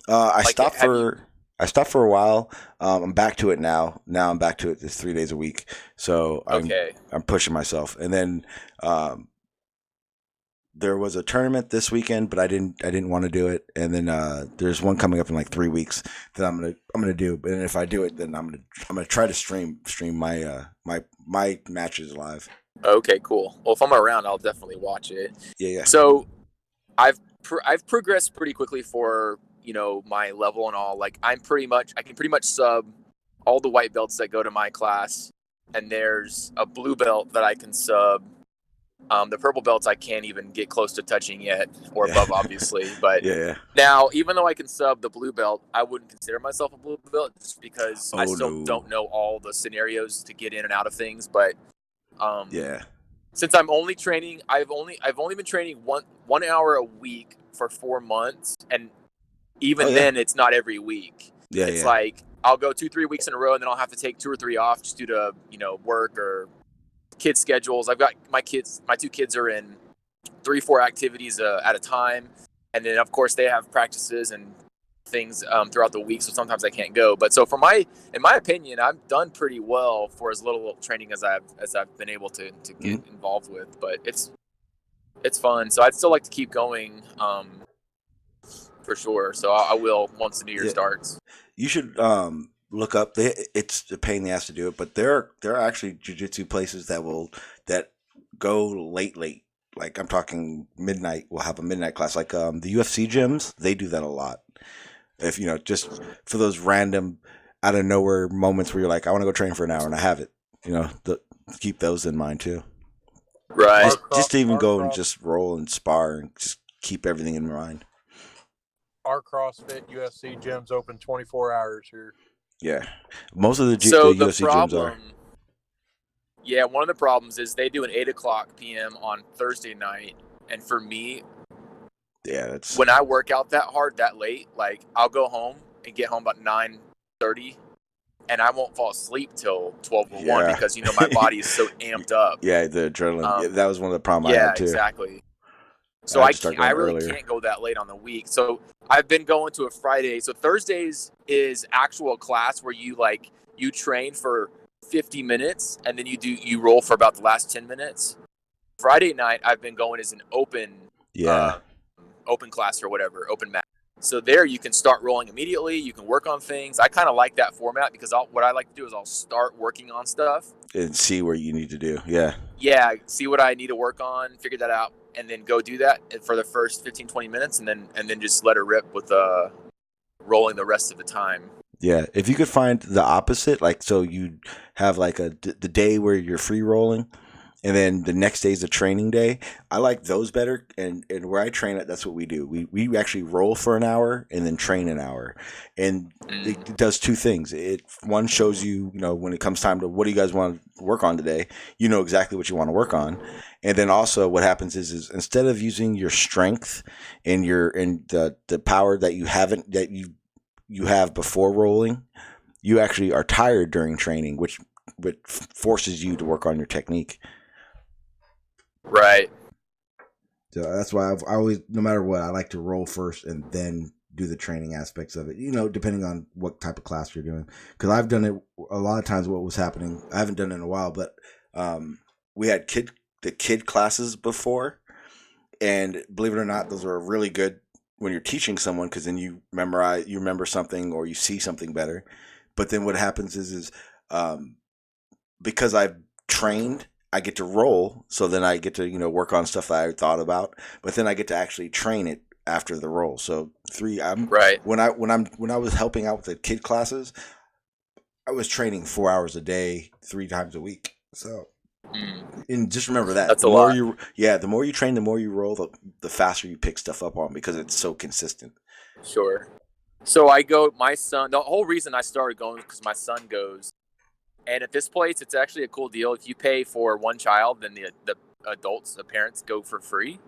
I stopped for a while. I'm back to it now. Now I'm back to it. It's 3 days a week. So I'm pushing myself. And then there was a tournament this weekend, but I didn't want to do it. And then there's one coming up in like 3 weeks that I'm gonna do. But if I do it, then I'm gonna try to stream my my matches live. Okay, cool. Well, if I'm around, I'll definitely watch it. Yeah. So I've progressed pretty quickly for my level and all. Like I can pretty much sub all the white belts that go to my class, and there's a blue belt that I can sub. The purple belts I can't even get close to touching yet, or above, obviously. But now, even though I can sub the blue belt, I wouldn't consider myself a blue belt just because I still don't know all the scenarios to get in and out of things. But since I'm only training, I've only been training one hour a week for 4 months, and even then, it's not every week. It's like I'll go 2-3 weeks in a row, and then I'll have to take 2 or 3 off just due to work or kids' schedules. I've got my 2 kids are in 3-4 activities at a time, and then of course they have practices and things throughout the week, so sometimes I can't go. But so in my opinion, I've done pretty well for as little training as I've been able to get involved with. But it's fun, so I'd still like to keep going for sure. So I will once the new year starts. You should look up. It's a pain in the ass to do it, but there are actually jiu-jitsu places that go late. Like I'm talking midnight. We'll have a midnight class. Like the UFC gyms, they do that a lot. If just for those random, out of nowhere moments where you're like, I want to go train for an hour, and I have it. Keep those in mind too. Right. Just to even go and just roll and spar and just keep everything in mind. Our CrossFit UFC gyms open 24 hours here. Yeah, most of the UFC gyms are. Yeah, one of the problems is they do an 8:00 p.m. on Thursday night, and for me, when I work out that hard that late, like I'll go home and get home about 9:30, and I won't fall asleep till 12 or 1 because my body is so amped up. Yeah, the adrenaline. That was one of the problems I had too. Yeah, exactly. So I really can't go that late on the week. So I've been going to a Friday. So Thursdays is actual class where you train for 50 minutes and then you roll for about the last 10 minutes. Friday night I've been going as an open class or whatever, open mat. So there you can start rolling immediately. You can work on things. I kind of like that format because what I like to do is I'll start working on stuff and see where you need to do. Yeah. Yeah, see what I need to work on, figure that out, and then go do that for the first 15, 20 minutes, and then just let it rip with rolling the rest of the time. Yeah, if you could find the opposite, like so you have like the day where you're free rolling, and then the next day is a training day. I like those better, and where I train at, that's what we do. We actually roll for an hour and then train an hour, and it does two things. One shows you, when it comes time to what do you guys want to work on today, you know exactly what you want to work on, and then also what happens is instead of using your strength and the power that you have before rolling, you actually are tired during training, which forces you to work on your technique. Right. So that's why I always, no matter what, I like to roll first and then do the training aspects of it, depending on what type of class you're doing. Because I've done it a lot of times. What was happening, I haven't done it in a while, but we had the kid classes before, and believe it or not, those are really good when you're teaching someone, because then you remember something or you see something better. But then what happens is because I've trained, I get to roll, so then I get to work on stuff that I thought about, but then I get to actually train it after the roll. So right. When I was helping out with the kid classes, I was training 4 hours a day, 3 times a week. So and just remember that that's a lot. The more you train, the more you roll, the faster you pick stuff up on, because it's so consistent. Sure. So my son, the whole reason I started going is because my son goes. And at this place, it's actually a cool deal. If you pay for one child, then the adults, the parents, go for free.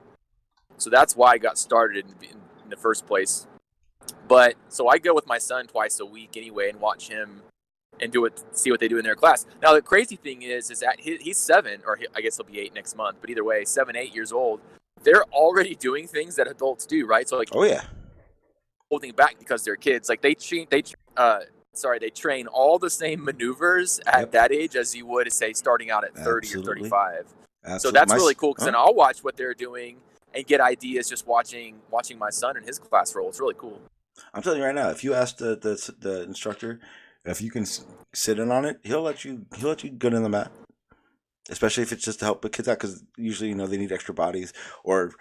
So that's why I got started in the first place. But so I go with my son twice a week anyway and watch him and see what they do in their class. Now, the crazy thing is that he's 7, or I guess he'll be 8 next month. But either way, 7, 8 years old. They're already doing things that adults do, right? So oh yeah, holding back because they're kids. Like they train all the same maneuvers at that age as you would, say, starting out at 30 Absolutely. or 35. Absolutely. So that's really cool, because then I'll watch what they're doing and get ideas just watching my son in his class roll. It's really cool. I'm telling you right now, if you ask the instructor if you can sit in on it, he'll let you get in the mat, especially if it's just to help the kids out, because usually they need extra bodies. Or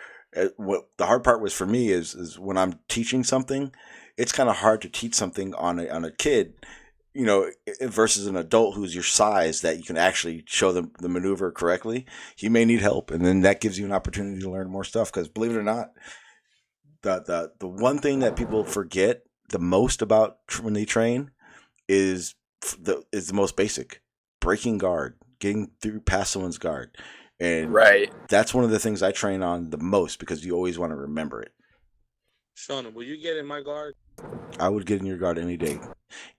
what the hard part was for me is when I'm teaching something, it's kind of hard to teach something on a kid, versus an adult who's your size, that you can actually show them the maneuver correctly. He may need help, and then that gives you an opportunity to learn more stuff. Because believe it or not, the one thing that people forget the most about when they train is the most basic: breaking guard, getting through past someone's guard, and that's one of the things I train on the most, because you always want to remember it. Shona, will you get in my guard? I would get in your guard any day.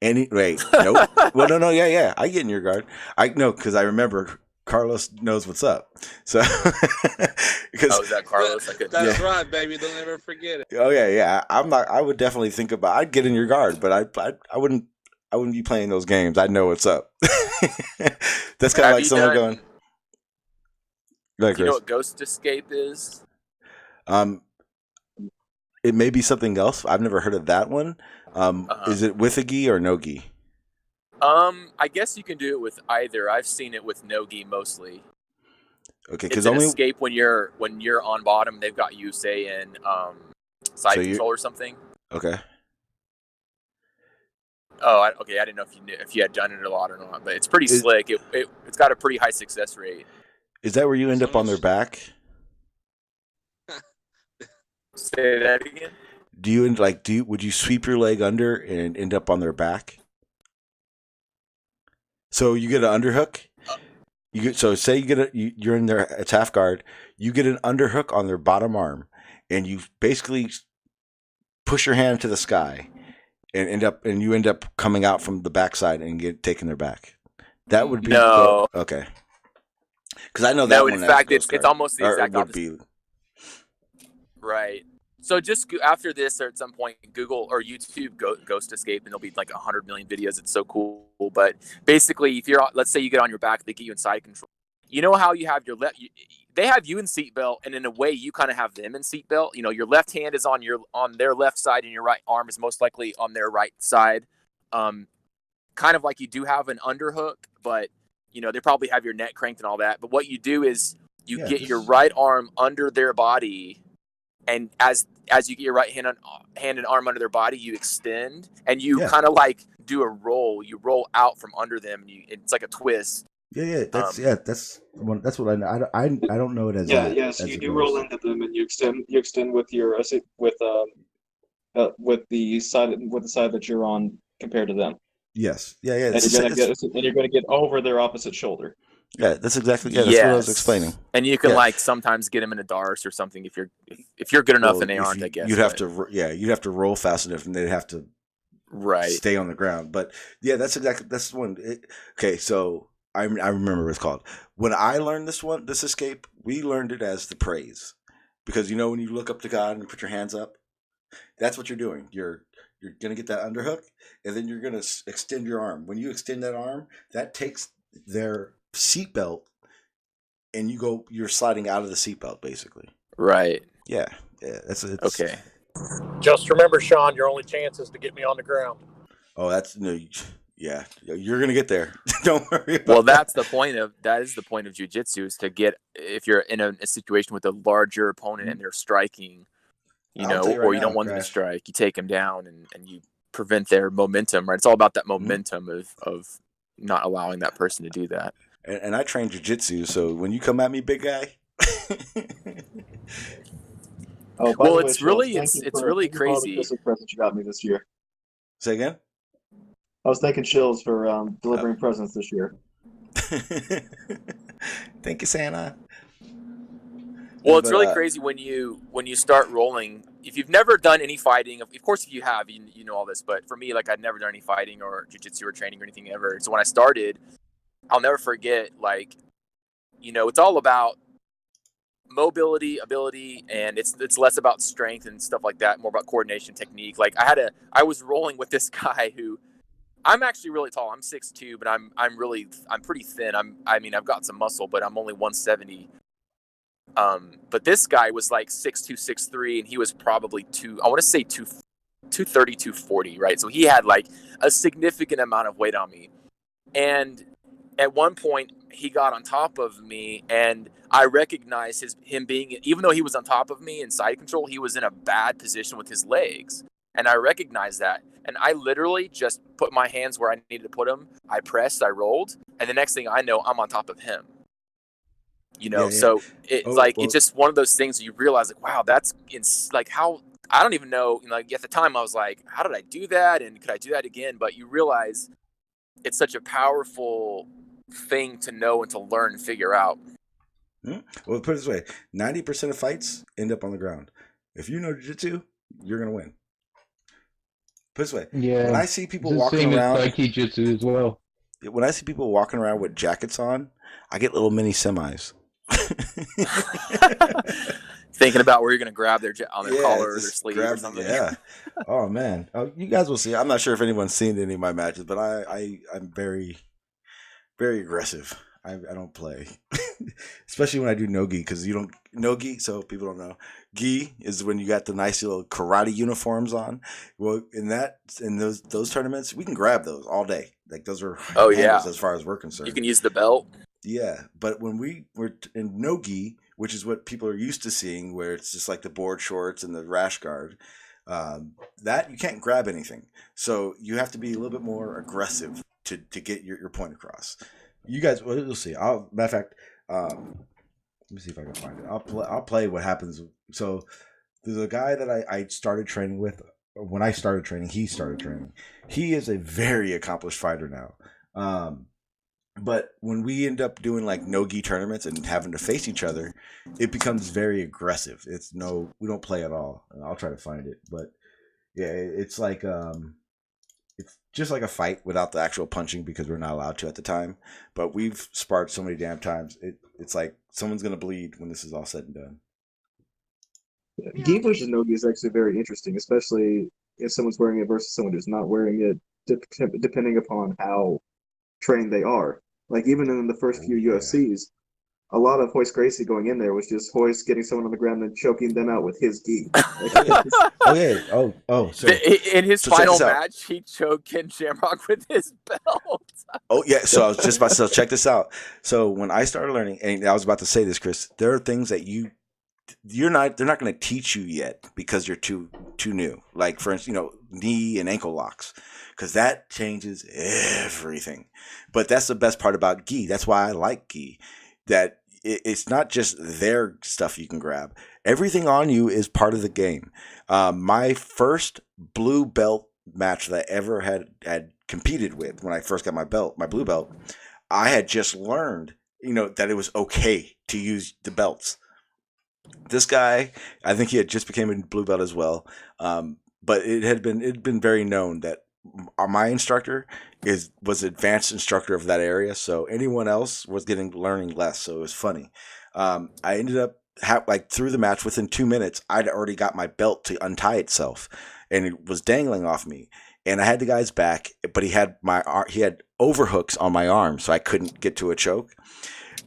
Nope. Well, no, yeah. I get in your guard. I know, because I remember Carlos knows what's up. So, because is that Carlos? That's right, baby. Don't ever forget it. Oh yeah. I would definitely think about. I'd get in your guard, but I wouldn't be playing those games. I know what's up. That's kind of like someone going. Go ahead, Chris. Do you know what Ghost Escape is? It may be something else. I've never heard of that one. Is it with a gi or no gi? I guess you can do it with either. I've seen it with no gi mostly. Okay, it's an escape when you're on bottom. They've got you say in side control or something. Okay. Oh, okay. I didn't know if you had done it a lot or not, but it's pretty slick. It's got a pretty high success rate. Is that where you end up on their back? Say that again. Would you sweep your leg under and end up on their back? So you get an underhook. Say you're in there. It's half guard. You get an underhook on their bottom arm, and you basically push your hand to the sky, and you end up coming out from the backside and taking their back. That would be okay. Because I know that. No, one in fact, it's almost the exact opposite. Right. So just after this, or at some point, Google or YouTube Ghost Escape, and there'll be like 100 million videos. It's so cool. But basically, if let's say you get on your back, they get you in side control. You know how you have your left? They have you in seatbelt, and in a way, you kind of have them in seatbelt. You know, your left hand is on their left side, and your right arm is most likely on their right side. Kind of like you do have an underhook, but you know they probably have your neck cranked and all that. But what you do is you get your right arm under their body. And as you get your right hand and arm under their body, you extend and you kind of like do a roll. You roll out from under them. And it's like a twist. Yeah. That's what I know. I don't know it as So you do roll into them and you extend with your with the side that you're on compared to them. Yes. Yeah. And you're gonna get over their opposite shoulder. Yeah, that's exactly. Yeah, that's what I was explaining. And you can like sometimes get them in a DARS or something if you're good enough, and they aren't. I guess you'd have to roll fast enough, and they'd have to stay on the ground. But yeah, that's the one. Okay, so I remember what it's called. When I learned this escape, we learned it as the praise, because when you look up to God and put your hands up, that's what you're doing. You're gonna get that underhook, and then you're gonna extend your arm. When you extend that arm, that takes their seatbelt, and you're sliding out of the seatbelt, basically. Right. Yeah. That's okay. Just remember, Sean, your only chance is to get me on the ground. Oh, yeah. You're gonna get there. Don't worry about Well, that is the point of jiu-jitsu, is to get, if you're in a situation with a larger opponent and they're striking, or you don't want them to strike, you take them down and you prevent their momentum. Right. It's all about that momentum of not allowing that person to do that. And I train jiu-jitsu, so when you come at me, big guy. It's really crazy. The present you got me this year. Say again? I was thanking Shills for delivering presents this year. Thank you, Santa. Well, it's really crazy when you start rolling. If you've never done any fighting, of course, if you have, you know all this. But for me, like, I'd never done any fighting or jiu-jitsu or training or anything ever. So when I started, I'll never forget, like, it's all about mobility, ability, and it's less about strength and stuff like that, more about coordination, technique. Like, I was rolling with this guy who, I'm actually really tall. I'm 6'2", but I'm pretty thin. I've got some muscle, but I'm only 170. But this guy was like 6'2", 6'3", and he was probably 230, 240, right? So he had like a significant amount of weight on me. And at one point, he got on top of me, and I recognized him being, even though he was on top of me in side control, he was in a bad position with his legs. And I recognized that. And I literally just put my hands where I needed to put them. I pressed, I rolled, and the next thing I know, I'm on top of him. So it's just one of those things where you realize, like, wow, that's like, how, I don't even know, like, at the time I was like, how did I do that? And could I do that again? But you realize it's such a powerful thing to know and to learn and figure out. Well, put it this way, 90% of fights end up on the ground. If you know jiu-jitsu, you're going to win. Put it this way, when I see people walking around, jiu-jitsu as well. When I see people walking around with jackets on, I get little mini semis. Thinking about where you're going to grab their collar or their sleeve or something. Yeah. Oh man. Oh, you guys will see. I'm not sure if anyone's seen any of my matches, but I'm very, very aggressive. I don't play, especially when I do no-gi, because you don't no-gi. So people don't know. Gi is when you got the nice little karate uniforms on. Well, in those tournaments, we can grab those all day. Like, those are as far as we're concerned. You can use the belt. Yeah, but when we were in no-gi, which is what people are used to seeing, where it's just like the board shorts and the rash guard, that you can't grab anything. So you have to be a little bit more aggressive to get your point across. You guys, we'll see. Matter of fact, let me see if I can find it. I'll play what happens. So there's a guy that I started training with. When I started training, he started training. He is a very accomplished fighter now. But when we end up doing like no-gi tournaments and having to face each other, it becomes very aggressive. We don't play at all. I'll try to find it, but yeah, it's like it's just like a fight without the actual punching because we're not allowed to at the time. But we've sparred so many damn times. It's like someone's gonna bleed when this is all said and done. Yeah. Gi versus no-gi is actually very interesting, especially if someone's wearing it versus someone who's not wearing it, depending upon how trained they are. Like even in the first few UFCs, a lot of Hoist Gracie going in there was just Hoist getting someone on the ground and choking them out with his gi. Okay. So in his final match, he choked Ken Shamrock with his belt. Oh yeah. So I was just about to check this out. So when I started learning, and I was about to say this, Chris, there are things that they're not going to teach you yet because you're too new. Like for instance, knee and ankle locks, because that changes everything. But that's the best part about gi. That's why I like gi. That it's not just their stuff you can grab. Everything on you is part of the game. My first blue belt match that I ever had competed with when I first got my blue belt, I had just learned, that it was okay to use the belts. This guy, I think he had just became a blue belt as well. But it had been very known that my instructor was advanced instructor of that area, so anyone else was learning less. So it was funny. I ended up through the match within 2 minutes, I'd already got my belt to untie itself, and it was dangling off me. And I had the guy's back, but he had overhooks on my arm, so I couldn't get to a choke.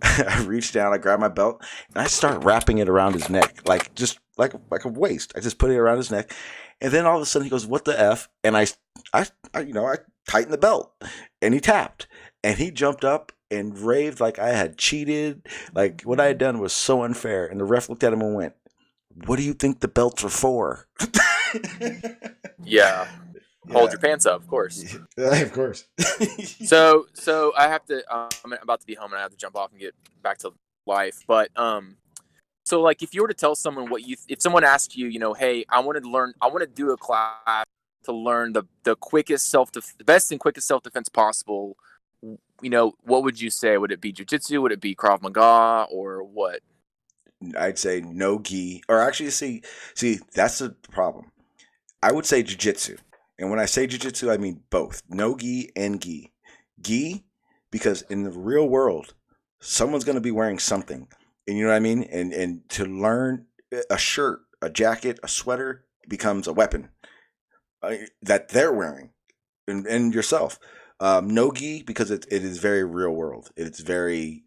I reached down, I grabbed my belt, and I start wrapping it around his neck, like a waist. I just put it around his neck, and then all of a sudden he goes, "What the f?" And I tightened the belt, and he tapped, and he jumped up and raved like I had cheated, like what I had done was so unfair. And the ref looked at him and went, "What do you think the belts are for?" Yeah. Hold your pants up, of course. Of course. So I have to. I'm about to be home and I have to jump off and get back to life. But so like if you were to tell someone if someone asked you, hey, I want to do a class to learn the best and quickest self defense possible. What would you say? Would it be jiu-jitsu? Would it be Krav Maga or what? I'd say no gi, or actually, see, that's the problem. I would say jiu-jitsu. And when I say jiu-jitsu, I mean both no-gi and gi. Gi, because in the real world, someone's going to be wearing something. And you know what I mean? And to learn a shirt, a jacket, a sweater becomes a weapon that they're wearing and yourself. No-gi, because it is very real world. It's very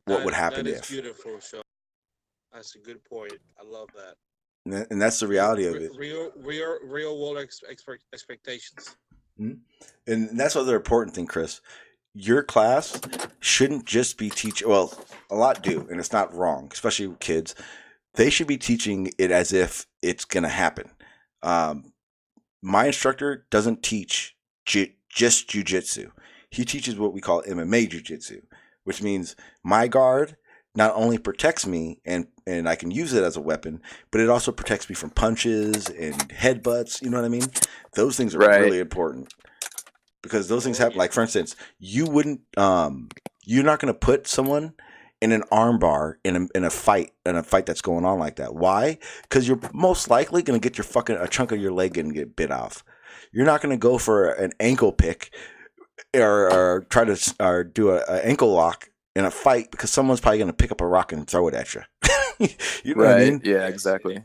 what would happen if. That is beautiful, Sean. That's a good point. I love that. And that's the reality of it. Real world expectations. Mm-hmm. And that's another important thing, Chris. Your class shouldn't just be teaching. Well, a lot do, and it's not wrong, especially with kids. They should be teaching it as if it's going to happen. My instructor doesn't teach just jiu-jitsu. He teaches what we call MMA jiu-jitsu, which means my guard not only protects me and I can use it as a weapon, but it also protects me from punches and headbutts. You know what I mean? Those things are really important because those things happen. Like for instance, you're not going to put someone in an armbar in a fight that's going on like that. Why? Because you're most likely going to get a chunk of your leg and get bit off. You're not going to go for an ankle pick or try to do an ankle lock in a fight because someone's probably going to pick up a rock and throw it at you. You know what I mean? Yeah, exactly.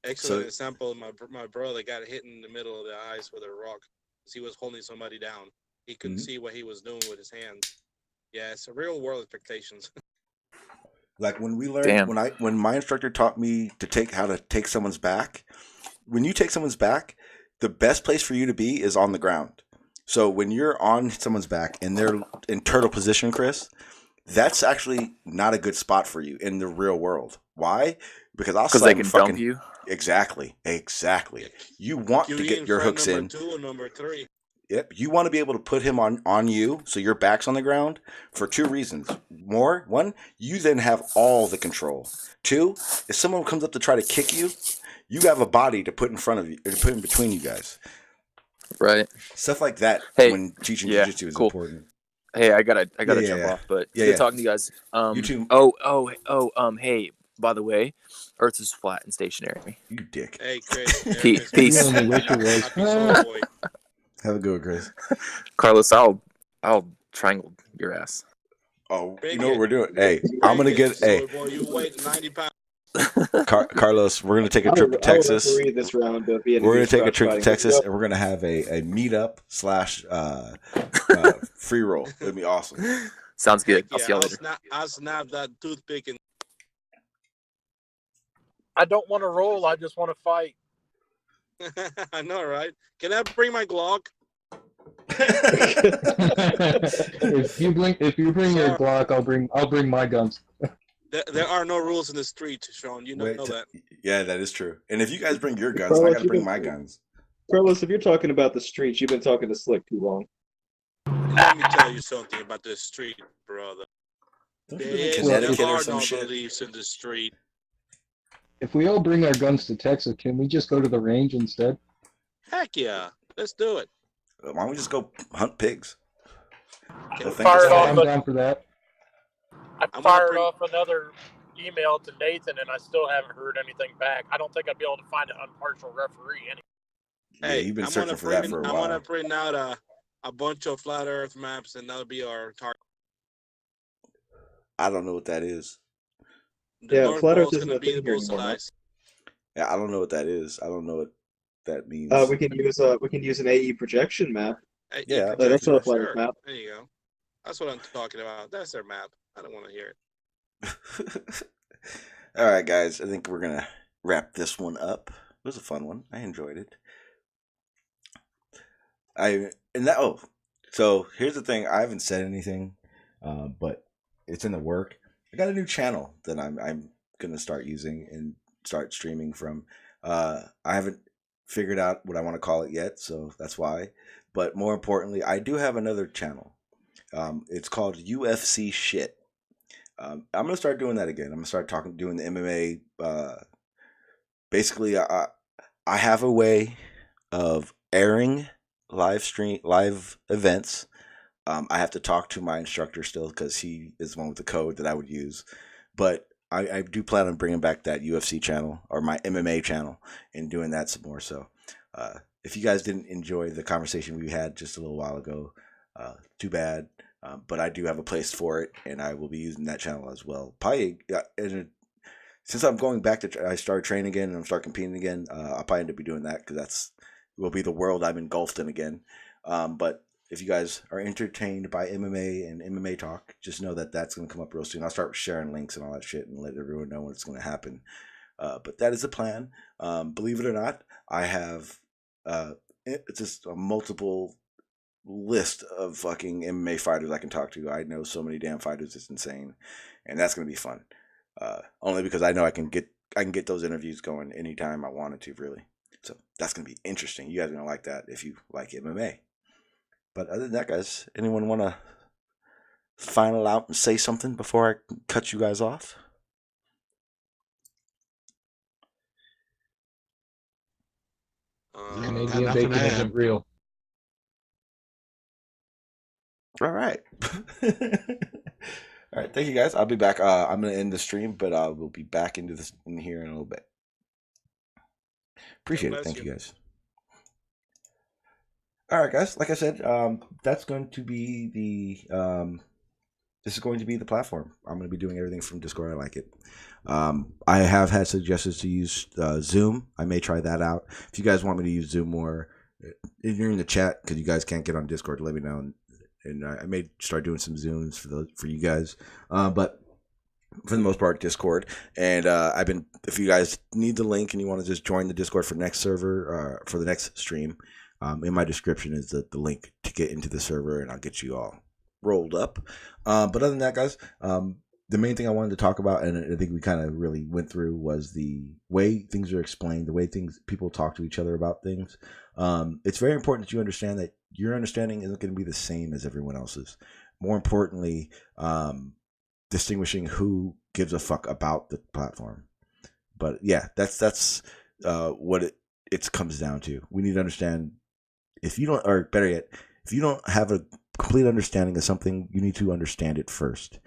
Excellent example. My brother got hit in the middle of the eyes with a rock because he was holding somebody down. He couldn't see what he was doing with his hands. Yeah, it's a real world expectations. Like when we learned, when my instructor taught me how to take someone's back. When you take someone's back, the best place for you to be is on the ground. So when you're on someone's back and they're in turtle position, Chris, that's actually not a good spot for you in the real world. Why? Because I'll Because they can dump you. Exactly. You want to get your hooks in. Number 2 or number 3. Yep. You want to be able to put him on you so your back's on the ground for 2 reasons. One, you then have all the control. 2, if someone comes up to try to kick you, you have a body to put in front of you, or to put in between you guys. Right. Stuff like that when teaching jiu-jitsu is important. Hey, I gotta jump off, but good talking to you guys. You too. Hey, by the way, Earth is flat and stationary. You dick. Hey, Chris. Peace. Have a good one, Chris. Carlos, I'll triangle your ass. Oh, you know what we're doing? Hey, I'm gonna get Boy, you weigh 90 pounds. Carlos, we're gonna take a trip to Texas. This round of we're gonna take a trip to Texas, and we're gonna have a meetup / free roll. It'll be awesome. Sounds good. I'll see y'all later. I'll snap that toothpick and. I don't want to roll. I just want to fight. I know, right? Can I bring my Glock? If you bring your Glock, I'll bring my guns. There are no rules in the street, Sean. You know that. Yeah, that is true. And if you guys bring your guns, I gotta bring my guns. Carlos, if you're talking about the streets, you've been talking to Slick too long. Let me tell you something about the street, brother. There are no beliefs in the street. If we all bring our guns to Texas, can we just go to the range instead? Heck yeah, let's do it. Why don't we just go hunt pigs? I'm down for that. I fired off another email to Nathan, and I still haven't heard anything back. I don't think I'd be able to find an impartial referee anyway. Hey, you've been searching for that for a while. I want to print out a bunch of flat Earth maps, and that'll be our target. I don't know what that is. Yeah, flat Earth isn't a thing here anymore. Yeah, I don't know what that is. I don't know what that means. We can use an AE projection map. Yeah, that's not a flat Earth map. There you go. That's what I'm talking about. That's their map. I don't want to hear it. All right, guys. I think we're gonna wrap this one up. It was a fun one. I enjoyed it. So here's the thing. I haven't said anything, but it's in the work. I got a new channel that I'm gonna start using and start streaming from. I haven't figured out what I want to call it yet, so that's why. But more importantly, I do have another channel. It's called UFC Shit. I'm gonna start doing that again. I'm gonna start doing the MMA. Basically, I have a way of airing live events. I have to talk to my instructor still because he is the one with the code that I would use. But I do plan on bringing back that UFC channel or my MMA channel and doing that some more. So if you guys didn't enjoy the conversation we had just a little while ago, too bad. But I do have a place for it, and I will be using that channel as well. Probably, since I'm going back to, I started training again and I'm start competing again. I'll probably end up doing that because will be the world I'm engulfed in again. But if you guys are entertained by MMA and MMA talk, just know that that's going to come up real soon. I'll start sharing links and all that shit and let everyone know when it's going to happen. But that is the plan. Believe it or not, I have it's just a multiple list of fucking MMA fighters I can talk to. I know so many damn fighters, it's insane, and that's going to be fun. Only because I know I can get those interviews going anytime I wanted to, really. So that's going to be interesting. You guys are going to like that if you like MMA. But other than that, guys, anyone want to final out and say something before I cut you guys off? Canadian bacon isn't real. All right. All right. Thank you, guys. I'll be back. I'm going to end the stream, but we'll be back in here in a little bit. Appreciate it. Thank you, guys. All right, guys. Like I said, that's going to be this is going to be the platform. I'm going to be doing everything from Discord. I like it. I have had suggestions to use Zoom. I may try that out. If you guys want me to use Zoom more, if you're in the chat because you guys can't get on Discord, let me know, and I may start doing some Zooms for you guys. But for the most part, Discord. And if you guys need the link and you want to just join the Discord for next server for the next stream. In my description is the link to get into the server, and I'll get you all rolled up. But other than that, guys, the main thing I wanted to talk about, and I think we kind of really went through, was the way things are explained, the way people talk to each other about things. It's very important that you understand that your understanding isn't going to be the same as everyone else's. More importantly, distinguishing who gives a fuck about the platform. But yeah, that's what it comes down to. We need to understand, if you don't, or better yet, if you don't have a complete understanding of something, you need to understand it first.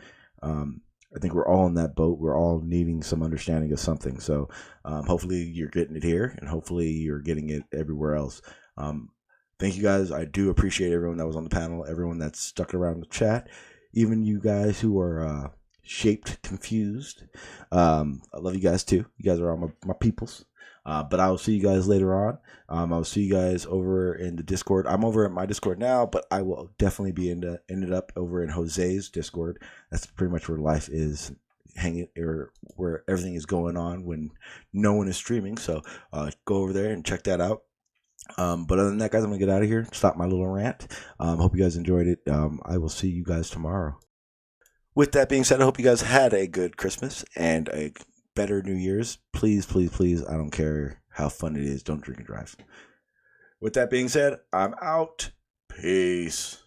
I think we're all in that boat. We're all needing some understanding of something. So hopefully you're getting it here, and hopefully you're getting it everywhere else. Thank you guys. I do appreciate everyone that was on the panel, everyone that's stuck around the chat, even you guys who are shaped confused. I love you guys too. You guys are all my peoples. But I will see you guys later on. I'll see you guys over in the Discord. I'm over at my Discord now, but I will definitely be ended up over in Jose's Discord. That's pretty much where life is hanging, or where everything is going on when no one is streaming. So go over there and check that out. But other than that, guys, I'm gonna get out of here. Stop my little rant. Hope you guys enjoyed it. I will see you guys tomorrow. With that being said, I hope you guys had a good Christmas and a better New Year's. Please, please, please, I don't care how fun it is, don't drink and drive. With that being said, I'm out. Peace.